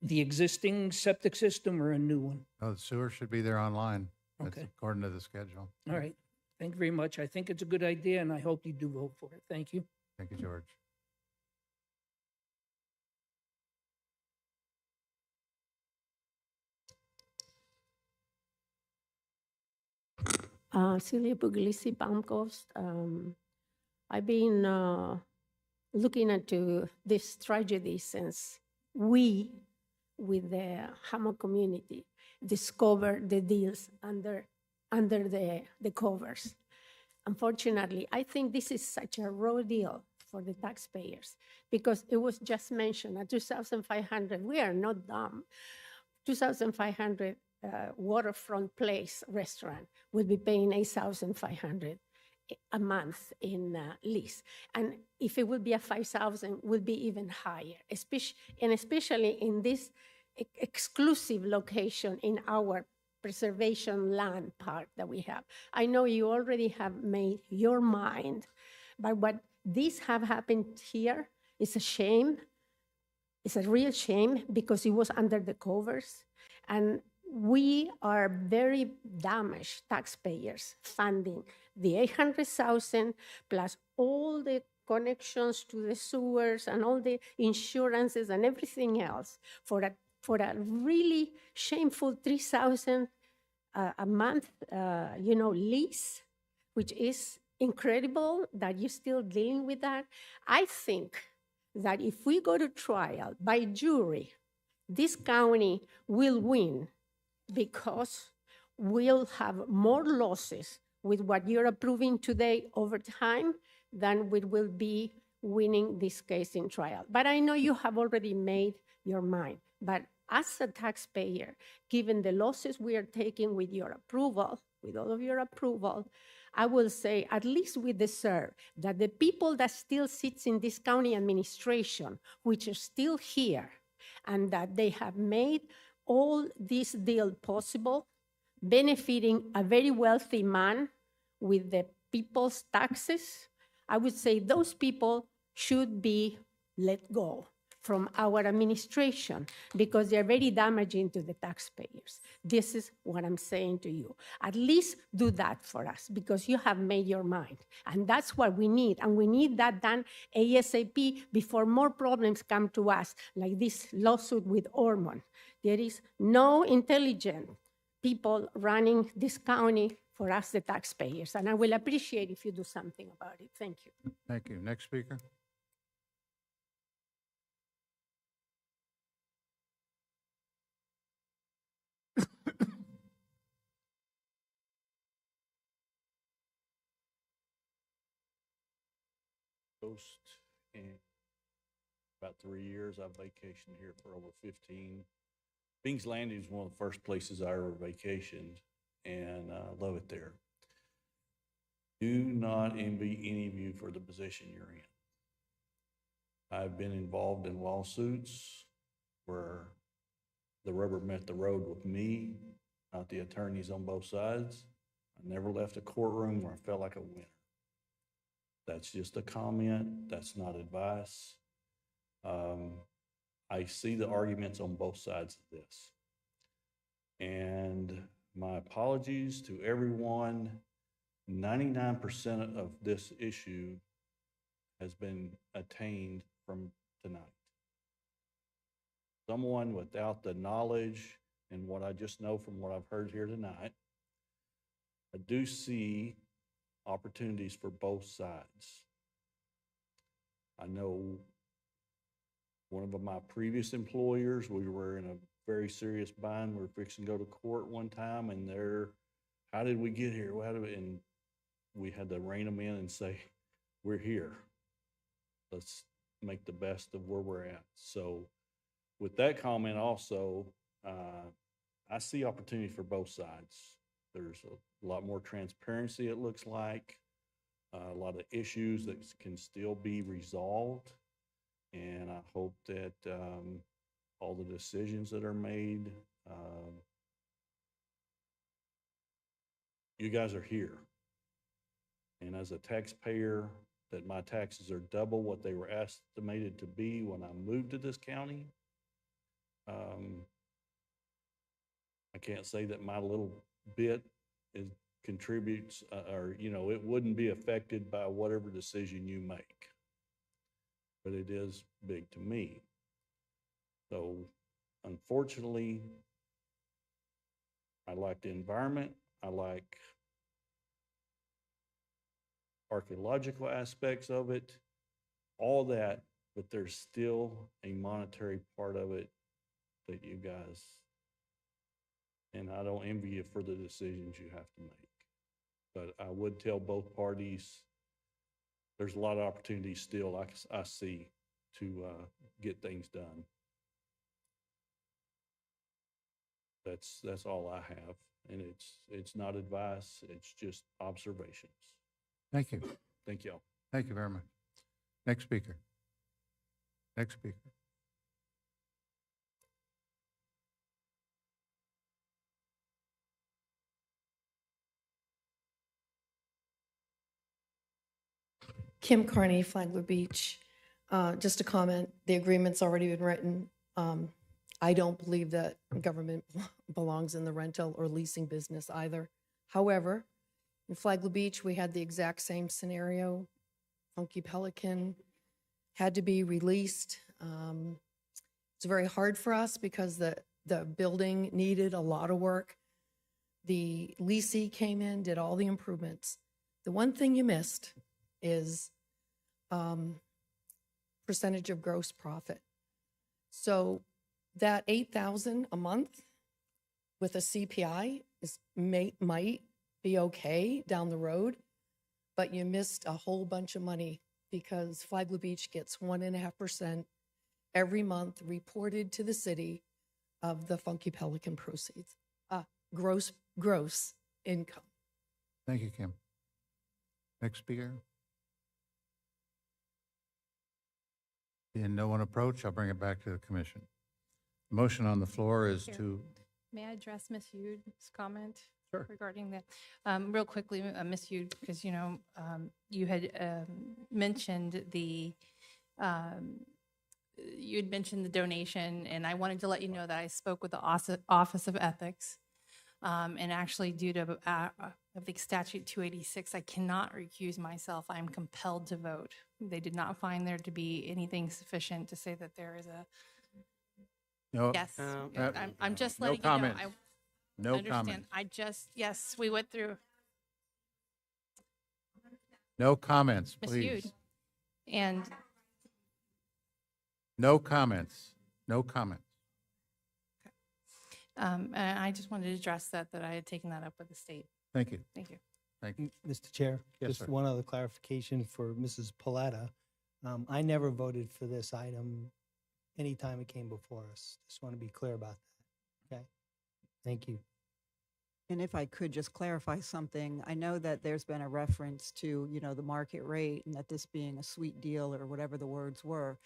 the existing septic system or a new one? no, the sewer should be there online. That's Okay. according to the schedule. All right. Thank you very much. I think it's a good idea, and I hope you do vote for it. Thank you. Thank you, George. Celia Puglisi, Palm Coast. I've been looking into this tragedy since we, with the Hammock community, discovered the deals under the covers. Unfortunately, I think this is such a raw deal for the taxpayers because it was just mentioned at 2,500. We are not dumb. 2,500 waterfront place restaurant would be paying 8,500 a month in lease. And if it would be a 5,000, would be even higher, especially in this exclusive location in our preservation land park that we have. I know you already have made your mind, but what this have happened here is a shame. It's a real shame because it was under the covers. And we are very damaged taxpayers funding the 800,000 plus all the connections to the sewers and all the insurances and everything else for a really shameful 3,000 a month, lease, which is incredible that you're still dealing with that. I think that if we go to trial by jury, this county will win because we'll have more losses with what you're approving today over time than we will be winning this case in trial. But I know you have already made your mind. But as a taxpayer, given the losses we are taking with your approval, with all of your approval, I will say at least we deserve that the people that still sits in this county administration, which are still here, and that they have made all this deal possible, benefiting a very wealthy man with the people's taxes, I would say those people should be let go from our administration because they're very damaging to the taxpayers. This is what I'm saying to you. At least do that for us because you have made your mind. And that's what we need. And we need that done ASAP before more problems come to us, like this lawsuit with Ormond. There is no intelligent people running this county for us, the taxpayers. And I will appreciate if you do something about it. Thank you. Thank you. Next speaker. Coast, and about 3 years I've vacationed here for over 15. Bing's Landing is one of the first places I ever vacationed, and I love it there. Do not envy any of you for the position you're in. I've been involved in lawsuits where the rubber met the road with me, not the attorneys on both sides. I never left a courtroom where I felt like a winner. That's just a comment. That's not advice. I see the arguments on both sides of this. And my apologies to everyone. 99% of this issue has been attained from tonight. Someone without the knowledge and what I just know from what I've heard here tonight, I do see opportunities for both sides. I know one of my previous employers, we were in a very serious bind. We were fixing to go to court one time, and how did we get here? And we had to rein them in and say, we're here. Let's make the best of where we're at. So with that comment also, I see opportunity for both sides. There's a lot more transparency, it looks like, a lot of issues that can still be resolved. And I hope that all the decisions that are made, you guys are here. And as a taxpayer, that my taxes are double what they were estimated to be when I moved to this county. I can't say that my little bit contributes or, it wouldn't be affected by whatever decision you make. But it is big to me. So unfortunately, I like the environment. I like archaeological aspects of it, all that, but there's still a monetary part of it that you guys, and I don't envy you for the decisions you have to make. But I would tell both parties, there's a lot of opportunities still I see to get things done. That's all I have, and it's not advice, it's just observations. Thank you. Thank y'all. Thank you very much. Next speaker. Next speaker. Kim Carney, Flagler Beach. Just a comment, the agreement's already been written. I don't believe that government belongs in the rental or leasing business either. However, in Flagler Beach, we had the exact same scenario. Funky Pelican had to be released. It's very hard for us because the building needed a lot of work. The leasee came in, did all the improvements. The one thing you missed is percentage of gross profit. So that $8,000 a month with a CPI might be okay down the road, but you missed a whole bunch of money because Flagler Beach gets 1.5% every month reported to the city of the Funky Pelican proceeds, gross income. Thank you, Kim. Next speaker. Seeing no one approach, I'll bring it back to the commission. The motion on the floor is Here. to, May I address Ms. Yu's comment regarding that? Real quickly, Ms. Yu, because, you had mentioned the donation, and I wanted to let you know that I spoke with the Office of Ethics. And actually, due to, I think, Statute 286, I cannot recuse myself. I am compelled to vote. They did not find there to be anything sufficient to say that there is a, no. yes. I'm just letting no you know. comments. I No understand. comments. Yes, we went through. No comments, Ms. please. Yude. And No comments. No comments. and I just wanted to address that I had taken that up with the state. Thank you. Thank you. Thank you. Mr. Chair, Yes, just sir. one other clarification for Mrs. Paletta. I never voted for this item anytime it came before us. Just want to be clear about that. Okay? Thank you. And if I could just clarify something, I know that there's been a reference to, the market rate and that this being a sweet deal or whatever the words were.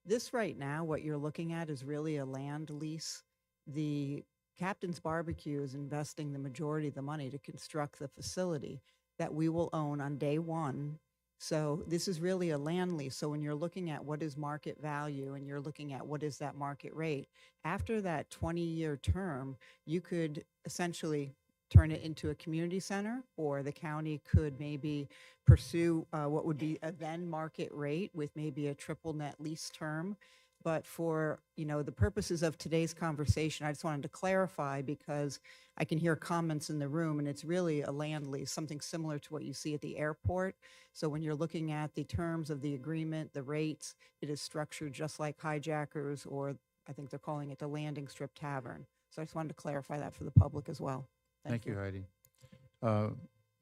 This right now, what you're looking at is really a land lease. The Captain's Barbecue is investing the majority of the money to construct the facility that we will own on day one. So this is really a land lease. So when you're looking at what is market value and you're looking at what is that market rate, after that 20-year term, you could essentially turn it into a community center, or the county could maybe pursue what would be a then market rate with maybe a triple net lease term. But for, the purposes of today's conversation, I just wanted to clarify because I can hear comments in the room and it's really a land lease, something similar to what you see at the airport. So when you're looking at the terms of the agreement, the rates, it is structured just like Hijackers, or I think they're calling it the Landing Strip Tavern. So I just wanted to clarify that for the public as well. Thank you, Heidi.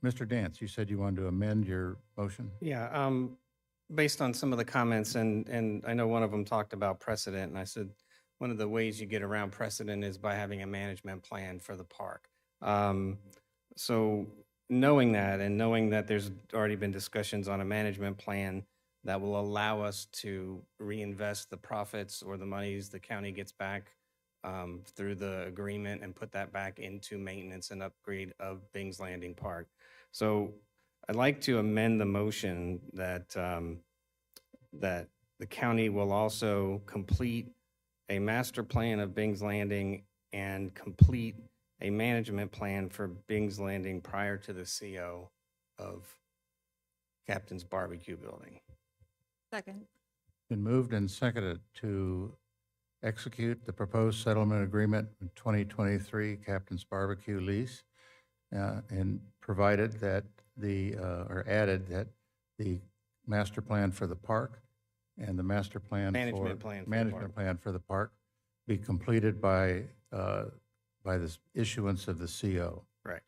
Mr. Dance, you said you wanted to amend your motion? Yeah, based on some of the comments, and I know one of them talked about precedent, and I said one of the ways you get around precedent is by having a management plan for the park. So knowing that, and knowing that there's already been discussions on a management plan that will allow us to reinvest the profits or the monies the county gets back through the agreement and put that back into maintenance and upgrade of Bing's Landing Park. So I'd like to amend the motion that that the county will also complete a master plan of Bing's Landing and complete a management plan for Bing's Landing prior to the CO of Captain's Barbecue Building. Second. Been moved and seconded to execute the proposed settlement agreement in 2023 Captain's Barbecue lease, and provided that or added that the master plan for the park and the master plan Management plan for the management park. plan for the park be completed by this issuance of the CO. Right.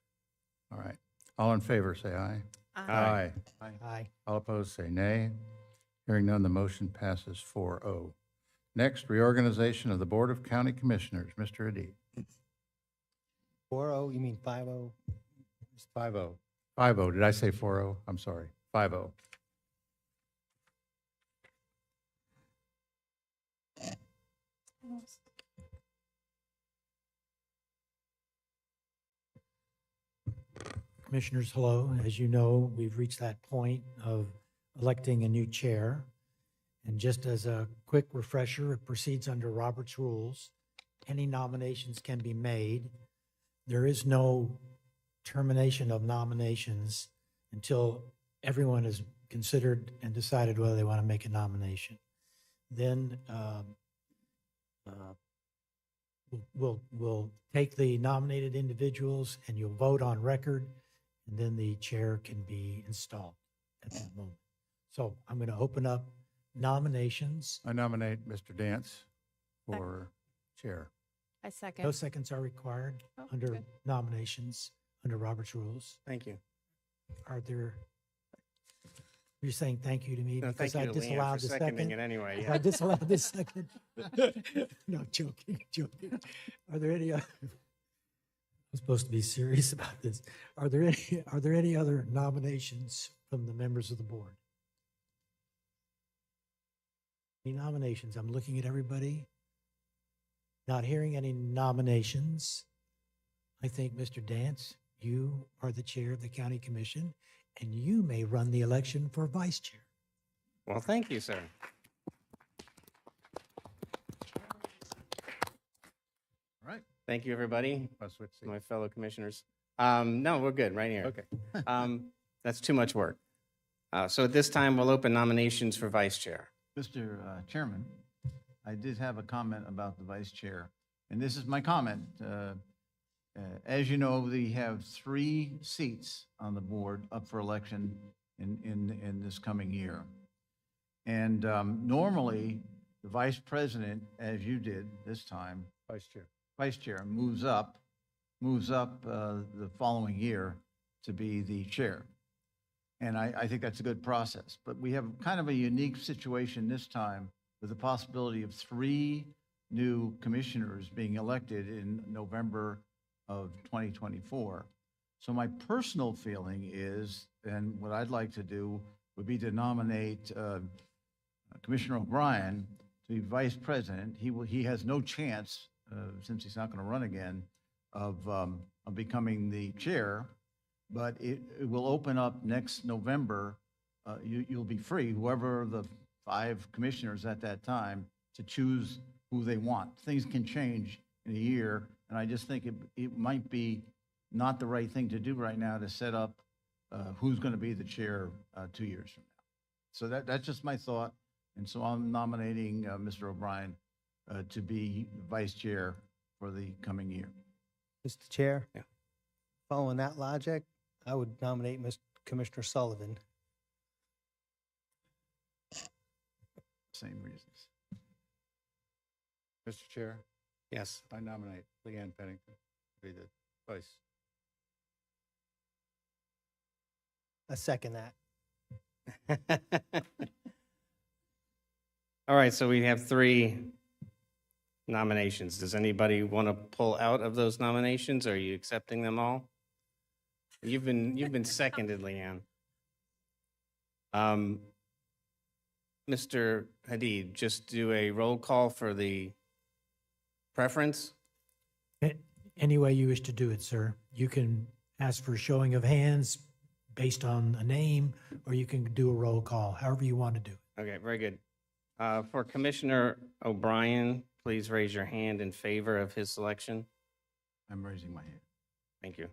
All right. All in favor, say aye. Aye. Aye. Aye. All opposed, say nay. Hearing none, the motion passes 4-0. Next, reorganization of the Board of County Commissioners. Mr. Adi. 4-0, you mean 5-0? It's 5-0. 5-0. Did I say 4-0? I'm sorry. 5-0. Commissioners, hello. As you know, we've reached that point of electing a new chair. And just as a quick refresher, it proceeds under Robert's rules. Any nominations can be made. There is no termination of nominations until everyone has considered and decided whether they want to make a nomination. Then we'll take the nominated individuals and you'll vote on record, and then the chair can be installed at that moment. So I'm going to open up nominations. I nominate Mr. Dance for chair. I second. No seconds are required Oh, under good. nominations, under Robert's rules. Thank you. Are there, you're saying thank you to me No, because thank I you to Leanne disallowed for the seconding second? it anyway. If Yeah. I disallowed this second? No, joking. Are there any, I'm supposed to be serious about this. Are there any other nominations from the members of the board? Any nominations? I'm looking at everybody. Not hearing any nominations. I think, Mr. Dance, you are the chair of the county commission, and you may run the election for vice chair. Well, thank you, sir. All right. Thank you, everybody. I'll switch seats. My fellow commissioners. No, we're good right here. Okay. That's too much work. So at this time, we'll open nominations for vice chair. Mr. Chairman, I did have a comment about the vice chair, and this is my comment. As you know, we have 3 seats on the board up for election in this coming year. And normally, the vice president, as you did this time, vice chair moves up the following year to be the chair. And I think that's a good process. But we have kind of a unique situation this time with the possibility of 3 new commissioners being elected in November of 2024. So my personal feeling is, and what I'd like to do would be to nominate Commissioner O'Brien to be vice president. He has no chance, since he's not going to run again, of becoming the chair, but it will open up next November. You'll be free, whoever the 5 commissioners at that time, to choose who they want. Things can change in a year, and I just think it might be not the right thing to do right now to set up who's going to be the chair 2 years from now. So that's just my thought, and so I'm nominating Mr. O'Brien to be vice chair for the coming year. Mr. Chair? Yeah. Following that logic, I would nominate Commissioner Sullivan. Same reasons. Mr. Chair, Yes. I nominate Leanne Pennington to be the vice. I second that. All right, so we have 3 nominations. Does anybody want to pull out of those nominations? Are you accepting them all? You've been seconded, Leanne. Mr. Hadid, just do a roll call for the preference. Any way you wish to do it, sir. You can ask for a showing of hands based on a name, or you can do a roll call, however you want to do it. Okay, very good. For Commissioner O'Brien, please raise your hand in favor of his selection. I'm raising my hand. Thank you.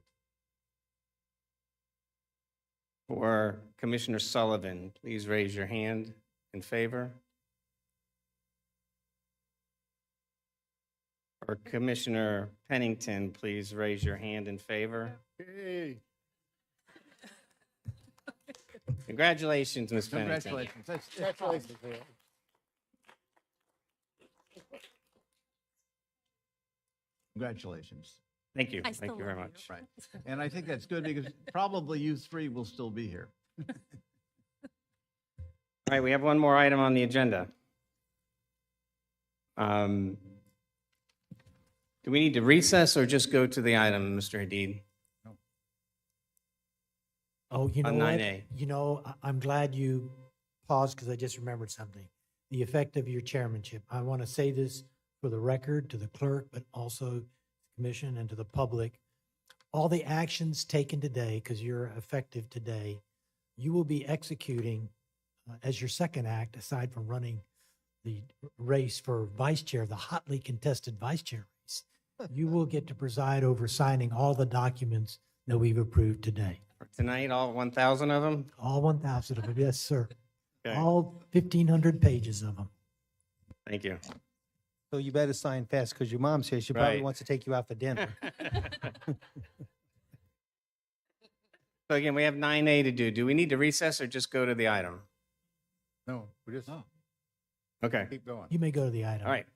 For Commissioner Sullivan, please raise your hand in favor. For Commissioner Pennington, please raise your hand in favor. Hey. Congratulations, Ms. Pennington. Congratulations. Congratulations. Congratulations. Thank you. I still Thank you very love you. much. Right. And I think that's good because probably you 3 will still be here. All right, we have one more item on the agenda. Do we need to recess or just go to the item, Mr. Hadid? Oh, you know On what? 9A. You know, I'm glad you paused because I just remembered something. The effect of your chairmanship. I want to say this for the record, to the clerk, but also to the commission and to the public. All the actions taken today, because you're effective today, you will be executing as your second act, aside from running the race for vice chair, the hotly contested vice chair race. You will get to preside over signing all the documents that we've approved today. For tonight, all 1,000 of them? All 1,000 of them, yes, sir. Okay. All 1,500 pages of them. Thank you. So you better sign fast because your mom says she probably Right. wants to take you out for dinner. So again, we have 9A to do. Do we need to recess or just go to the item? No, we just Okay. keep going. You may go to the item. All right.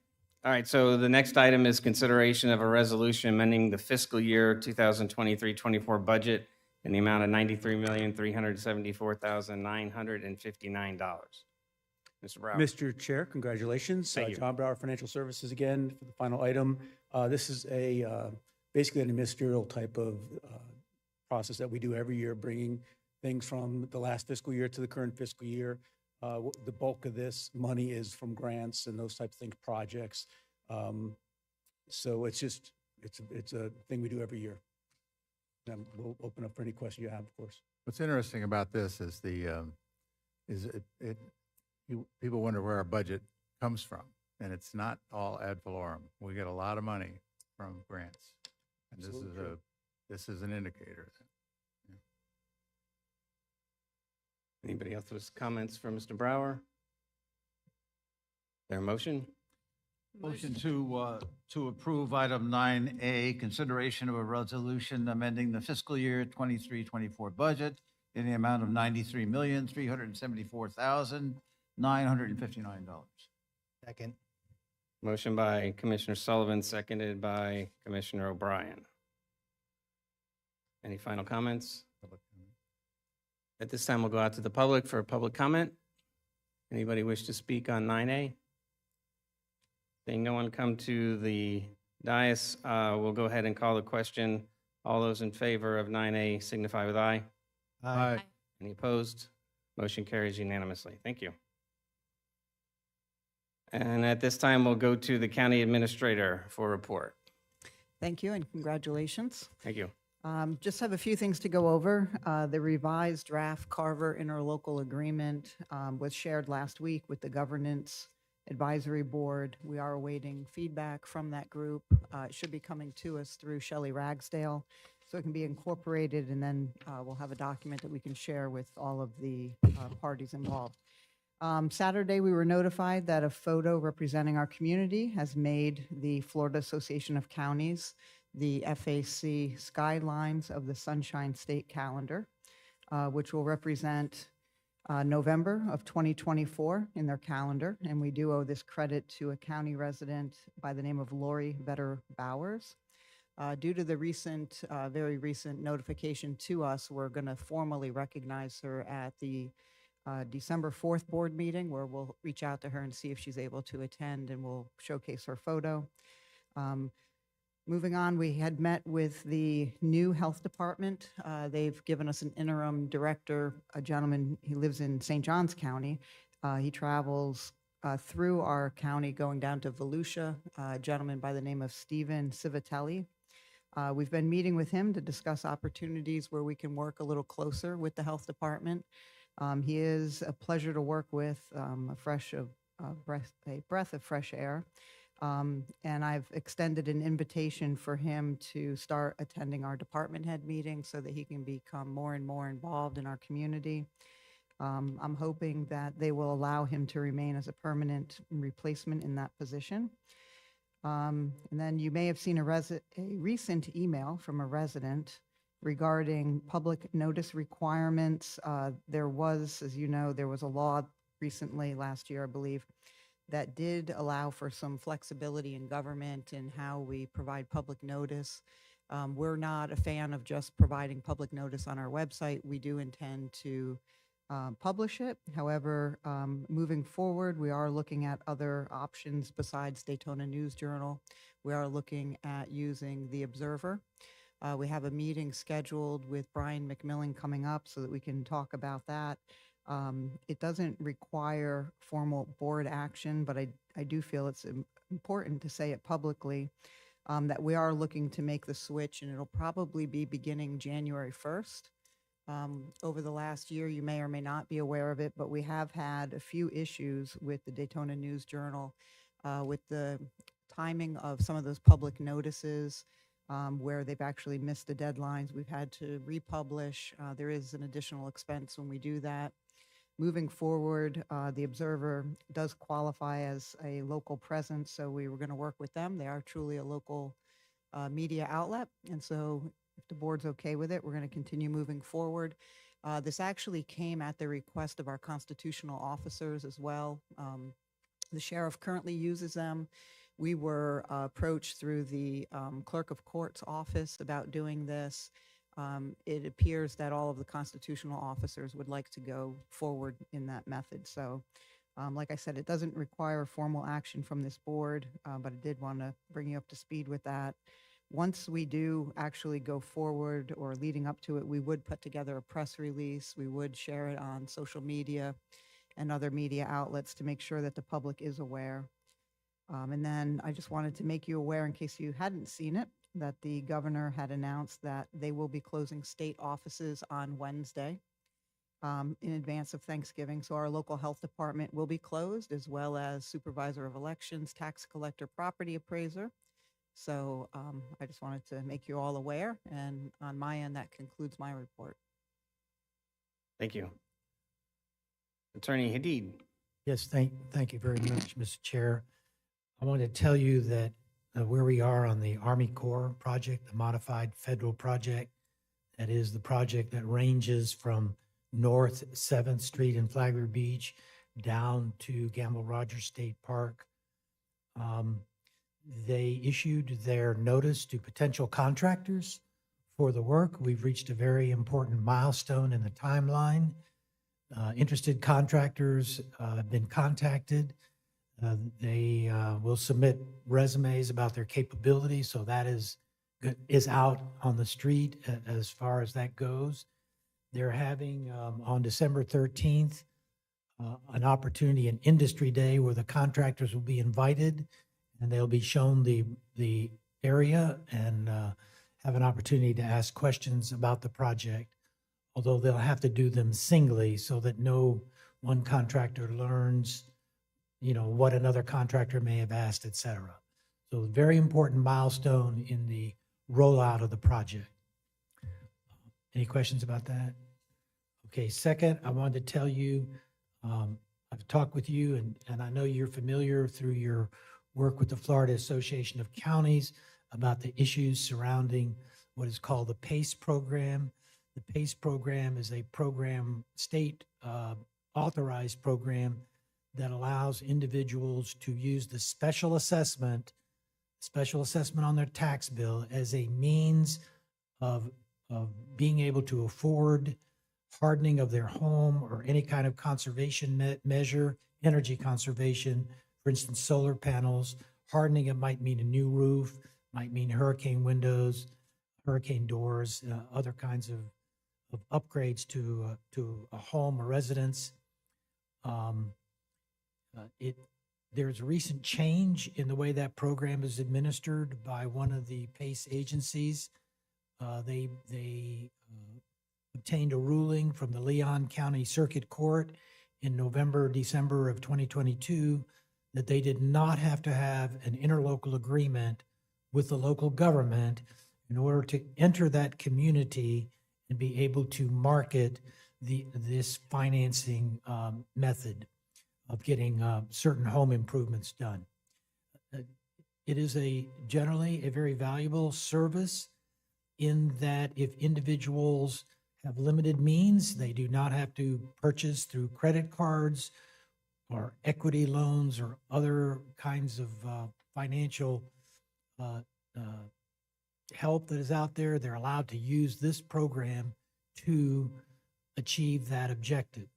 All right, so the next item is consideration of a resolution amending the fiscal year 2023-24 budget in the amount of $93,374,959. Mr. Brown. Mr. Chair, congratulations. Thank you. John Brower Financial Services again for the final item. This is basically an administrative type of process that we do every year, bringing things from the last fiscal year to the current fiscal year. The bulk of this money is from grants and those type of things, projects. So it's a thing we do every year. And we'll open up for any questions you have, of course. What's interesting about this is people wonder where our budget comes from, and it's not all ad valorem. We get a lot of money from grants, and this is an indicator. Anybody else with comments for Mr. Brower? There a motion? Motion to approve item 9A, consideration of a resolution amending the fiscal year 23-24 budget in the amount of $93,374,959. Second. Motion by Commissioner Sullivan, seconded by Commissioner O'Brien. Any final comments? At this time, we'll go out to the public for a public comment. Anybody wish to speak on 9A? Seeing no one come to the dais, we'll go ahead and call the question All those in favor of 9A signify with aye. Aye. Any opposed? Motion carries unanimously. Thank you. And at this time, we'll go to the county administrator for a report. Thank you and congratulations. Thank you. Just have a few things to go over. The revised draft Carver interlocal agreement was shared last week with the Governance Advisory Board. We are awaiting feedback from that group. It should be coming to us through Shelley Ragsdale, so it can be incorporated, and then we'll have a document that we can share with all of the parties involved. Saturday, we were notified that a photo representing our community has made the Florida Association of Counties the FAC skylines of the Sunshine State calendar, which will represent November of 2024 in their calendar. And we do owe this credit to a county resident by the name of Lori Vetter Bowers. Due to the recent, very recent notification to us, we're going to formally recognize her at the December 4th board meeting, where we'll reach out to her and see if she's able to attend, and we'll showcase her photo. Moving on, we had met with the new health department. They've given us an interim director, a gentleman, he lives in St. Johns County. He travels through our county going down to Volusia, a gentleman by the name of Stephen Civitelli. We've been meeting with him to discuss opportunities where we can work a little closer with the health department. He is a pleasure to work with, a breath of fresh air. And I've extended an invitation for him to start attending our department head meetings so that he can become more and more involved in our community. I'm hoping that they will allow him to remain as a permanent replacement in that position. And then you may have seen a recent email from a resident regarding public notice requirements. There was, as you know, there was a law recently, last year, I believe, that did allow for some flexibility in government and how we provide public notice. We're not a fan of just providing public notice on our website. We do intend to publish it. However, moving forward, we are looking at other options besides Daytona News Journal. We are looking at using the Observer. We have a meeting scheduled with Brian McMillan coming up so that we can talk about that. It doesn't require formal board action, but I do feel it's important to say it publicly, that we are looking to make the switch, and it'll probably be beginning January 1st. Over the last year, you may or may not be aware of it, but we have had a few issues with the Daytona News Journal, with the timing of some of those public notices, where they've actually missed the deadlines. We've had to republish. There is an additional expense when we do that. Moving forward, the Observer does qualify as a local presence, so we were going to work with them. They are truly a local media outlet, and so if the board's okay with it, we're going to continue moving forward. This actually came at the request of our constitutional officers as well. The sheriff currently uses them. We were approached through the clerk of court's office about doing this. It appears that all of the constitutional officers would like to go forward in that method. So, like I said, it doesn't require formal action from this board, but I did want to bring you up to speed with that. Once we do actually go forward, or leading up to it, we would put together a press release. We would share it on social media and other media outlets to make sure that the public is aware. And then I just wanted to make you aware, in case you hadn't seen it, that the governor had announced that they will be closing state offices on Wednesday in advance of Thanksgiving. So our local health department will be closed, as well as supervisor of elections, tax collector, property appraiser. So I just wanted to make you all aware. And on my end, that concludes my report. Thank you. Attorney Hadid. Yes, thank you very much, Mr. Chair. I want to tell you that where we are on the Army Corps project, the modified federal project, that is the project that ranges from North 7th Street in Flagler Beach down to Gamble Rogers State Park. They issued their notice to potential contractors for the work. We've reached a very important milestone in the timeline. Interested contractors have been contacted. They will submit resumes about their capabilities, so that is is out on the street as far as that goes. They're having on December 13th an opportunity, an industry day where the contractors will be invited and they'll be shown the area and have an opportunity to ask questions about the project, although they'll have to do them singly so that no one contractor learns, what another contractor may have asked, et cetera. So very important milestone in the rollout of the project. Any questions about that? Okay, second, I wanted to tell you, I've talked with you and I know you're familiar through your work with the Florida Association of Counties about the issues surrounding what is called the PACE program. The PACE program is a program, state authorized program that allows individuals to use the special assessment on their tax bill as a means of being able to afford hardening of their home or any kind of conservation measure, energy conservation, for instance, solar panels. Hardening, it might mean a new roof, might mean hurricane windows, hurricane doors, other kinds of upgrades to a home or residence. There's a recent change in the way that program is administered by one of the PACE agencies. They obtained a ruling from the Leon County Circuit Court in December of 2022 that they did not have to have an interlocal agreement with the local government in order to enter that community and be able to market this financing method of getting certain home improvements done. It is generally a very valuable service in that if individuals have limited means, they do not have to purchase through credit cards or equity loans or other kinds of financial help that is out there. They're allowed to use this program to achieve that objective.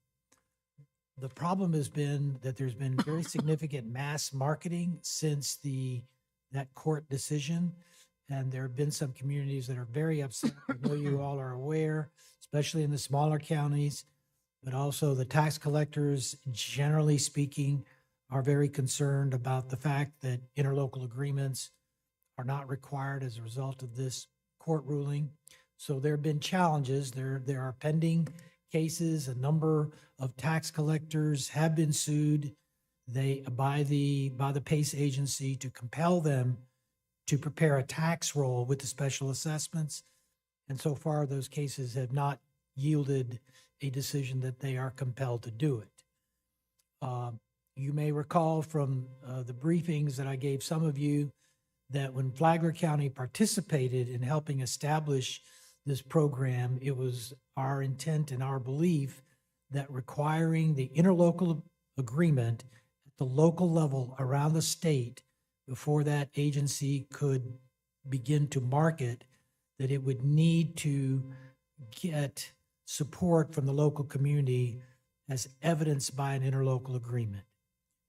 The problem has been that there's been very significant mass marketing since that court decision. And there have been some communities that are very upset. I know you all are aware, especially in the smaller counties, but also the tax collectors, generally speaking, are very concerned about the fact that interlocal agreements are not required as a result of this court ruling. So there have been challenges. There are pending cases. A number of tax collectors have been sued by the PACE agency to compel them to prepare a tax roll with the special assessments. And so far, those cases have not yielded a decision that they are compelled to do it. You may recall from the briefings that I gave some of you that when Flagler County participated in helping establish this program, it was our intent and our belief that requiring the interlocal agreement at the local level around the state before that agency could begin to market, that it would need to get support from the local community as evidenced by an interlocal agreement.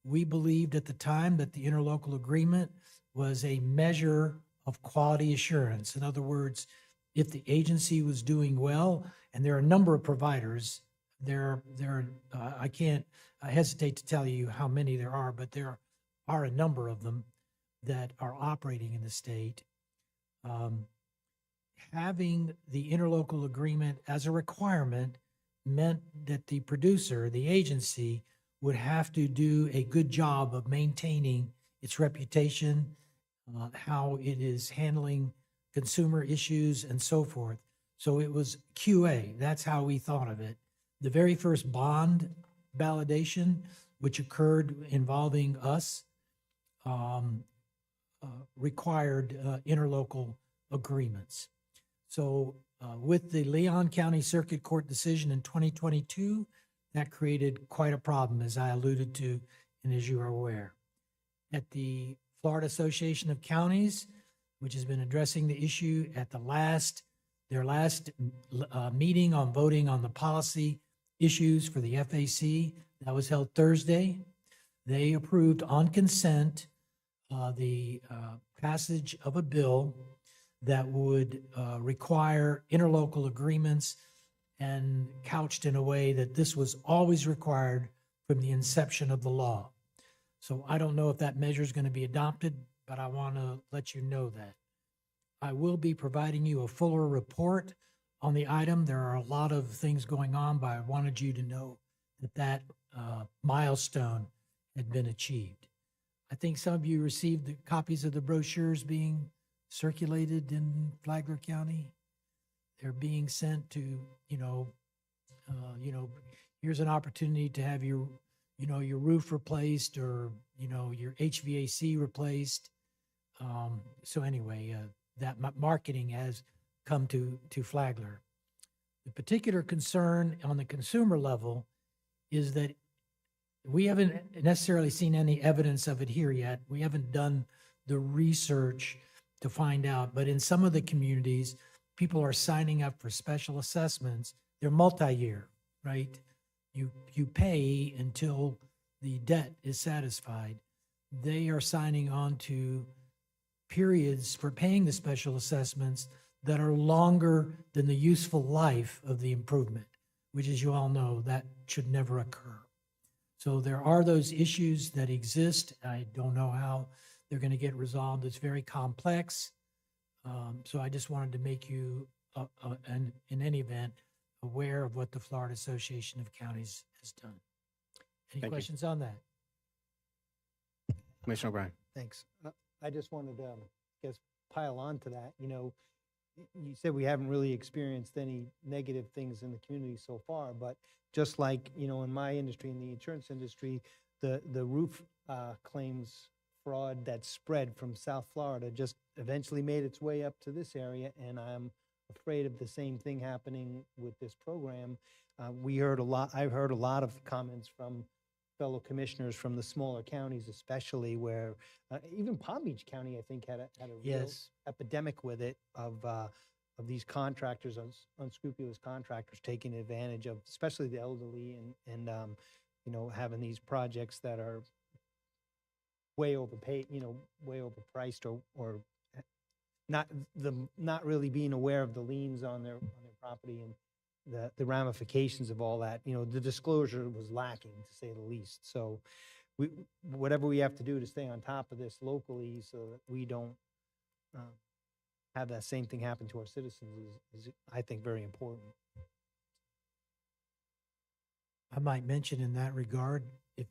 We believed at the time that the interlocal agreement was a measure of quality assurance. In other words, if the agency was doing well, and there are a number of providers, I hesitate to tell you how many there are, but there are a number of them that are operating in the state. Having the interlocal agreement as a requirement meant that the producer, the agency, would have to do a good job of maintaining its reputation, how it is handling consumer issues and so forth. So it was QA. That's how we thought of it. The very first bond validation, which occurred involving us, required interlocal agreements. So with the Leon County Circuit Court decision in 2022, that created quite a problem, as I alluded to and as you are aware. At the Florida Association of Counties, which has been addressing the issue at their last meeting on voting on the policy issues for the FAC, that was held Thursday. They approved on consent the passage of a bill that would require interlocal agreements and couched in a way that this was always required from the inception of the law. So I don't know if that measure is going to be adopted, but I want to let you know that. I will be providing you a fuller report on the item. There are a lot of things going on, but I wanted you to know that milestone had been achieved. I think some of you received the copies of the brochures being circulated in Flagler County. They're being sent to, here's an opportunity to have your roof replaced or, your HVAC replaced. So anyway, that marketing has come to Flagler. The particular concern on the consumer level is that we haven't necessarily seen any evidence of it here yet. We haven't done the research to find out, but in some of the communities, people are signing up for special assessments. They're multi-year, right? You pay until the debt is satisfied. They are signing on to periods for paying the special assessments that are longer than the useful life of the improvement, which, as you all know, that should never occur. So there are those issues that exist. I don't know how they're going to get resolved. It's very complex. So I just wanted to make you, in any event, aware of what the Florida Association of Counties has done. Any Thank you. questions on that? Commissioner O'Brien. Thanks. I just wanted to, pile on to that. You said we haven't really experienced any negative things in the community so far, but just like, in my industry, in the insurance industry, the roof claims fraud that spread from South Florida just eventually made its way up to this area, and I'm afraid of the same thing happening with this program. I've heard a lot of comments from fellow commissioners from the smaller counties, especially where even Palm Beach County, I think, had a real Yes. epidemic with it of these contractors, unscrupulous contractors taking advantage of, especially the elderly, and having these projects that are way overpaid, way overpriced, or not really being aware of the liens on their property and the ramifications of all that. The disclosure was lacking, to say the least. So whatever we have to do to stay on top of this locally so that we don't have that same thing happen to our citizens is, I think, very important. I might mention in that regard, if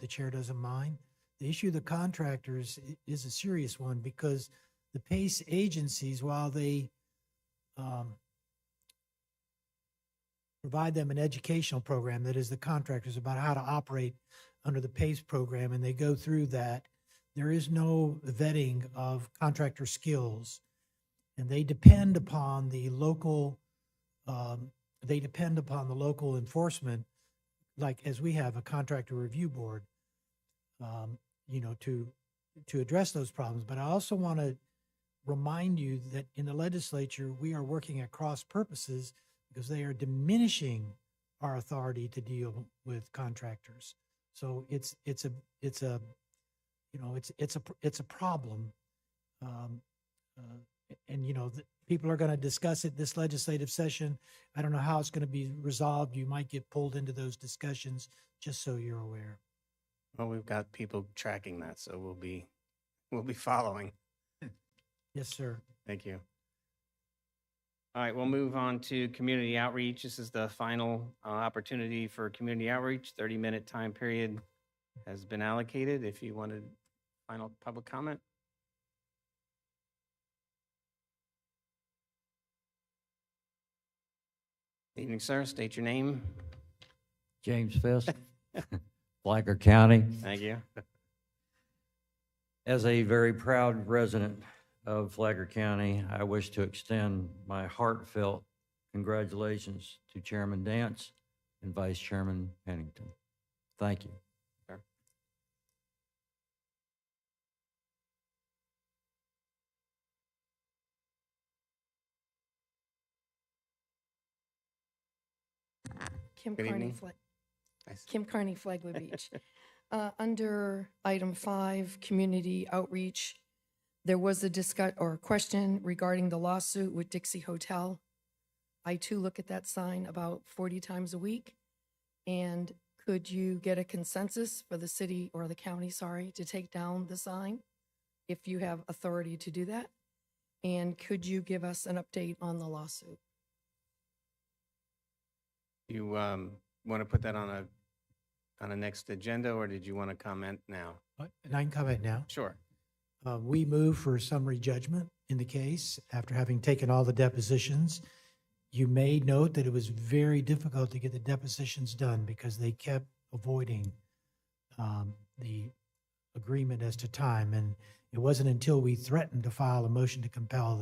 the chair doesn't mind, the issue of the contractors is a serious one, because the PACE agencies, while they provide them an educational program, that is the contractors, about how to operate under the PACE program, and they go through that, there is no vetting of contractor skills, and they depend upon the local enforcement, like as we have a contractor review board, to address those problems. But I also want to remind you that in the legislature, we are working at cross purposes because they are diminishing our authority to deal with contractors. So it's a problem. People are going to discuss it this legislative session. I don't know how it's going to be resolved. You might get pulled into those discussions, just so you're aware. Well, we've got people tracking that, so we'll be following. Yes, sir. Thank you. All right, we'll move on to community outreach. This is the final opportunity for community outreach. 30-minute time period has been allocated. If you wanted final public comment. Evening, sir. State your name. James Fisk, Flagler County. Thank you. As a very proud resident of Flagler County, I wish to extend my heartfelt congratulations to Chairman Dance and Vice Chairman Pennington. Thank you. Sure. Kim Good Carney, evening. Nice. Kim Carney, Flagler Beach. Under item 5, community outreach, There was a question regarding the lawsuit with Dixie Hotel. I too look at that sign about 40 times a week. And could you get a consensus for the city or the county, sorry, to take down the sign if you have authority to do that? And could you give us an update on the lawsuit? You want to put that on a next agenda, or did you want to comment now? And I can comment now. Sure. We move for summary judgment in the case after having taken all the depositions. You may note that it was very difficult to get the depositions done because they kept avoiding the agreement as to time. And it wasn't until we threatened to file a motion to compel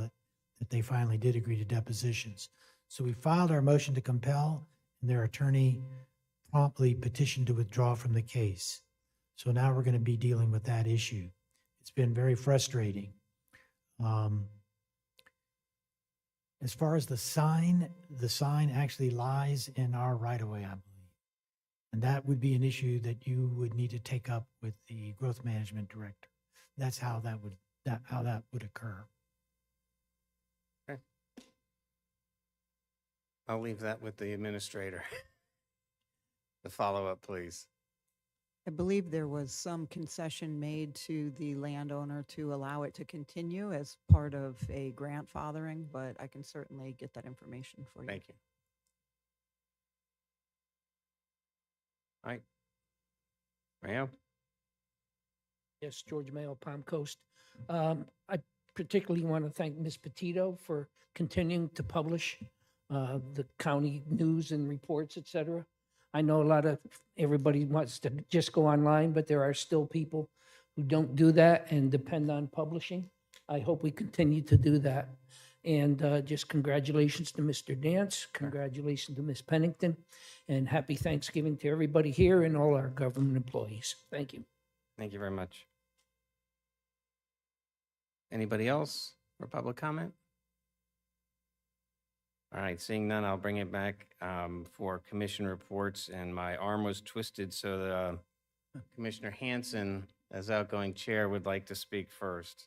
that they finally did agree to depositions. So we filed our motion to compel, and their attorney promptly petitioned to withdraw from the case. So now we're going to be dealing with that issue. It's been very frustrating. As far as the sign actually lies in our right-of-way, I believe. And that would be an issue that you would need to take up with the growth management director. That's how that would occur. Okay. I'll leave that with the administrator. The follow-up, please. I believe there was some concession made to the landowner to allow it to continue as part of a grandfathering, but I can certainly get that information for you. Thank you. All right. Mayo? Yes, George Mayo, Palm Coast. I particularly want to thank Ms. Petito for continuing to publish the county news and reports, et cetera. I know everybody wants to just go online, but there are still people who don't do that and depend on publishing. I hope we continue to do that. And just congratulations to Mr. Dance, congratulations to Ms. Pennington, and happy Thanksgiving to everybody here and all our government employees. Thank you. Thank you very much. Anybody else for public comment? All right, seeing none, I'll bring it back for commission reports, and my arm was twisted, so Commissioner Hanson, as outgoing chair, would like to speak first.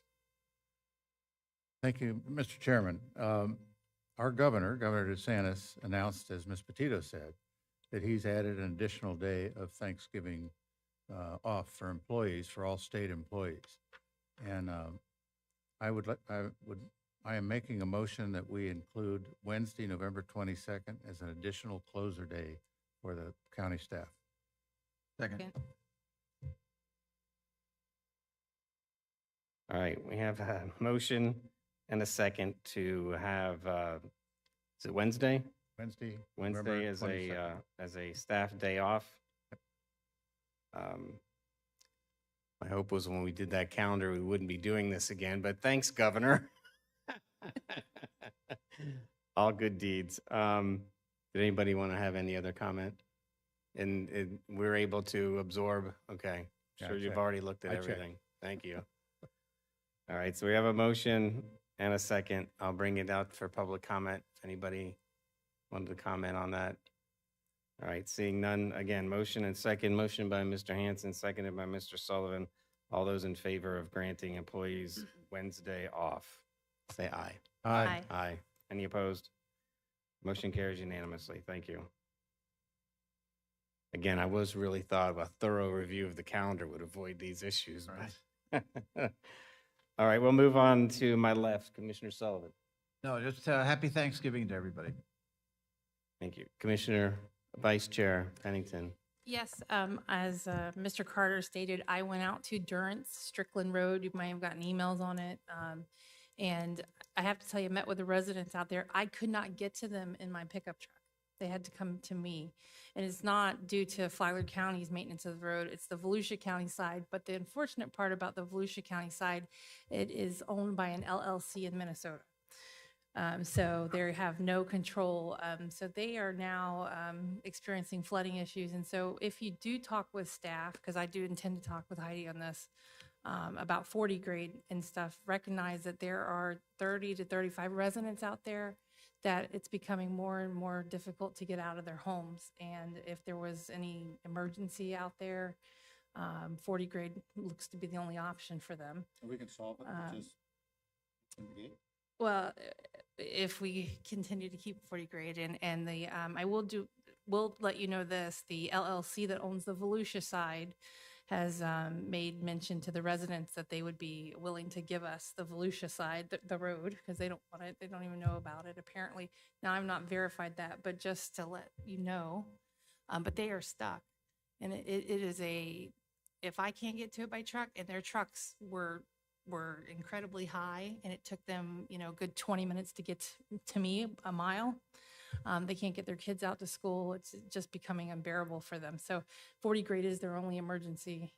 Thank you, Mr. Chairman. Our governor, Governor DeSantis, announced, as Ms. Petito said, that he's added an additional day of Thanksgiving off for employees, for all state employees. And I am making a motion that we include Wednesday, November 22nd as an additional closer day for the county staff. Second. All right, we have a motion and a second to have, is it Wednesday? Wednesday Wednesday November 22nd. as a staff day off. My hope was when we did that calendar, we wouldn't be doing this again, but thanks, Governor. All good deeds. Did anybody want to have any other comment? And we're able to absorb, okay. Yeah, Sure, you've checked. already looked at I checked. everything. Thank you. All right, so we have a motion and a second. I'll bring it out for public comment. If anybody wanted to comment on that. All right, seeing none, again, motion and second. Motion by Mr. Hanson, seconded by Mr. Sullivan. All those in favor of granting employees Wednesday off, say aye. Aye. Aye. Any opposed? Motion carries unanimously. Thank you. Again, I was really thought a thorough review of the calendar would avoid these issues. But all right, we'll move on to my left, Commissioner Sullivan. No, just happy Thanksgiving to everybody. Thank you. Commissioner Vice Chair Pennington. Yes, as Mr. Carter stated, I went out to Durance, Strickland Road. You might have gotten emails on it. And I have to tell you, I met with the residents out there. I could not get to them in my pickup truck. They had to come to me. And it's not due to Flagler County's maintenance of the road. It's the Volusia County side. But the unfortunate part about the Volusia County side, it is owned by an LLC in Minnesota. So they have no control. So they are now experiencing flooding issues. And so if you do talk with staff, because I do intend to talk with Heidi on this, about 40 grade and stuff, recognize that there are 30 to 35 residents out there that it's becoming more and more difficult to get out of their homes. And if there was any emergency out there, 40 grade looks to be the only option for them. We can solve it, Well, if we continue to keep 40 grade and the, we'll let you know this, the LLC that owns the Volusia side has made mention to the residents that they would be willing to give us the Volusia side, the road, because they don't want it, they don't even know about it apparently. Now, I've not verified that, but just to let you know, but they are stuck. And it is if I can't get to it by truck, and their trucks were incredibly high, and it took them, a good 20 minutes to get to me, a mile. They can't get their kids out to school. It's just becoming unbearable for them. So 40 grade is their only emergency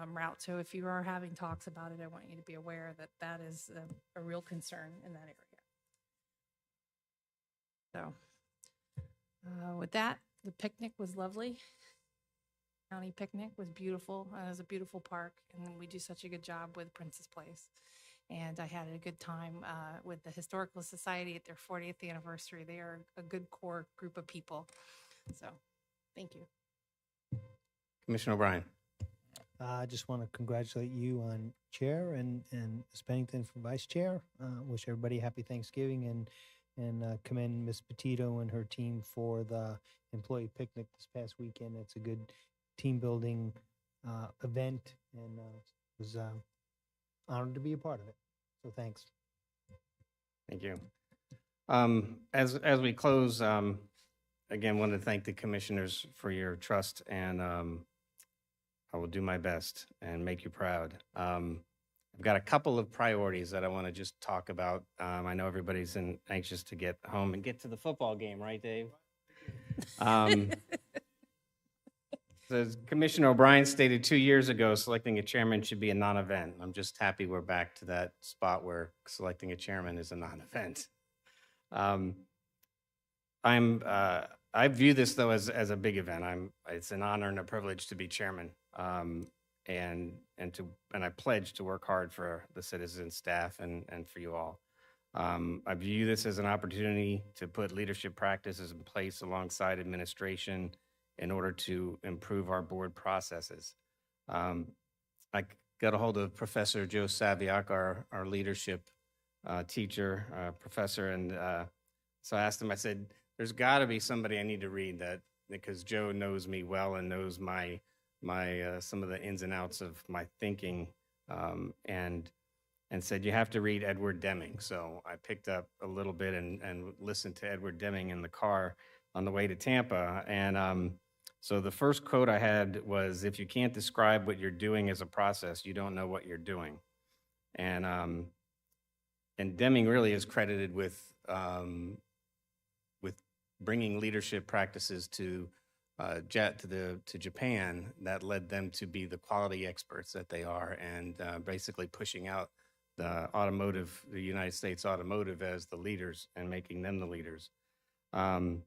route. So if you are having talks about it, I want you to be aware that that is a real concern in that area. So with that, the picnic was lovely. County picnic was beautiful. It was a beautiful park, and we do such a good job with Princess Place. And I had a good time with the Historical Society at their 40th anniversary. They are a good core group of people. So, thank you. Commissioner O'Brien. I just want to congratulate you on chair and Ms. Pennington for vice chair. Wish everybody happy Thanksgiving and commend Ms. Petito and her team for the employee picnic this past weekend. It's a good team building event, and was honored to be a part of it. So thanks. Thank you. As we close, again, want to thank the commissioners for your trust, and I will do my best and make you proud. I've got a couple of priorities that I want to just talk about. I know everybody's anxious to get home and get to the football game, right, Dave? As Commissioner O'Brien stated 2 years ago, selecting a chairman should be a non-event. I'm just happy we're back to that spot where selecting a chairman is a non-event. I view this though as a big event. It's an honor and a privilege to be chairman, and I pledge to work hard for the citizens, staff, and for you all. I view this as an opportunity to put leadership practices in place alongside administration in order to improve our board processes. I got a hold of Professor Joe Saviak, our leadership teacher, professor, and so I asked him, I said, there's got to be somebody I need to read that, because Joe knows me well and knows my some of the ins and outs of my thinking, and said, you have to read Edward Deming. So I picked up a little bit and listened to Edward Deming in the car on the way to Tampa. And so the first quote I had was, if you can't describe what you're doing as a process, you don't know what you're doing. And Deming really is credited with bringing leadership practices to Japan that led them to be the quality experts that they are, and basically pushing out the United States automotive as the leaders and making them the leaders. And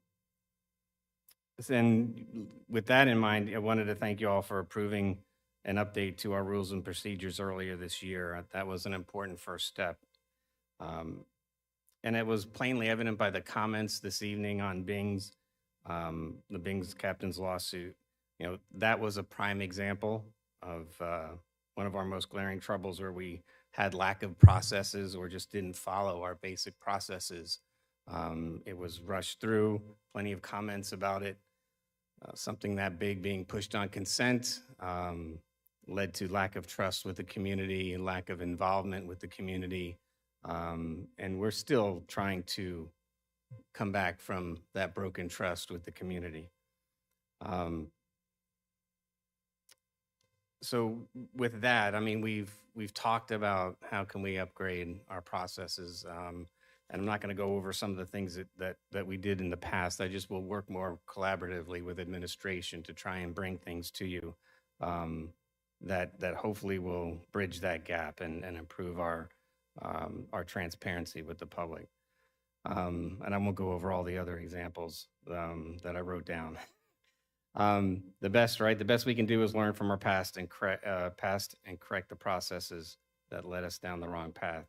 with that in mind, I wanted to thank you all for approving an update to our rules and procedures earlier this year. That was an important first step. And it was plainly evident by the comments this evening on Bing's, the Bing's captain's lawsuit. That was a prime example of one of our most glaring troubles, where we had lack of processes or just didn't follow our basic processes. It was rushed through, plenty of comments about it. Something that big being pushed on consent led to lack of trust with the community and lack of involvement with the community. And we're still trying to come back from that broken trust with the community. So with that, I mean, we've talked about how can we upgrade our processes, and I'm not going to go over some of the things that we did in the past. I just will work more collaboratively with administration to try and bring things to you that hopefully will bridge that gap and improve our transparency with the public. And I won't go over all the other examples that I wrote down. The best we can do is learn from our past and correct the processes that led us down the wrong path.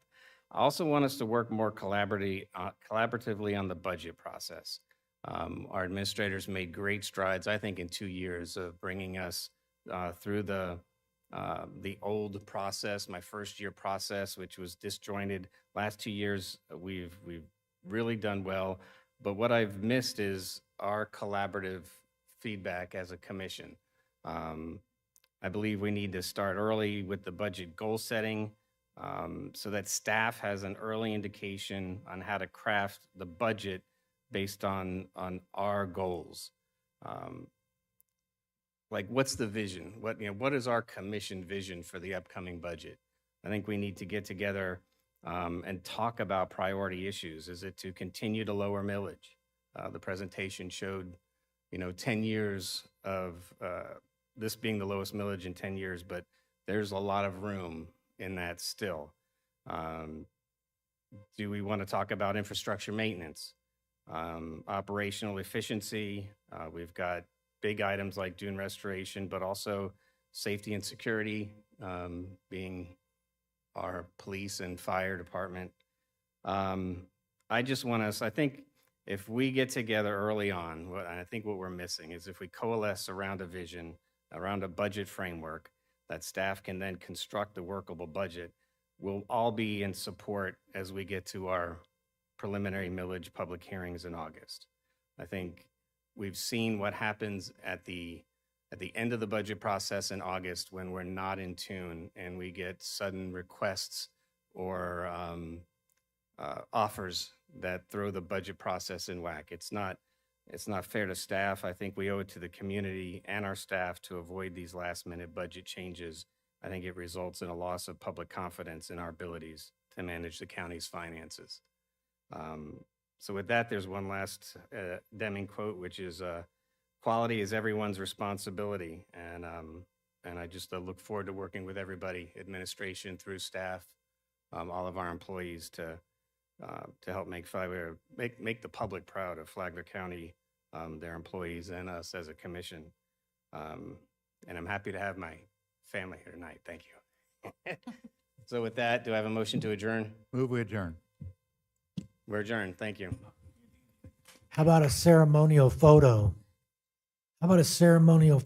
I also want us to work more collaboratively on the budget process. Our administrators made great strides, I think, in 2 years of bringing us through the the old process, my first year process, which was disjointed. Last 2 years, we've really done well. But what I've missed is our collaborative feedback as a commission. I believe we need to start early with the budget goal setting so that staff has an early indication on how to craft the budget based on our goals. Like, what's the vision? What is our commission vision for the upcoming budget? I think we need to get together and talk about priority issues. Is it to continue to lower millage? The presentation showed, 10 years of this being the lowest millage in 10 years, but there's a lot of room in that still. Do we want to talk about infrastructure maintenance, operational efficiency? We've got big items like dune restoration, but also safety and security, being our police and fire department. I just want us, I think if we get together early on, I think what we're missing is if we coalesce around a vision, around a budget framework that staff can then construct a workable budget, we'll all be in support as we get to our preliminary millage public hearings in August. I think we've seen what happens at the end of the budget process in August when we're not in tune and we get sudden requests or offers that throw the budget process in whack. It's not fair to staff. I think we owe it to the community and our staff to avoid these last-minute budget changes. I think it results in a loss of public confidence in our abilities to manage the county's finances. So with that, there's one last Deming quote, which is, quality is everyone's responsibility. And I just look forward to working with everybody, administration through staff, all of our employees to help make Flagler, make the public proud of Flagler County, their employees and us as a commission. And I'm happy to have my family here tonight. Thank you. So with that, do I have a motion to adjourn? Move we adjourn. We're adjourned. Thank you. How about a ceremonial photo? How about a ceremonial